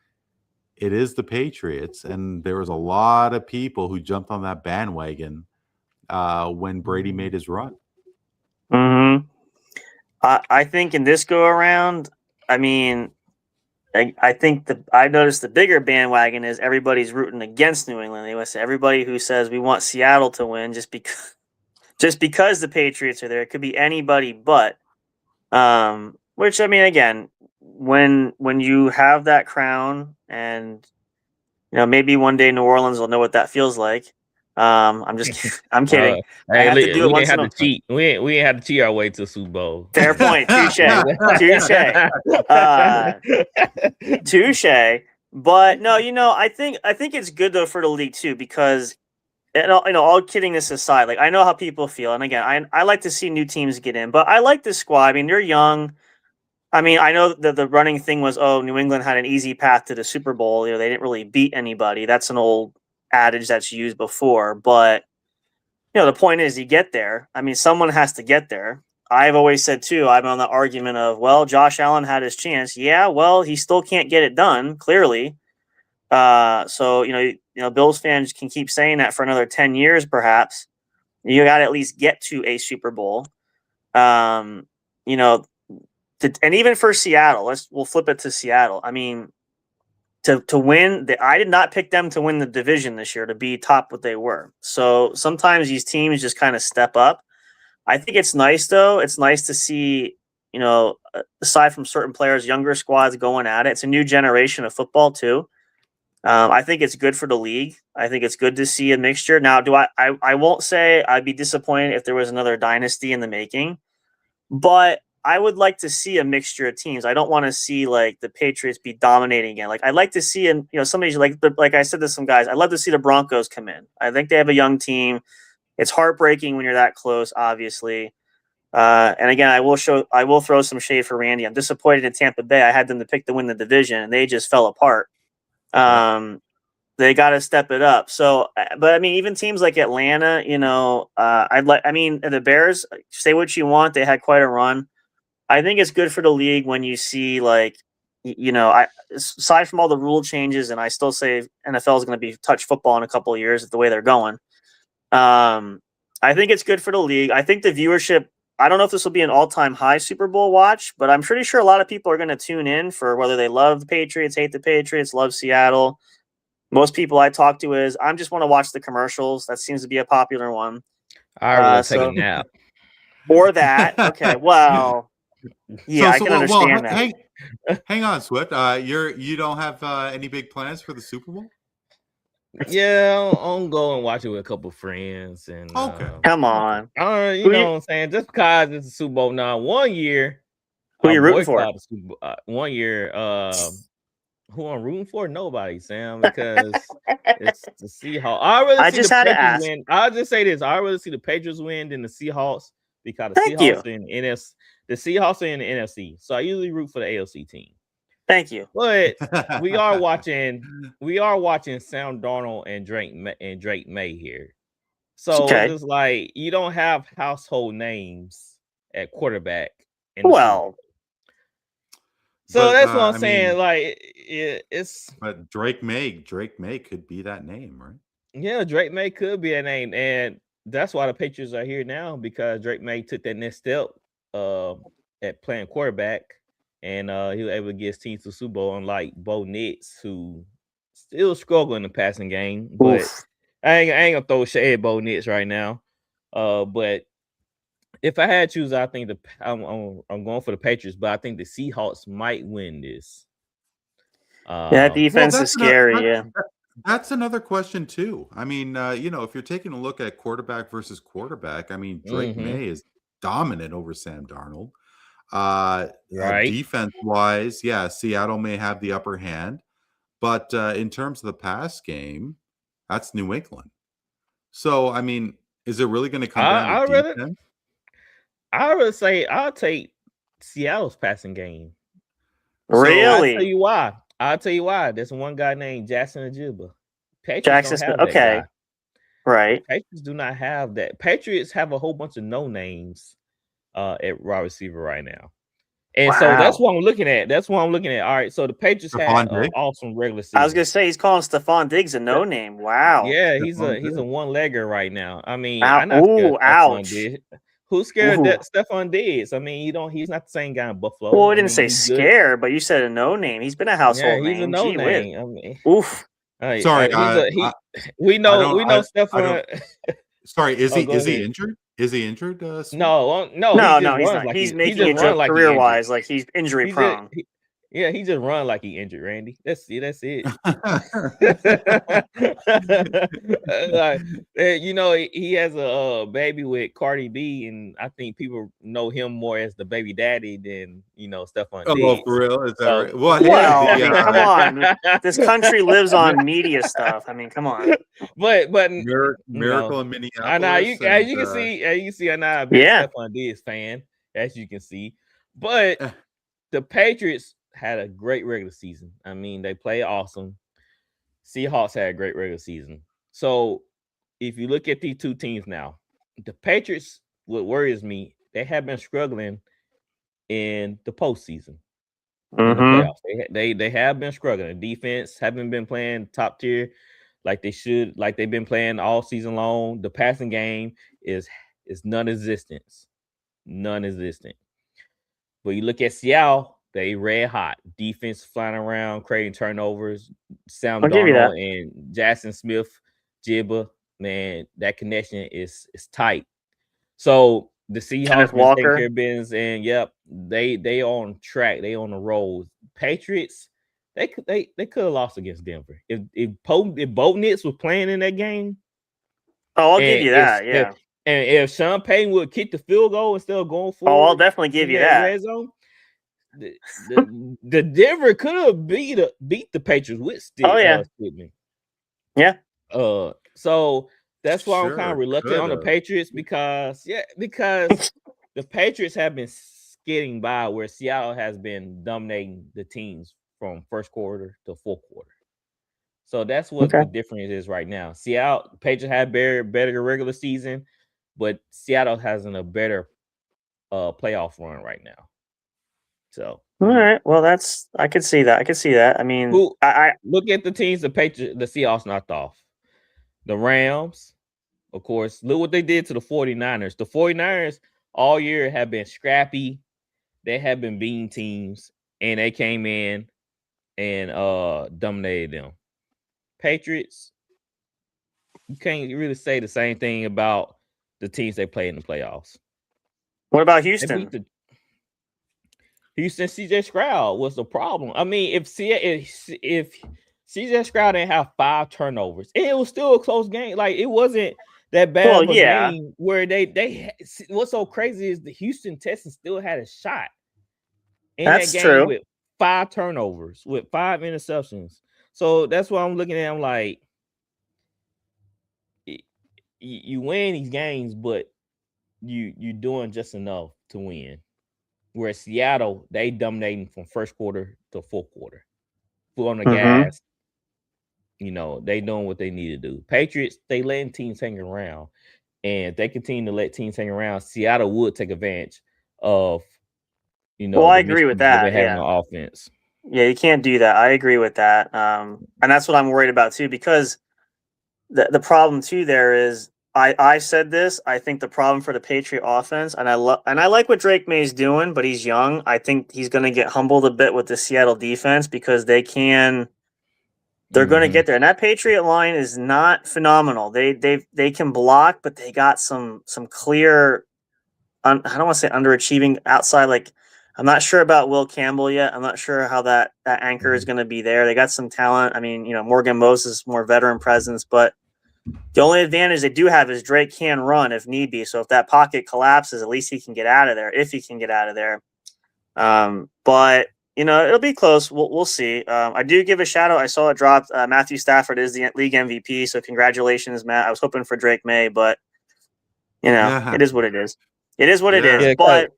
it is the Patriots, and there was a lot of people who jumped on that bandwagon when Brady made his run? I think in this go around, I mean, I think I noticed the bigger bandwagon is everybody's rooting against New England. They say everybody who says we want Seattle to win just because the Patriots are there. It could be anybody but. Which, I mean, again, when you have that crown, and maybe one day New Orleans will know what that feels like. I'm kidding. I have to do it once in a cheat. We ain't have to cheat our way to Super Bowl. Fair point. Touche. Touche. But no, I think it's good though for the league too, because all kidding this aside, like I know how people feel, and again, I like to see new teams get in, but I like this squad. I mean, they're young. I mean, I know that the running thing was, New England had an easy path to the Super Bowl. They didn't really beat anybody. That's an old adage that's used before, but the point is you get there. I mean, someone has to get there. I've always said too, I'm on the argument of, well, Josh Allen had his chance. Yeah, well, he still can't get it done, clearly. So Bills fans can keep saying that for another 10 years, perhaps. You got to at least get to a Super Bowl. And even for Seattle, we'll flip it to Seattle. I mean, to win, I did not pick them to win the division this year, to be top what they were. So sometimes these teams just kind of step up. I think it's nice though. It's nice to see, aside from certain players, younger squads going at it. It's a new generation of football too. I think it's good for the league. I think it's good to see a mixture. Now, I won't say I'd be disappointed if there was another dynasty in the making, but I would like to see a mixture of teams. I don't want to see like the Patriots be dominating again. Like I'd like to see, somebody's like I said to some guys, I'd love to see the Broncos come in. I think they have a young team. It's heartbreaking when you're that close, obviously. And again, I will throw some shade for Randy. I'm disappointed in Tampa Bay. I had them to pick to win the division, and they just fell apart. They got to step it up. So, but I mean, even teams like Atlanta, the Bears, say what you want. They had quite a run. I think it's good for the league when you see aside from all the rule changes, and I still say NFL is going to be touch football in a couple of years the way they're going. I think it's good for the league. I think the viewership, I don't know if this will be an all-time high Super Bowl watch, but I'm pretty sure a lot of people are going to tune in for whether they love the Patriots, hate the Patriots, love Seattle. Most people I talk to I just want to watch the commercials. That seems to be a popular one. I really take a nap. Or that. Okay, well, yeah, I can understand that. Hang on, Swift. You don't have any big plans for the Super Bowl? Yeah, I'll go and watch it with a couple friends. And okay, come on. You know what I'm saying? Just because it's a Super Bowl now. 1 year, who you rooting for? 1 year, who I'm rooting for? Nobody, Sam, because it's the Seahawks. I just see the Patriots win. I'll just say this: I really see the Patriots win than the Seahawks, because the Seahawks are in the NFC. So I usually root for the AFC team. Thank you. But we are watching Sam Darnold and Drake May here. So it's just like you don't have household names at quarterback. So that's what I'm saying. Like it's. But Drake May could be that name, right? Yeah, Drake May could be a name, and that's why the Patriots are here now, because Drake May took that next step at playing quarterback. And he was able to get his team to the Super Bowl, unlike Bo Nix, who still struggle in the passing game. But I ain't gonna throw shade at Bo Nix right now. But if I had to choose, I think I'm going for the Patriots, but I think the Seahawks might win this. That defense is scary. That's another question too. I mean, if you're taking a look at quarterback versus quarterback, I mean, Drake May is dominant over Sam Darnold. Right. Defense-wise, yeah, Seattle may have the upper hand, but in terms of the pass game, that's New England. So, I mean, is it really going to come down to defense? I would say I'll take Seattle's passing game. Really? I'll tell you why. There's one guy named Jackson Ajiba. Jackson Smith. Okay. Right. Patriots do not have that. Patriots have a whole bunch of no names at wide receiver right now. And so that's what I'm looking at. All right. So the Patriots had an awesome regular season. I was gonna say he's calling Stephon Diggs a no name. Wow. Yeah, he's a one-legger right now. I mean, ouch. Who's scared of Stephon Diggs? I mean, he's not the same guy in Buffalo. Well, I didn't say scared, but you said a no name. He's been a household name. He's a no name. I mean, oof. Sorry, we know Stephon. Sorry, is he injured? Is he injured? No, he's not. He's making it joke career-wise, like he's injury prone. He just run like he injured, Randy. That's it. He has a baby with Cardi B, and I think people know him more as the baby daddy than Stephon Diggs. Oh, for real? Is that right? Come on. This country lives on media stuff. I mean, come on. But Miracle in Minneapolis. I know you can see. I'm not a big Stephon Diggs fan, as you can see. But the Patriots had a great regular season. I mean, they played awesome. Seahawks had a great regular season. So if you look at these two teams now, the Patriots, what worries me, they have been struggling in the postseason. In the playoffs. They have been struggling. Defense haven't been playing top tier like they should, like they've been playing all season long. The passing game is non-existent. But you look at Seattle, they red hot. Defense flying around, creating turnovers. Sam Darnold and Jackson Smith, Jibba, man, that connection is tight. So the Seahawks been taking care of business, and they on track. They on the roll. Patriots, they could have lost against Denver. If Bo Nix was playing in that game. Oh, I'll give you that. Yeah. And if Sean Payton would kick the field goal instead of going forward, I'll definitely give you that. Red zone, the Denver could have beat the Patriots with still. Yeah. So that's why I'm kind of reluctant on the Patriots because the Patriots have been skidding by where Seattle has been dominating the teams from first quarter to fourth quarter. So that's what the difference is right now. Patriots had better regular season, but Seattle has a better playoff run right now. So all right, well, I could see that. I mean, I look at the teams the Seahawks knocked off. The Rams, of course, look what they did to the 49ers. The 49ers all year have been scrappy. They have been beating teams, and they came in and dominated them. Patriots, you can't really say the same thing about the teams they play in the playoffs. What about Houston? Houston, CJ Stroud was the problem. I mean, if CJ Stroud didn't have 5 turnovers, it was still a close game. Like, it wasn't that bad of a game where they what's so crazy is the Houston Texans still had a shot in that game with 5 turnovers, with 5 interceptions. So that's what I'm looking at. I'm like, you win these games, but you're doing just enough to win. Where Seattle, they dominating from first quarter to fourth quarter. Foot on the gas. They doing what they need to do. Patriots, they letting teams hang around. And if they continue to let teams hang around, Seattle would take advantage of, well, I agree with that. Having an offense. Yeah, you can't do that. I agree with that. And that's what I'm worried about too, because the problem too there is I said this. I think the problem for the Patriot offense, and I like what Drake May's doing, but he's young. I think he's going to get humbled a bit with the Seattle defense because they're going to get there. And that Patriot line is not phenomenal. They can block, but they got some clear I don't want to say underachieving outside. Like, I'm not sure about Will Campbell yet. I'm not sure how that anchor is going to be there. They got some talent. I mean, Morgan Moses, more veteran presence, but the only advantage they do have is Drake can run if need be. So if that pocket collapses, at least he can get out of there. If he can get out of there, but it'll be close. We'll see. I do give a shout out. I saw it dropped. Matthew Stafford is the league MVP, so congratulations, Matt. I was hoping for Drake May, but it is what it is. It is what it is. Yeah, but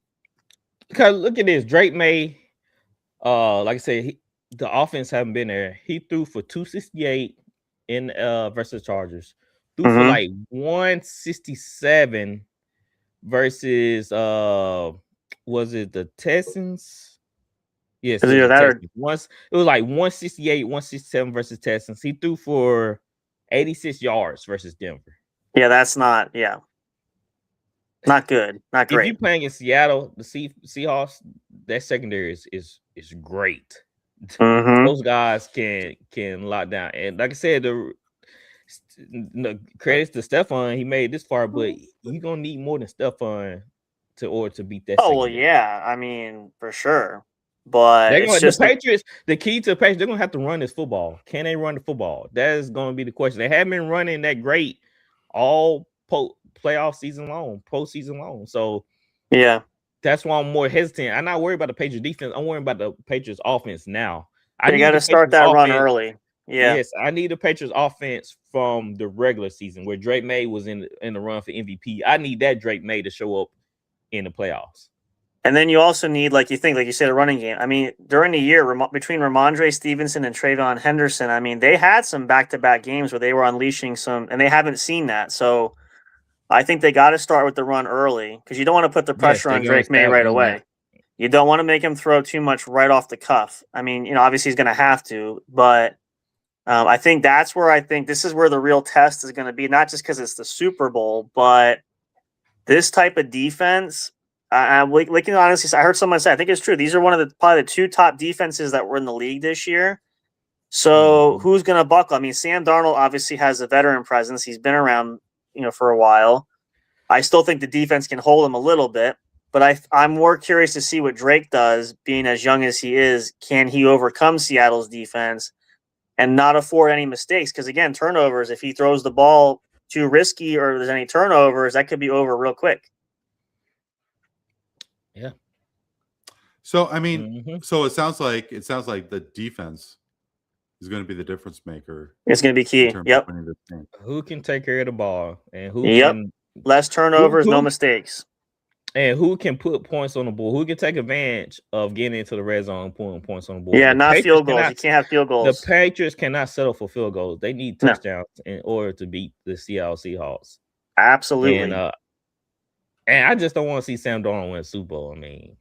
because look at this, Drake May. Like I said, the offense haven't been there. He threw for 268 in versus Chargers. Threw for like 167 versus was it the Texans? Yes, it was, Texans. It was like 168, 167 versus Texans. He threw for 86 yards versus Denver. Yeah, that's not good. Not great. If you're playing in Seattle, the Seahawks, that secondary is great. Those guys can lock down. And like I said, the credits to Stephon, he made this far, but you're gonna need more than Stephon to beat that. Oh well, yeah, I mean for sure. But the Patriots, the key to the Patriots, they're gonna have to run this football. Can they run the football? That is gonna be the question. They haven't been running that great all postseason long. So yeah, that's why I'm more hesitant. I'm not worried about the Patriots defense. I'm worried about the Patriots offense now. You got to start that run early. Yeah. Yes, I need the Patriots offense from the regular season where Drake May was in the run for MVP. I need that Drake May to show up in the playoffs. And then you also need, like you said, a running game. I mean, during the year between Ramondre Stevenson and Trayvon Henderson, I mean, they had some back-to-back games where they were unleashing some, and they haven't seen that. So I think they got to start with the run early because you don't want to put the pressure on Drake May right away. You don't want to make him throw too much right off the cuff. I mean, obviously he's going to have to, but I think that's where this is where the real test is going to be, not just because it's the Super Bowl, but this type of defense. Honestly, I heard someone say, I think it's true. These are one of probably the two top defenses that were in the league this year. So who's going to buckle? I mean, Sam Darnold obviously has a veteran presence. He's been around, for a while. I still think the defense can hold him a little bit, but I'm more curious to see what Drake does, being as young as he is. Can he overcome Seattle's defense and not afford any mistakes? Because again, turnovers, if he throws the ball too risky or there's any turnovers, that could be over real quick. Yeah. So I mean, so it sounds like the defense is going to be the difference maker. It's going to be key. Yep. Who can take care of the ball and who can less turnovers, no mistakes. And who can put points on the board? Who can take advantage of getting into the red zone and putting points on the board? Yeah, not field goals. You can't have field goals. The Patriots cannot settle for field goals. They need touchdowns in order to beat the Seattle Seahawks. Absolutely. And I just don't want to see Sam Darnold win a Super Bowl. I mean,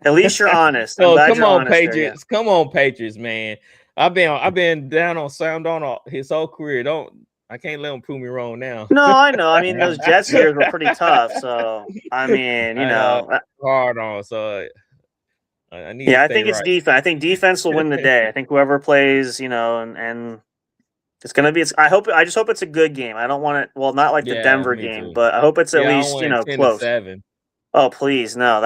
at least you're honest. So come on, Patriots. Come on, Patriots, man. I've been down on Sam Darnold his whole career. I can't let him prove me wrong now. No, I know. I mean, those Jets years were pretty tough. So I mean, hard on. So I need. I think it's defense. I think defense will win the day. I think whoever plays, and it's gonna be. I just hope it's a good game. I don't want it. Well, not like the Denver game, but I hope it's at least close. 10-7. Oh please, no!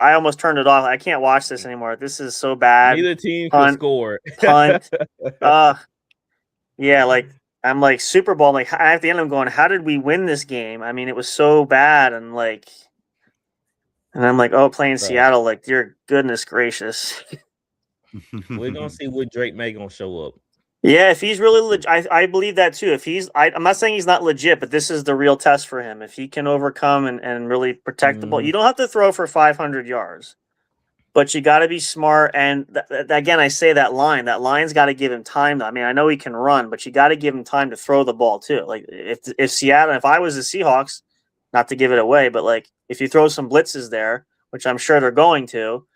I almost turned it off. I can't watch this anymore. This is so bad. Neither team can score. Punt. Yeah, like I'm like Super Bowl. Like at the end, I'm going, how did we win this game? I mean, it was so bad, and I'm like, oh, playing Seattle. Like, dear goodness gracious. We're gonna see what Drake May gonna show up. Yeah, if he's really legit, I believe that too. If I'm not saying he's not legit, but this is the real test for him. If he can overcome and really protect the ball, you don't have to throw for 500 yards, but you got to be smart. And again, I say that line's got to give him time. I mean, I know he can run, but you got to give him time to throw the ball too. Like if Seattle, if I was the Seahawks, not to give it away, but like if you throw some blitzes there, which I'm sure they're going to,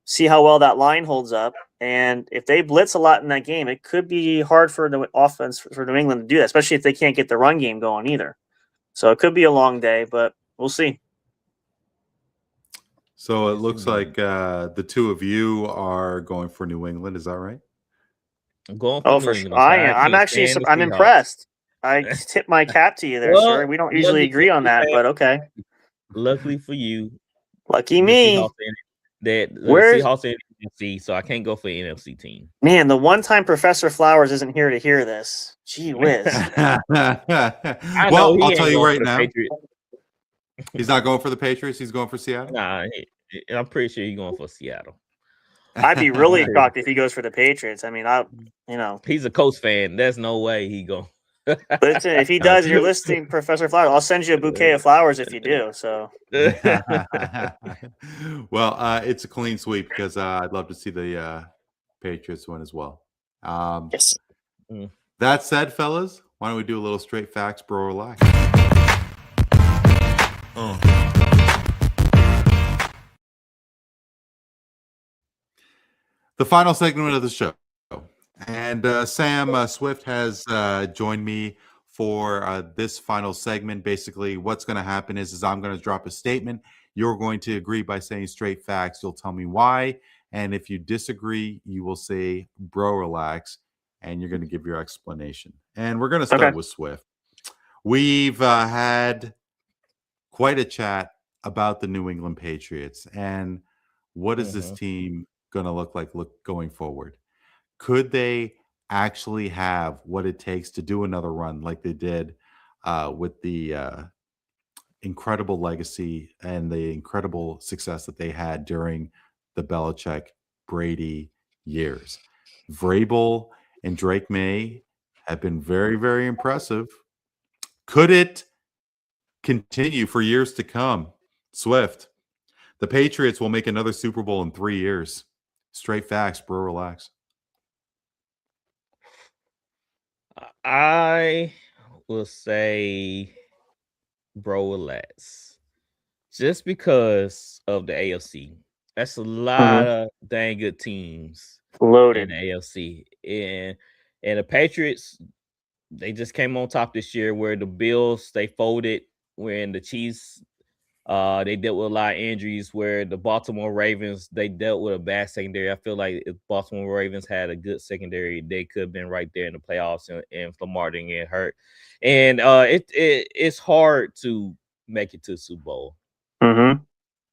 see how well that line holds up. And if they blitz a lot in that game, it could be hard for the offense for New England to do that, especially if they can't get the run game going either. So it could be a long day, but we'll see. So it looks like the two of you are going for New England. Is that right? I'm going for New England. I am. I'm impressed. I tip my cap to you there, sir. We don't usually agree on that, but okay. luckily for you, Lucky the me. Seahawks in that the Where's Seahawks in NFC, so I can't go for an NFC team. man? The one time Professor Flowers isn't here to hear this. Gee whiz. I know Well, he I'll ain't tell you going right for the now, Patriots. he's not going for the Patriots. He's going for Seattle. Nah, I'm pretty sure he's going for Seattle. I'd be really shocked if he goes for the Patriots. I mean, He's a Colts fan. There's no way he go. listen, if he does, and you're listening, Professor Flowers, I'll send you a bouquet of flowers if you do. So Well, it's a clean sweep because I'd love to see the Patriots win as well. yes. That said, fellas, why don't we do a little straight facts, bro? Relax. The final segment of the show. And Sam Swift has joined me for this final segment. Basically, what's going to happen is I'm going to drop a statement. You're going to agree by saying straight facts. You'll tell me why. And if you disagree, you will say, bro, relax. And you're going to give your explanation. And we're going to start with Swift. We've had quite a chat about the New England Patriots. And what is this team going to look like going forward? Could they actually have what it takes to do another run like they did with the incredible legacy and the incredible success that they had during the Belichick Brady years? Vrabel and Drake May have been very, very impressive. Could it continue for years to come? Swift, the Patriots will make another Super Bowl in 3 years. Straight facts, bro. Relax. I will say, bro, relax. Just because of the AFC. That's a lot of dang good teams loaded in the AFC. And the Patriots, they just came on top this year, where the Bills, they folded, when the Chiefs, they dealt with a lot of injuries, where the Baltimore Ravens, they dealt with a bad secondary. I feel like if Baltimore Ravens had a good secondary, they could have been right there in the playoffs, and if Lamar didn't get hurt. And it's hard to make it to the Super Bowl.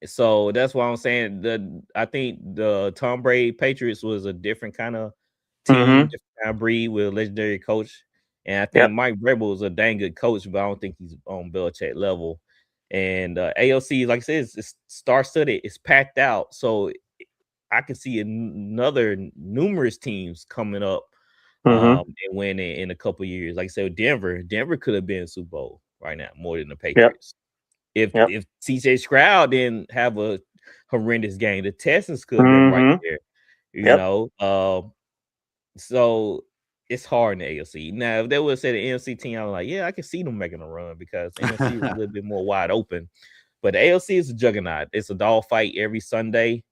So that's why I'm saying I think the Tom Brady Patriots was a different kind of team, different kind of breed with a legendary coach. And I think Mike Vrabel is a dang good coach, but I don't think he's on Belichick level. And ALC, like I said, it's star-studded. It's packed out. So I can see another numerous teams coming up and winning in a couple of years. Like I said, Denver could have been Super Bowl right now more than the Patriots. If CJ Stroud didn't have a horrendous game, the Texans could have been right there. You know, so it's hard in the AFC. Now, if they would say the NFC team, I'm like, yeah, I can see them making a run because the NFC is a little bit more wide open. But the AFC is a juggernaut. It's a dog fight every Sunday.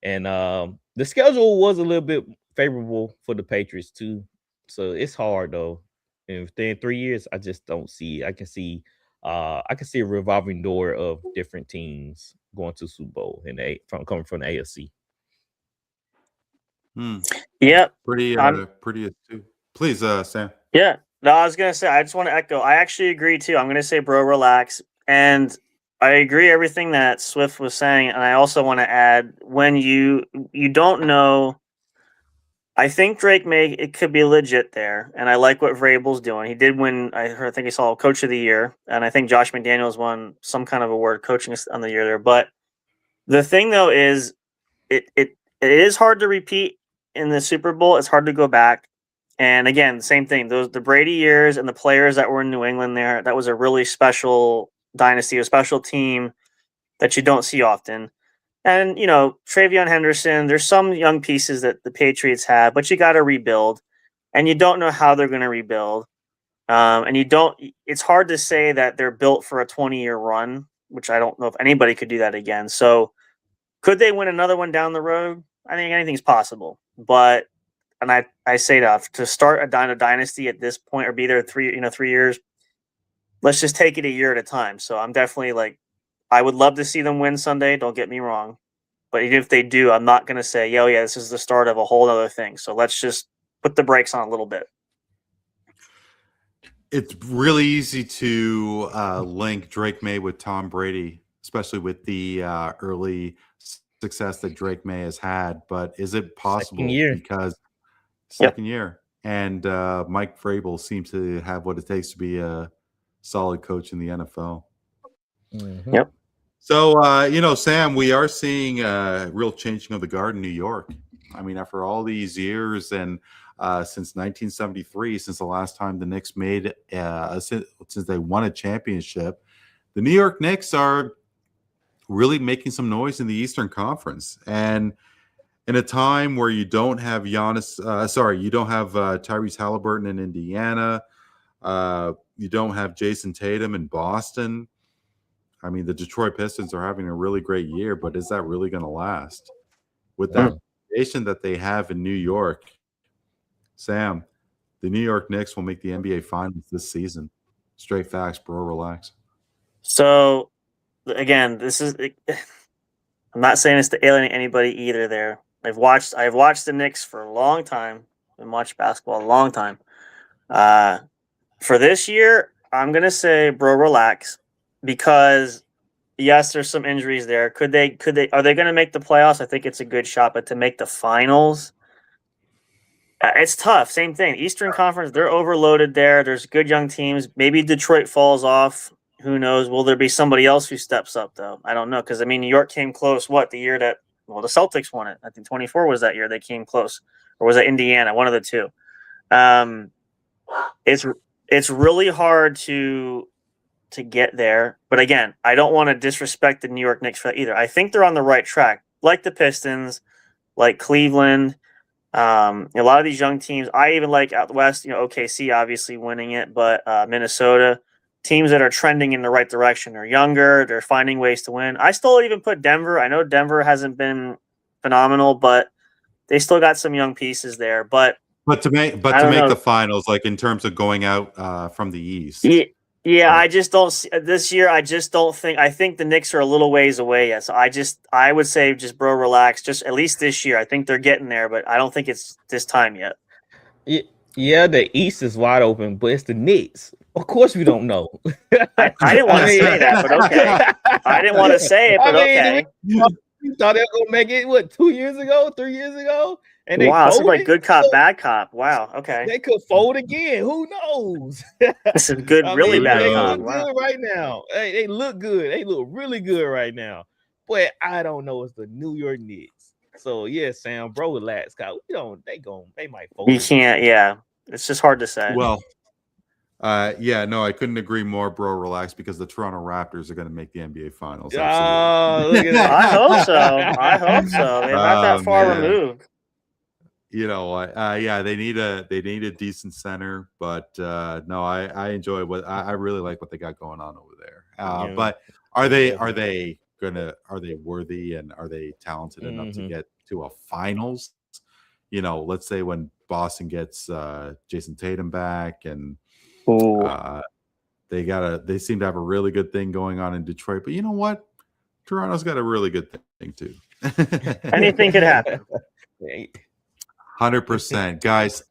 And the schedule was a little bit favorable for the Patriots too. So it's hard though. And within 3 years, I just don't see. I can see a revolving door of different teams going to Super Bowl coming from the AFC. Yep. Pretty astute. Please, Sam. Yeah. No, I was gonna say, I just want to echo. I actually agree too. I'm gonna say, bro, relax. And I agree everything that Swift was saying. And I also want to add, when you don't know, I think Drake May, it could be legit there. And I like what Vrabel's doing. He did win, I think he saw Coach of the Year. And I think Josh McDaniels won some kind of award coaching on the year there. But the thing though is it is hard to repeat in the Super Bowl. It's hard to go back. And again, same thing. The Brady years and the players that were in New England there, that was a really special dynasty, a special team that you don't see often. And, you know, Travion Henderson, there's some young pieces that the Patriots have, but you got to rebuild. And you don't know how they're going to rebuild. It's hard to say that they're built for a 20-year run, which I don't know if anybody could do that again. So could they win another one down the road? I think anything's possible. But and I say that to start a dynasty at this point or be there 3 years, let's just take it a year at a time. So I'm definitely I would love to see them win Sunday. Don't get me wrong. But even if they do, I'm not going to say, yeah, this is the start of a whole other thing. So let's just put the brakes on a little bit. It's really easy to link Drake May with Tom Brady. especially with the early success that Drake May has had. But is it possible? Second year. Because second year, and Mike Vrabel seems to have what it takes to be a solid coach in the NFL. Mhm. Yep. So, Sam, we are seeing real changing of the guard in New York. I mean, after all these years and since 1973, since the last time the Knicks made, since they won a championship, the New York Knicks are really making some noise in the Eastern Conference. And in a time where you don't have you don't have Tyrese Halliburton in Indiana, you don't have Jason Tatum in Boston. I mean, the Detroit Pistons are having a really great year, but is that really going to last? With that foundation that they have in New York, Sam, the New York Knicks will make the NBA Finals this season. Straight facts, bro. Relax. So, again, this is. I'm not saying this to alienate anybody either. There, I've watched the Knicks for a long time. I've watched basketball a long time. For this year, I'm gonna say, bro, relax, because yes, there's some injuries there. Are they going to make the playoffs? I think it's a good shot, but to make the finals, it's tough. Same thing. Eastern Conference, they're overloaded there. There's good young teams. Maybe Detroit falls off. Who knows? Will there be somebody else who steps up, though? I don't know. Because, I mean, New York came close, the year that, the Celtics won it. I think 24 was that year they came close. Or was that Indiana? One of the two. It's really hard to get there. But again, I don't want to disrespect the New York Knicks for that either. I think they're on the right track. Like the Pistons, like Cleveland, a lot of these young teams. I even like out west, OKC obviously winning it, but Minnesota, teams that are trending in the right direction. They're younger. They're finding ways to win. I still even put Denver. I know Denver hasn't been phenomenal, but they still got some young pieces there. But to make the finals, like in terms of going out from the East. Yeah, I just don't see this year. I just don't think. I think the Knicks are a little ways away yet. So I would say, just bro, relax. Just at least this year. I think they're getting there, but I don't think it's this time yet. Yeah, the East is wide open, but it's the Knicks. Of course, we don't know. I didn't want to say that, but okay. I didn't want to say it, but okay. You thought they were gonna make it 2 years ago, 3 years ago, and they wow, folded. It's like good cop, bad cop. Wow, okay. They could fold again. Who knows? This is good, really bad they cop. look Wow. good right now. They look good. They look really good right now. But I don't know. It's the New York Knicks. So yeah, Sam, bro, relax. Cause they might fold. You can't. Yeah, it's just hard to say. Well. No, I couldn't agree more, bro. Relax, because the Toronto Raptors are going to make the NBA Finals. Look at that. I hope so. They're not that far removed. You know what? They need a decent center, but no, I enjoy I really like what they got going on over there. But are they worthy, and are they talented enough to get to a finals? Let's say when Boston gets Jason Tatum back, and they seem to have a really good thing going on in Detroit. But you know what? Toronto's got a really good thing too. Anything could happen. 100%. Guys,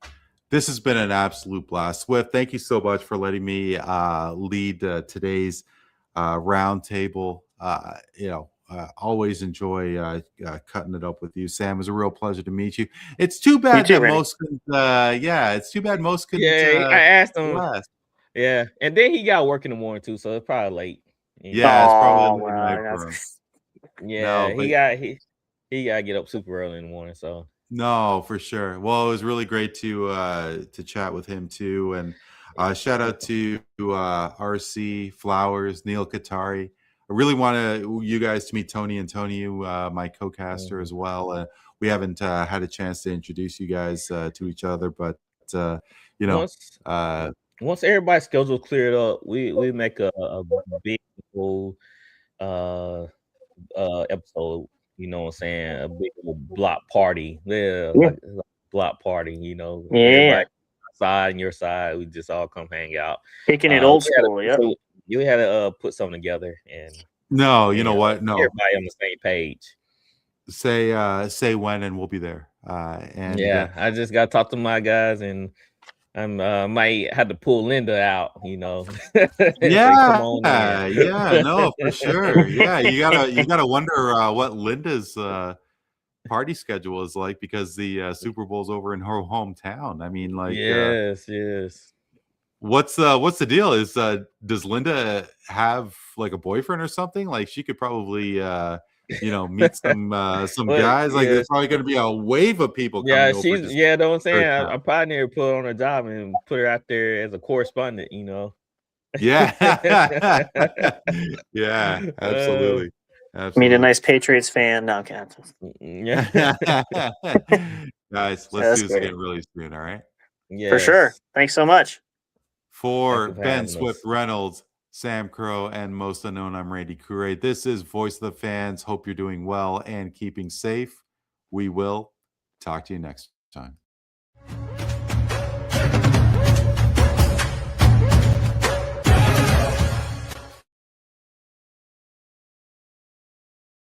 this has been an absolute blast. Swift, thank you so much for letting me lead today's roundtable. Always enjoy cutting it up with you, Sam. It was a real pleasure to meet you. It's too bad that most couldn't. It's too bad most couldn't. I asked him. Yeah, and then he got work in the morning too, so it's probably late. Yeah, it's probably late. Yeah, he got to get up super early in the morning. So no, for sure. Well, it was really great to chat with him too, and shout out to RC Flowers, Neil Katari. I really want you guys to meet Tony Antonio, my co-caster as well. We haven't had a chance to introduce you guys to each other, but once everybody's schedule cleared up, we make a big episode. You know what I'm saying? A big block party. Like block party. Everybody side and your side. We just all come hang out. Taking it old school. You had to put something together, and you know what? No, everybody on the same page. Say when, and we'll be there. I just got to talk to my guys, and might have to pull Linda out, you know. Say, come Yeah, on in. yeah, no, for sure. Yeah, you gotta wonder what Linda's party schedule is like, because the Super Bowl's over in her hometown. I mean, like, yes. what's the deal? Does Linda have like a boyfriend or something? Like, she could probably meet some Well, guys. Like, yeah. there's probably going to be a wave of people Yeah, coming over. know what I'm saying? her I probably need to put her on a job and put her out there as a correspondent, you know. Yeah. Yeah, absolutely. Meet a nice Patriots fan. No, okay. Yeah. Guys, let's That's do this great. again really soon, all right? For sure. Thanks so much. For Thank you for Ben having Swift us. Reynolds, Sam Crow, and most unknown, I'm Randy Courret. This is Voice of the Fans. Hope you're doing well and keeping safe. We will talk to you next time.